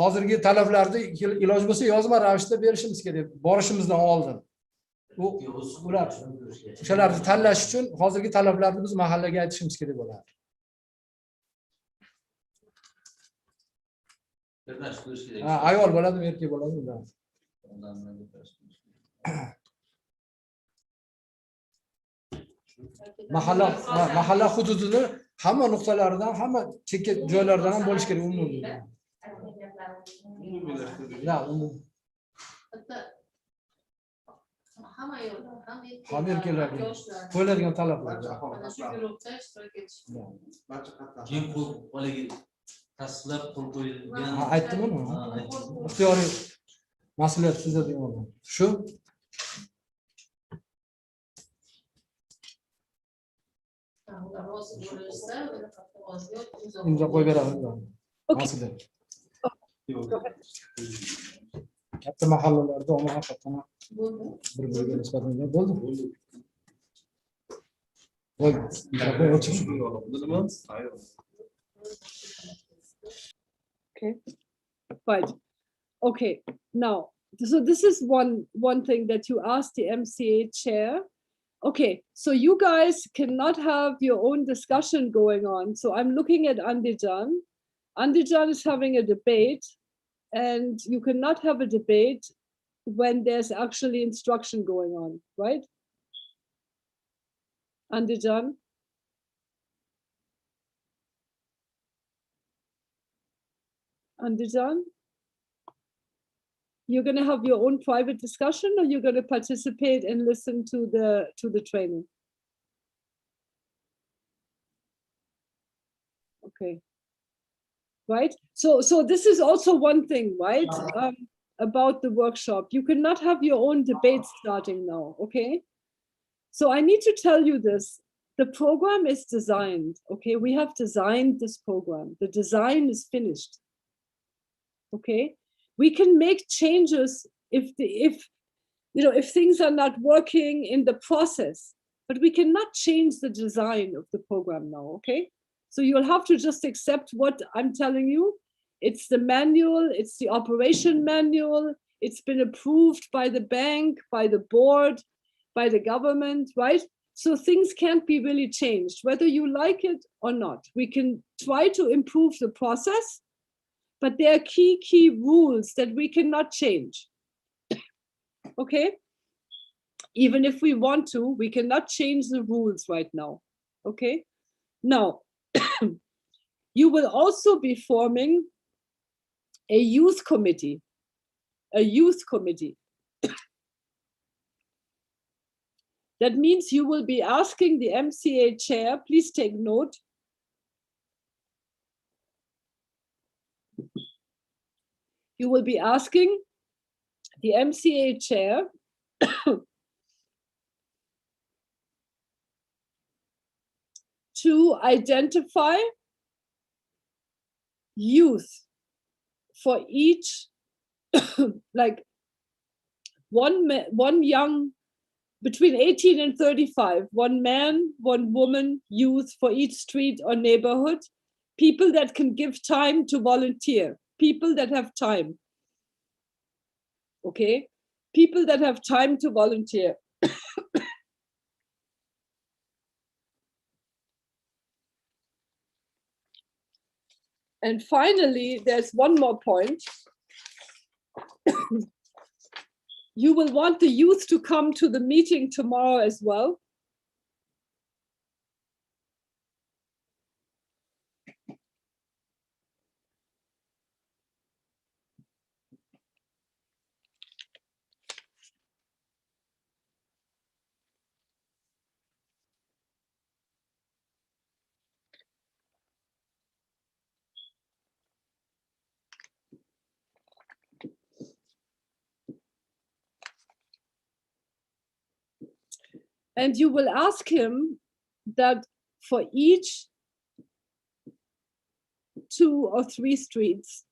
hozirgi talablarni iloji bo'lsa yozma ravishda berishimiz kerak, borishimizdan oldin. Ular o'shalarni tanlash uchun hozirgi talablarni biz mahallaga aytishimiz kerak bo'ladi. Ayol bo'ladimi, erkak bo'ladimi? Mahalla hududini hamma nuqtalaridan, hamma chekka joylardan ham bo'lish kerak umumiy. Hamma erkaklarga qo'yiladigan talablar. Keyin haligi tasdiqlab qo'l qo'yilgan. Aytdim uni. Ixtiyoriy mas'uliyat sezadigan odam. Shu. Imzo qo'yib beramiz. Mas'uliyat. Katta mahallalarda omma haqiqatan bir-biriga nisbatan bo'ldi. Okay, right. Okay, now, so this is one thing that you asked the MCA chair. Okay, so you guys cannot have your own discussion going on. So I'm looking at Andijan. Andijan is having a debate, and you cannot have a debate when there's actually instruction going on, right? Andijan? Andijan? You're going to have your own private discussion, or you're going to participate and listen to the training? Okay. Right. So this is also one thing, right? About the workshop. You cannot have your own debate starting now. Okay. So I need to tell you this. The program is designed. Okay. We have designed this program. The design is finished. Okay. We can make changes if things are not working in the process, but we cannot change the design of the program now. Okay. So you'll have to just accept what I'm telling you. It's the manual, it's the operation manual. It's been approved by the bank, by the board, by the government, right? So things can't be really changed, whether you like it or not. We can try to improve the process, but there are key rules that we cannot change. Okay? Even if we want to, we cannot change the rules right now. Okay? Now, you will also be forming a youth committee. A youth committee. That means you will be asking the MCA chair, please take note. You will be asking the MCA chair to identify youth for each, like one young, between 18 and 35, one man, one woman, youth for each street or neighborhood, people that can give time to volunteer, people that have time. Okay, people that have time to volunteer. And finally, there's one more point. You will want the youth to come to the meeting tomorrow as well. And you will ask him that for each 2 or 3 streets,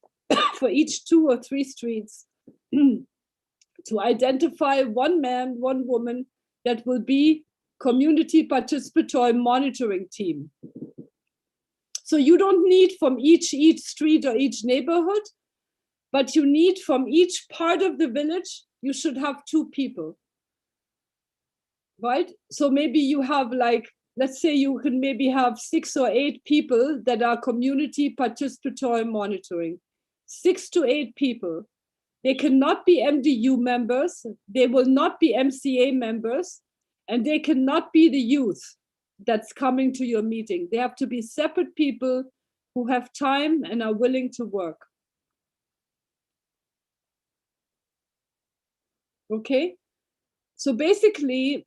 for each 2 or 3 streets, to identify one man, one woman that will be community participatory monitoring team. So you don't need from each street or each neighborhood, but you need from each part of the village, you should have 2 people. Right? So maybe you have, like, let's say you can maybe have 6 or 8 people that are community participatory monitoring. 6 to 8 people. They cannot be MDU members. They will not be MCA members, and they cannot be the youth that's coming to your meeting. They have to be separate people who have time and are willing to work. Okay? So basically,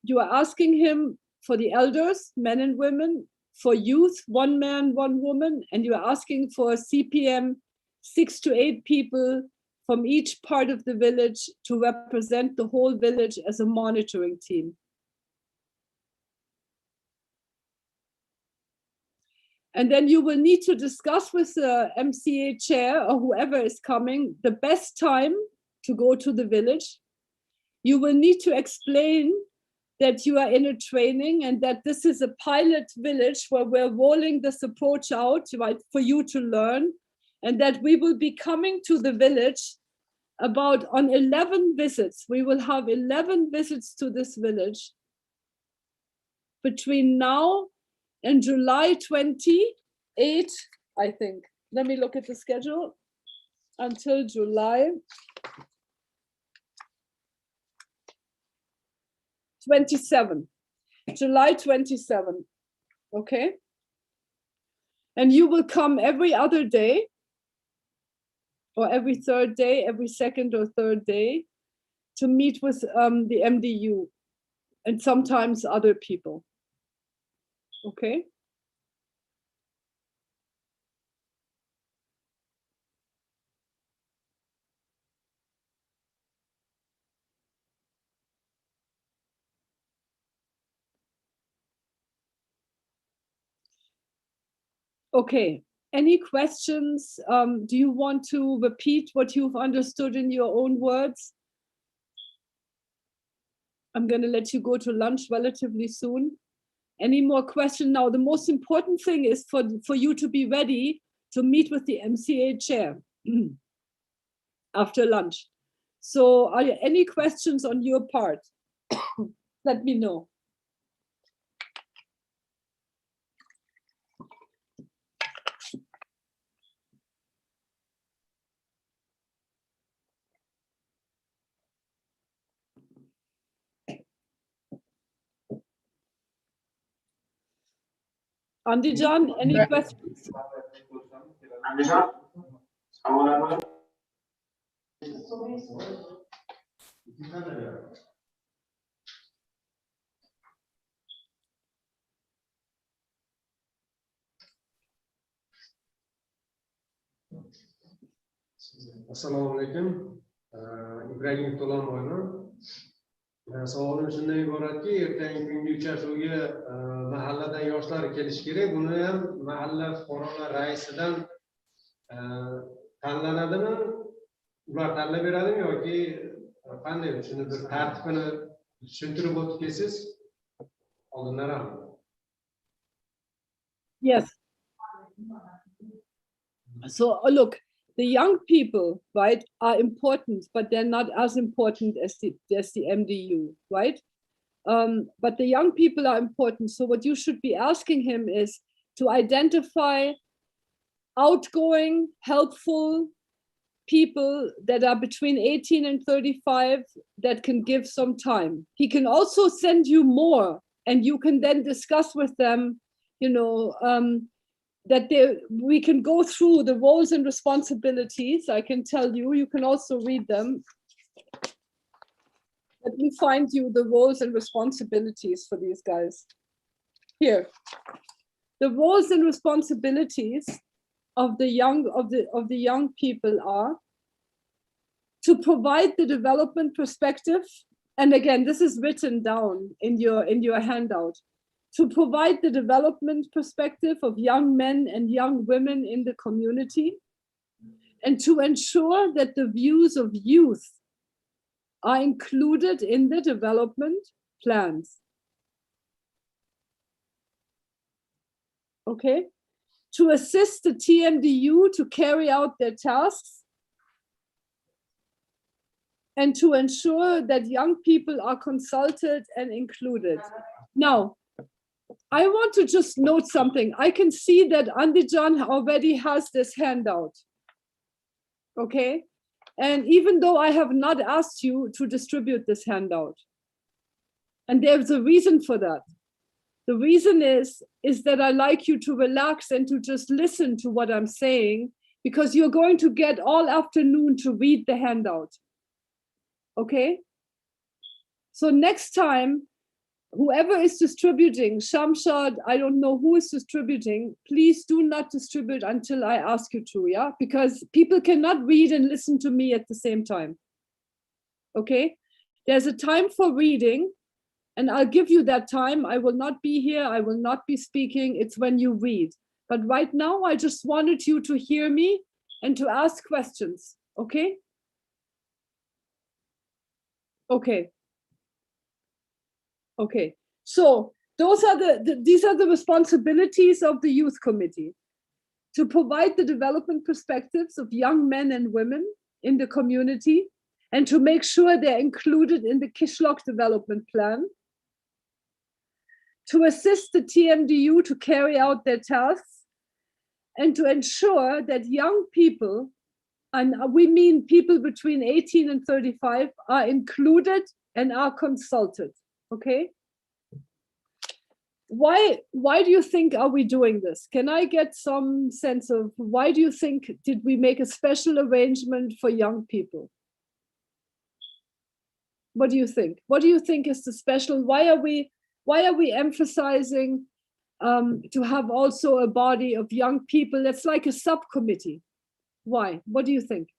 you are asking him for the elders, men and women, for youth, 1 man, 1 woman, and you are asking for CPM 6 to 8 people from each part of the village to represent the whole village as a monitoring team. And then you will need to discuss with the MCA chair or whoever is coming the best time to go to the village. You will need to explain that you are in a training and that this is a pilot village where we're rolling this approach out, right, for you to learn, and that we will be coming to the village on 11 visits. We will have 11 visits to this village between now and July 28, I think. Let me look at the schedule. Until July 27. July 27. Okay. And you will come every other day, or every third day, every second or third day, to meet with the MDU and sometimes other people. Okay. Okay, any questions? Do you want to repeat what you've understood in your own words? I'm going to let you go to lunch relatively soon. Any more questions? Now, the most important thing is for you to be ready to meet with the MCA chair after lunch. So are there any questions on your part? Let me know. Andijan, any questions? Andijan, Assalomu alaykum. Ibragim To'lamoyman. Savolim shundan iboratki, ertangi kungi uchrashuvga mahalladan yoshlar kelishi kerak. Buni ham mahalla fuqarolar raisidan tanlanadimi? Ular tanlab beradimi yoki qanday? Shuni bir tartibini tushuntirib o'tib kelsiz. Oldindan rahmat. Yes. So look, the young people, right, are important, but they're not as important as the MDU, right? But the young people are important. So what you should be asking him is to identify outgoing, helpful people that are between 18 and 35 that can give some time. He can also send you more, and you can then discuss with them, you know, that we can go through the roles and responsibilities. I can tell you, you can also read them. Let me find you the roles and responsibilities for these guys. Here, the roles and responsibilities of the young people are to provide the development perspective. And again, this is written down in your handout. To provide the development perspective of young men and young women in the community, and to ensure that the views of youth are included in the development plans. Okay, to assist the TMDU to carry out their tasks, and to ensure that young people are consulted and included. Now, I want to just note something. I can see that Andijan already has this handout. Okay, and even though I have not asked you to distribute this handout, and there's a reason for that. The reason is that I like you to relax and to just listen to what I'm saying, because you're going to get all afternoon to read the handout. Okay? So next time, whoever is distributing, Shamshad, I don't know who is distributing, please do not distribute until I ask you to, yeah? Because people cannot read and listen to me at the same time. Okay? There's a time for reading, and I'll give you that time. I will not be here, I will not be speaking, it's when you read. But right now, I just wanted you to hear me and to ask questions, okay? Okay. Okay, so those are these are the responsibilities of the youth committee: to provide the development perspectives of young men and women in the community, and to make sure they're included in the Kishlok development plan, to assist the TMDU to carry out their tasks, and to ensure that young people, and we mean people between 18 and 35, are included and are consulted, okay? Why do you think are we doing this? Can I get some sense of why do you think did we make a special arrangement for young people? What do you think? What do you think is the special? Why are we emphasizing to have also a body of young people that's like a subcommittee? Why? What do you think?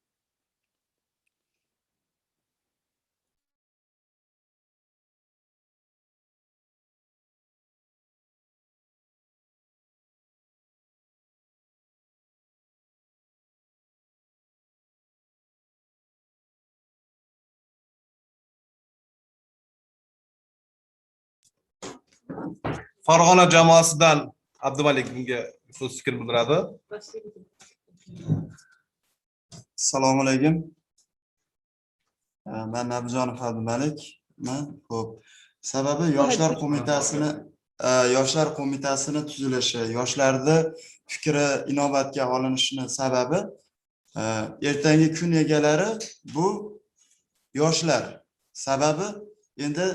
Farg'ona jamoasidan Abdumalik bunga so'z fikr bildiradi. Assalomu alaykum. Men Nabijonov Abdumalik. Xo'p. Sababi yoshlar qo'mitasini tuzilishi, yoshlarni fikri inobatga olinishini sababi ertangi kun egalari bu yoshlar. Sababi endi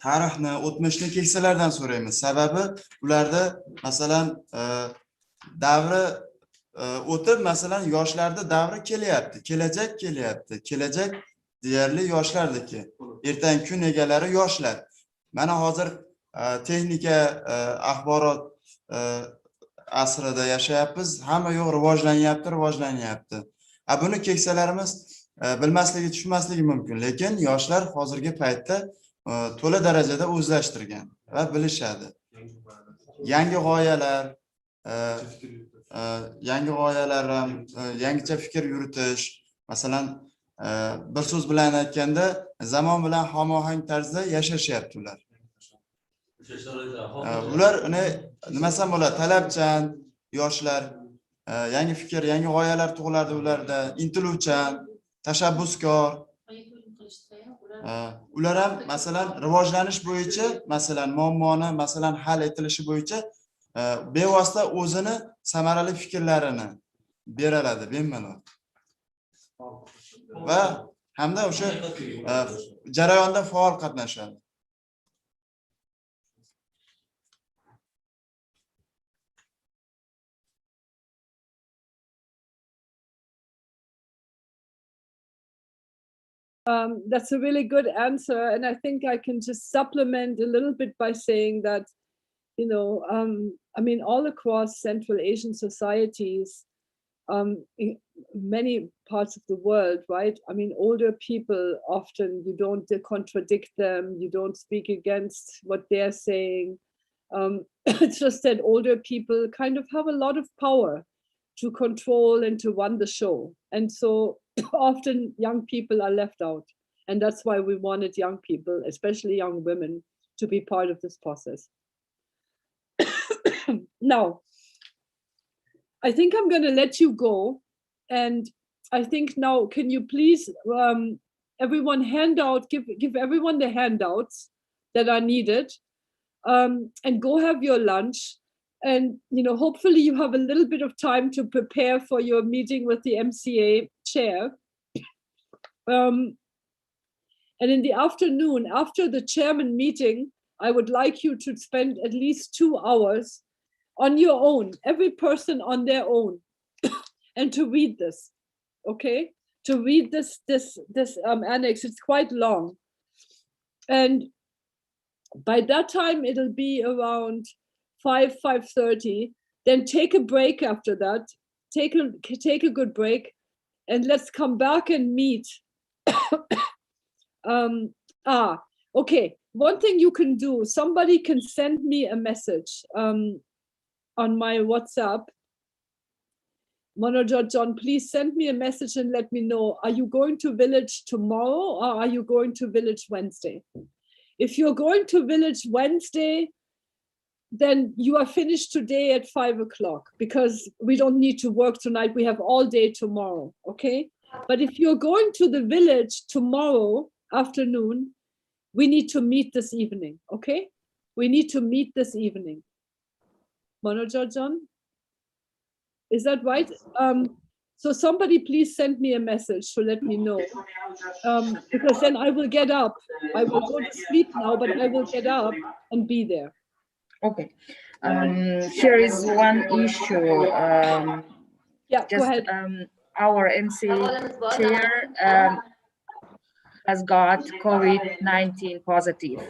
tarixni, o'tmishni keksalardan so'raymiz. Sababi ularda masalan davri o'tib, masalan yoshlarda davri kelyapti, kelajak kelyapti. Kelajak deyarli yoshlardiki. Ertangi kun egalari yoshlar. Mana hozir texnika, axborot asrida yashayapmiz. Hamma yo'q rivojlanyapti. Buni keksalarimiz bilmasligi, tushunmasligi mumkin, lekin yoshlar hozirgi paytda to'la darajada o'zlashtirgan va bilishadi. Yangi g'oyalar, yangicha fikr yuritish, masalan, bir so'z bilan aytganda, zamon bilan hamohang tarzda yashashyapti ular. Ular nima desam bo'ladi, talabchan yoshlar, yangi fikr, yangi g'oyalar tug'iladi ularda, intiluvchan, tashabbuskor. Ular ham masalan rivojlanish bo'yicha, masalan muammoni masalan hal etilishi bo'yicha bevosita o'zini samarali fikrlarini beradi, bemalol. Va hamda o'sha jarayonda faol qatnashadi. That's a really good answer. And I think I can just supplement a little bit by saying that, you know, I mean, all across Central Asian societies, in many parts of the world, right? I mean, older people often, you don't contradict them, you don't speak against what they're saying. It's just that older people kind of have a lot of power to control and to run the show. And so often young people are left out. And that's why we wanted young people, especially young women, to be part of this process. Now, I think I'm going to let you go. And I think now, can you please, everyone give everyone the handouts that are needed, and go have your lunch. And, you know, hopefully you have a little bit of time to prepare for your meeting with the MCA chair. And in the afternoon, after the chairman meeting, I would like you to spend at least 2 hours on your own, every person on their own, and to read this, okay? To read this annex. It's quite long. And by that time, it'll be around 5:30. Then take a break after that. Take a good break, and let's come back and meet. Okay. One thing you can do, somebody can send me a message on my WhatsApp. Manoj John, please send me a message and let me know, are you going to Village tomorrow or are you going to Village Wednesday? If you're going to Village Wednesday, then you are finished today at 5 o'clock because we don't need to work tonight. We have all day tomorrow, okay? But if you're going to the village tomorrow afternoon, we need to meet this evening, okay? We need to meet this evening. Manojajan, is that right? So somebody please send me a message to let me know, because then I will get up. I will go to sleep now, but I will get up and be there. Okay. Here is one issue. Yeah, go ahead. Our MC chair has got COVID-19 positive.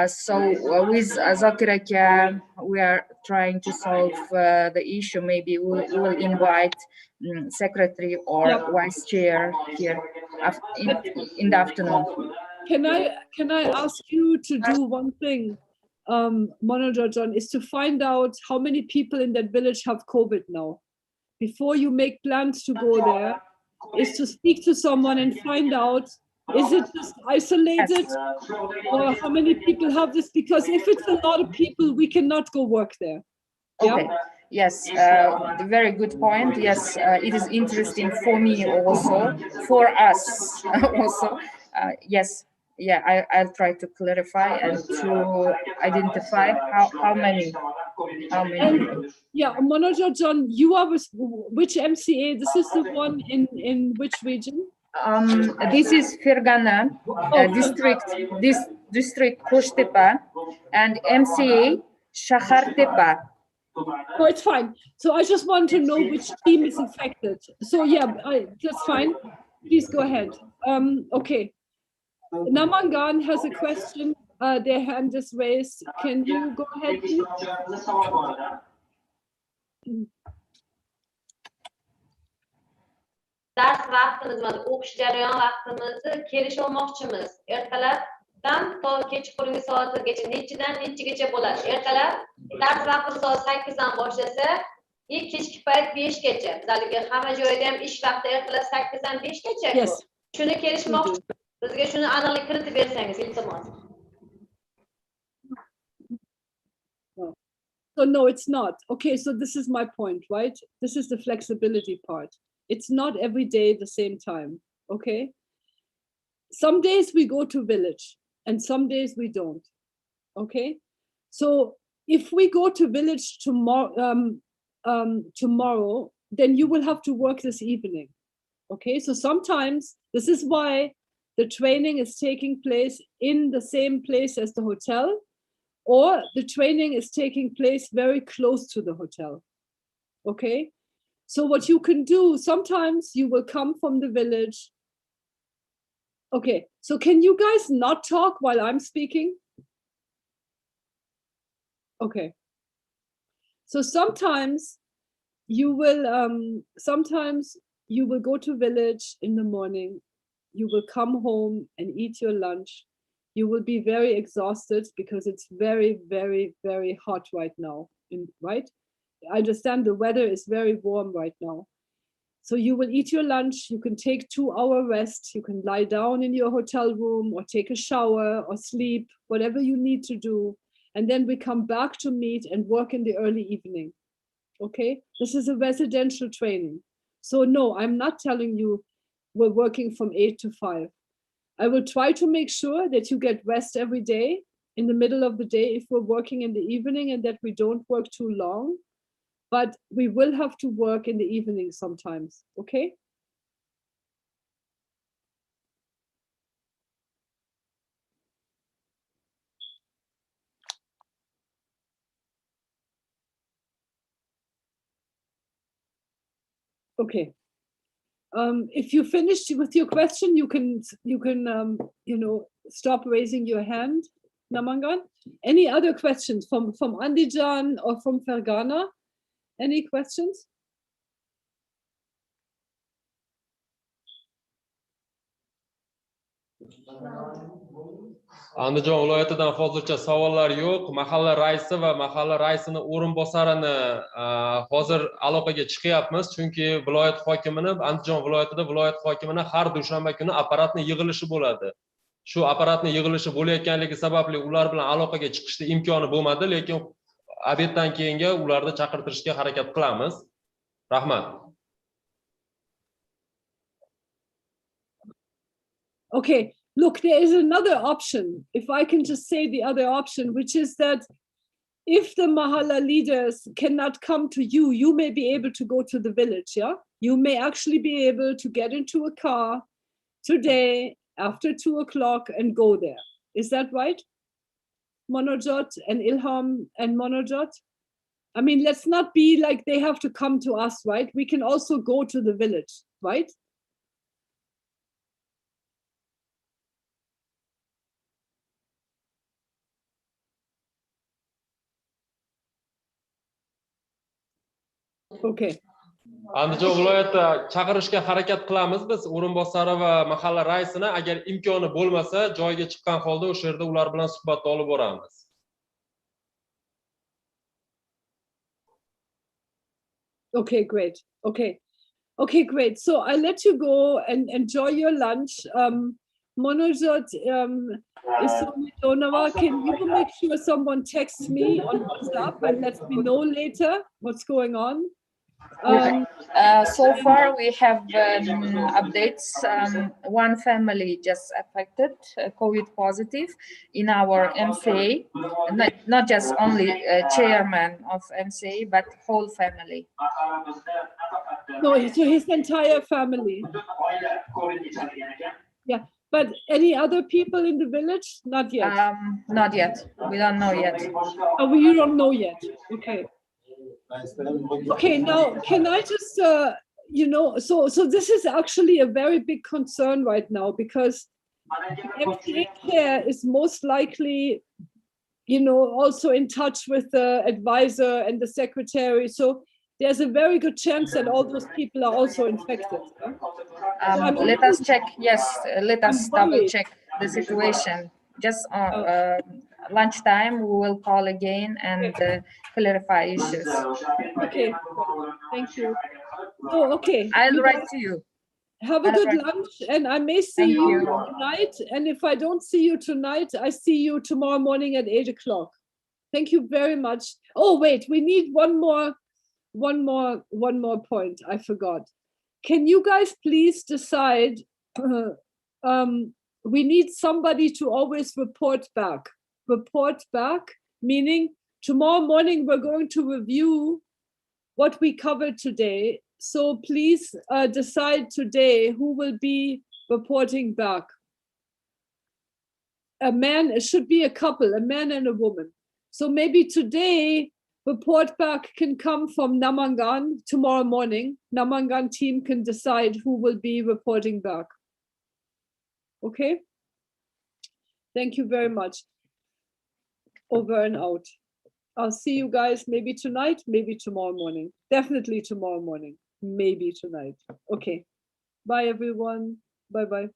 So with Zakiraka, we are trying to solve the issue. Maybe we will invite secretary or vice chair here in the afternoon. Can I ask you to do one thing, Manojajan, is to find out how many people in that village have COVID now. Before you make plans to go there, is to speak to someone and find out, is it just isolated or how many people have this? Because if it's a lot of people, we cannot go work there. Okay. Yes, very good point. Yes, it is interesting for me also, for us also. Yes, yeah, I'll try to clarify and to identify how many. And, yeah, Manojajan, you are with which MCA? This is the one in which region? This is Fergana district, this district Koshtepa, and MCA Shakhartepa. Oh, it's fine. So I just want to know which team is affected. So yeah, that's fine. Please go ahead. Okay. Namangan has a question. Their hand is raised. Can you go ahead, please? Ders vaqtimiz, o'qish jarayon vaqtimizni kelishib olmoqchimiz. Ertalabdan to kechqurungi soatgacha nechidan nechagacha bo'ladi? Ertalab dars vaqti soat 8 dan boshlasa, kechki payt 5 gacha. Bizlarga hamma joyda ham ish vaqti ertalab 8 dan 5 gacha. Yes. Shuni kelishmoqchi. Bizga shuni aniqlik kiritib bersangiz, iltimos. So no, it's not. Okay, so this is my point, right? This is the flexibility part. It's not every day the same time, okay? Some days we go to village and some days we don't, okay? So if we go to village tomorrow, then you will have to work this evening, okay? So sometimes this is why the training is taking place in the same place as the hotel, or the training is taking place very close to the hotel, okay? So what you can do, sometimes you will come from the village. Okay, so can you guys not talk while I'm speaking? Okay. So sometimes you will go to village in the morning, you will come home and eat your lunch. You will be very exhausted because it's very, very, very hot right now, right? I understand the weather is very warm right now. So you will eat your lunch, you can take 2-hour rest, you can lie down in your hotel room or take a shower or sleep, whatever you need to do. And then we come back to meet and work in the early evening, okay? This is a residential training. So no, I'm not telling you we're working from 8 to 5. I will try to make sure that you get rest every day in the middle of the day if we're working in the evening, and that we don't work too long. But we will have to work in the evening sometimes, okay? Okay. If you finished with your question, you can stop raising your hand, Namangan. Any other questions from Andijan or from Fergana? Any questions? Andijon viloyatidan hozircha savollar yo'q. Mahalla raisi va mahalla raisini o'rinbosarini hozir aloqaga chiqyapmiz, chunki viloyat hokimini, Andijon viloyatida viloyat hokimini har dushanba kuni apparatni yig'ilishi bo'ladi. Shu apparatni yig'ilishi bo'layotganligi sababli ular bilan aloqaga chiqishda imkoni bo'lmadi, lekin obeddan keyinga ularni chaqirtirishga harakat qilamiz. Rahmat. Okay, look, there is another option. If I can just say the other option, which is that if the Mahala leaders cannot come to you, you may be able to go to the village, yeah? You may actually be able to get into a car today after 2 o'clock and go there. Is that right? Monojot and Ilham and Monojot? I mean, let's not be like they have to come to us, right? We can also go to the village, right? Okay. Andijon viloyatida chaqirishga harakat qilamiz biz o'rinbosari va mahalla raisini. Agar imkoni bo'lmasa, joyiga chiqqan holda o'sha yerda ular bilan suhbatni olib boramiz. Okay, great. Okay, great. So I'll let you go and enjoy your lunch. Monojot, Isonova, can you make sure someone texts me on WhatsApp and lets me know later what's going on? So far we have updates. One family just affected, COVID positive in our MCA, not just only chairman of MCA, but whole family. No, so his entire family. Yeah, but any other people in the village? Not yet. Not yet. We don't know yet. Oh, you don't know yet. Okay. Okay, now can I just, so this is actually a very big concern right now because MTA chair is most likely, also in touch with the advisor and the secretary. So there's a very good chance that all those people are also infected. Let us check. Yes, let us double check the situation. Just lunchtime, we will call again and clarify issues. Okay, thank you. Oh, okay. I'll write to you. Have a good lunch, and I may see you tonight. And if I don't see you tonight, I see you tomorrow morning at 8 o'clock. Thank you very much. Oh, wait, we need one more point. I forgot. Can you guys please decide? We need somebody to always report back. Report back, meaning tomorrow morning we're going to review what we covered today. So please decide today who will be reporting back. It should be a couple, a man and a woman. So maybe today report back can come from Namangan tomorrow morning. Namangan team can decide who will be reporting back. Okay? Thank you very much. Over and out. I'll see you guys maybe tonight, maybe tomorrow morning. Definitely tomorrow morning. Maybe tonight. Okay. Bye, everyone. Bye-bye.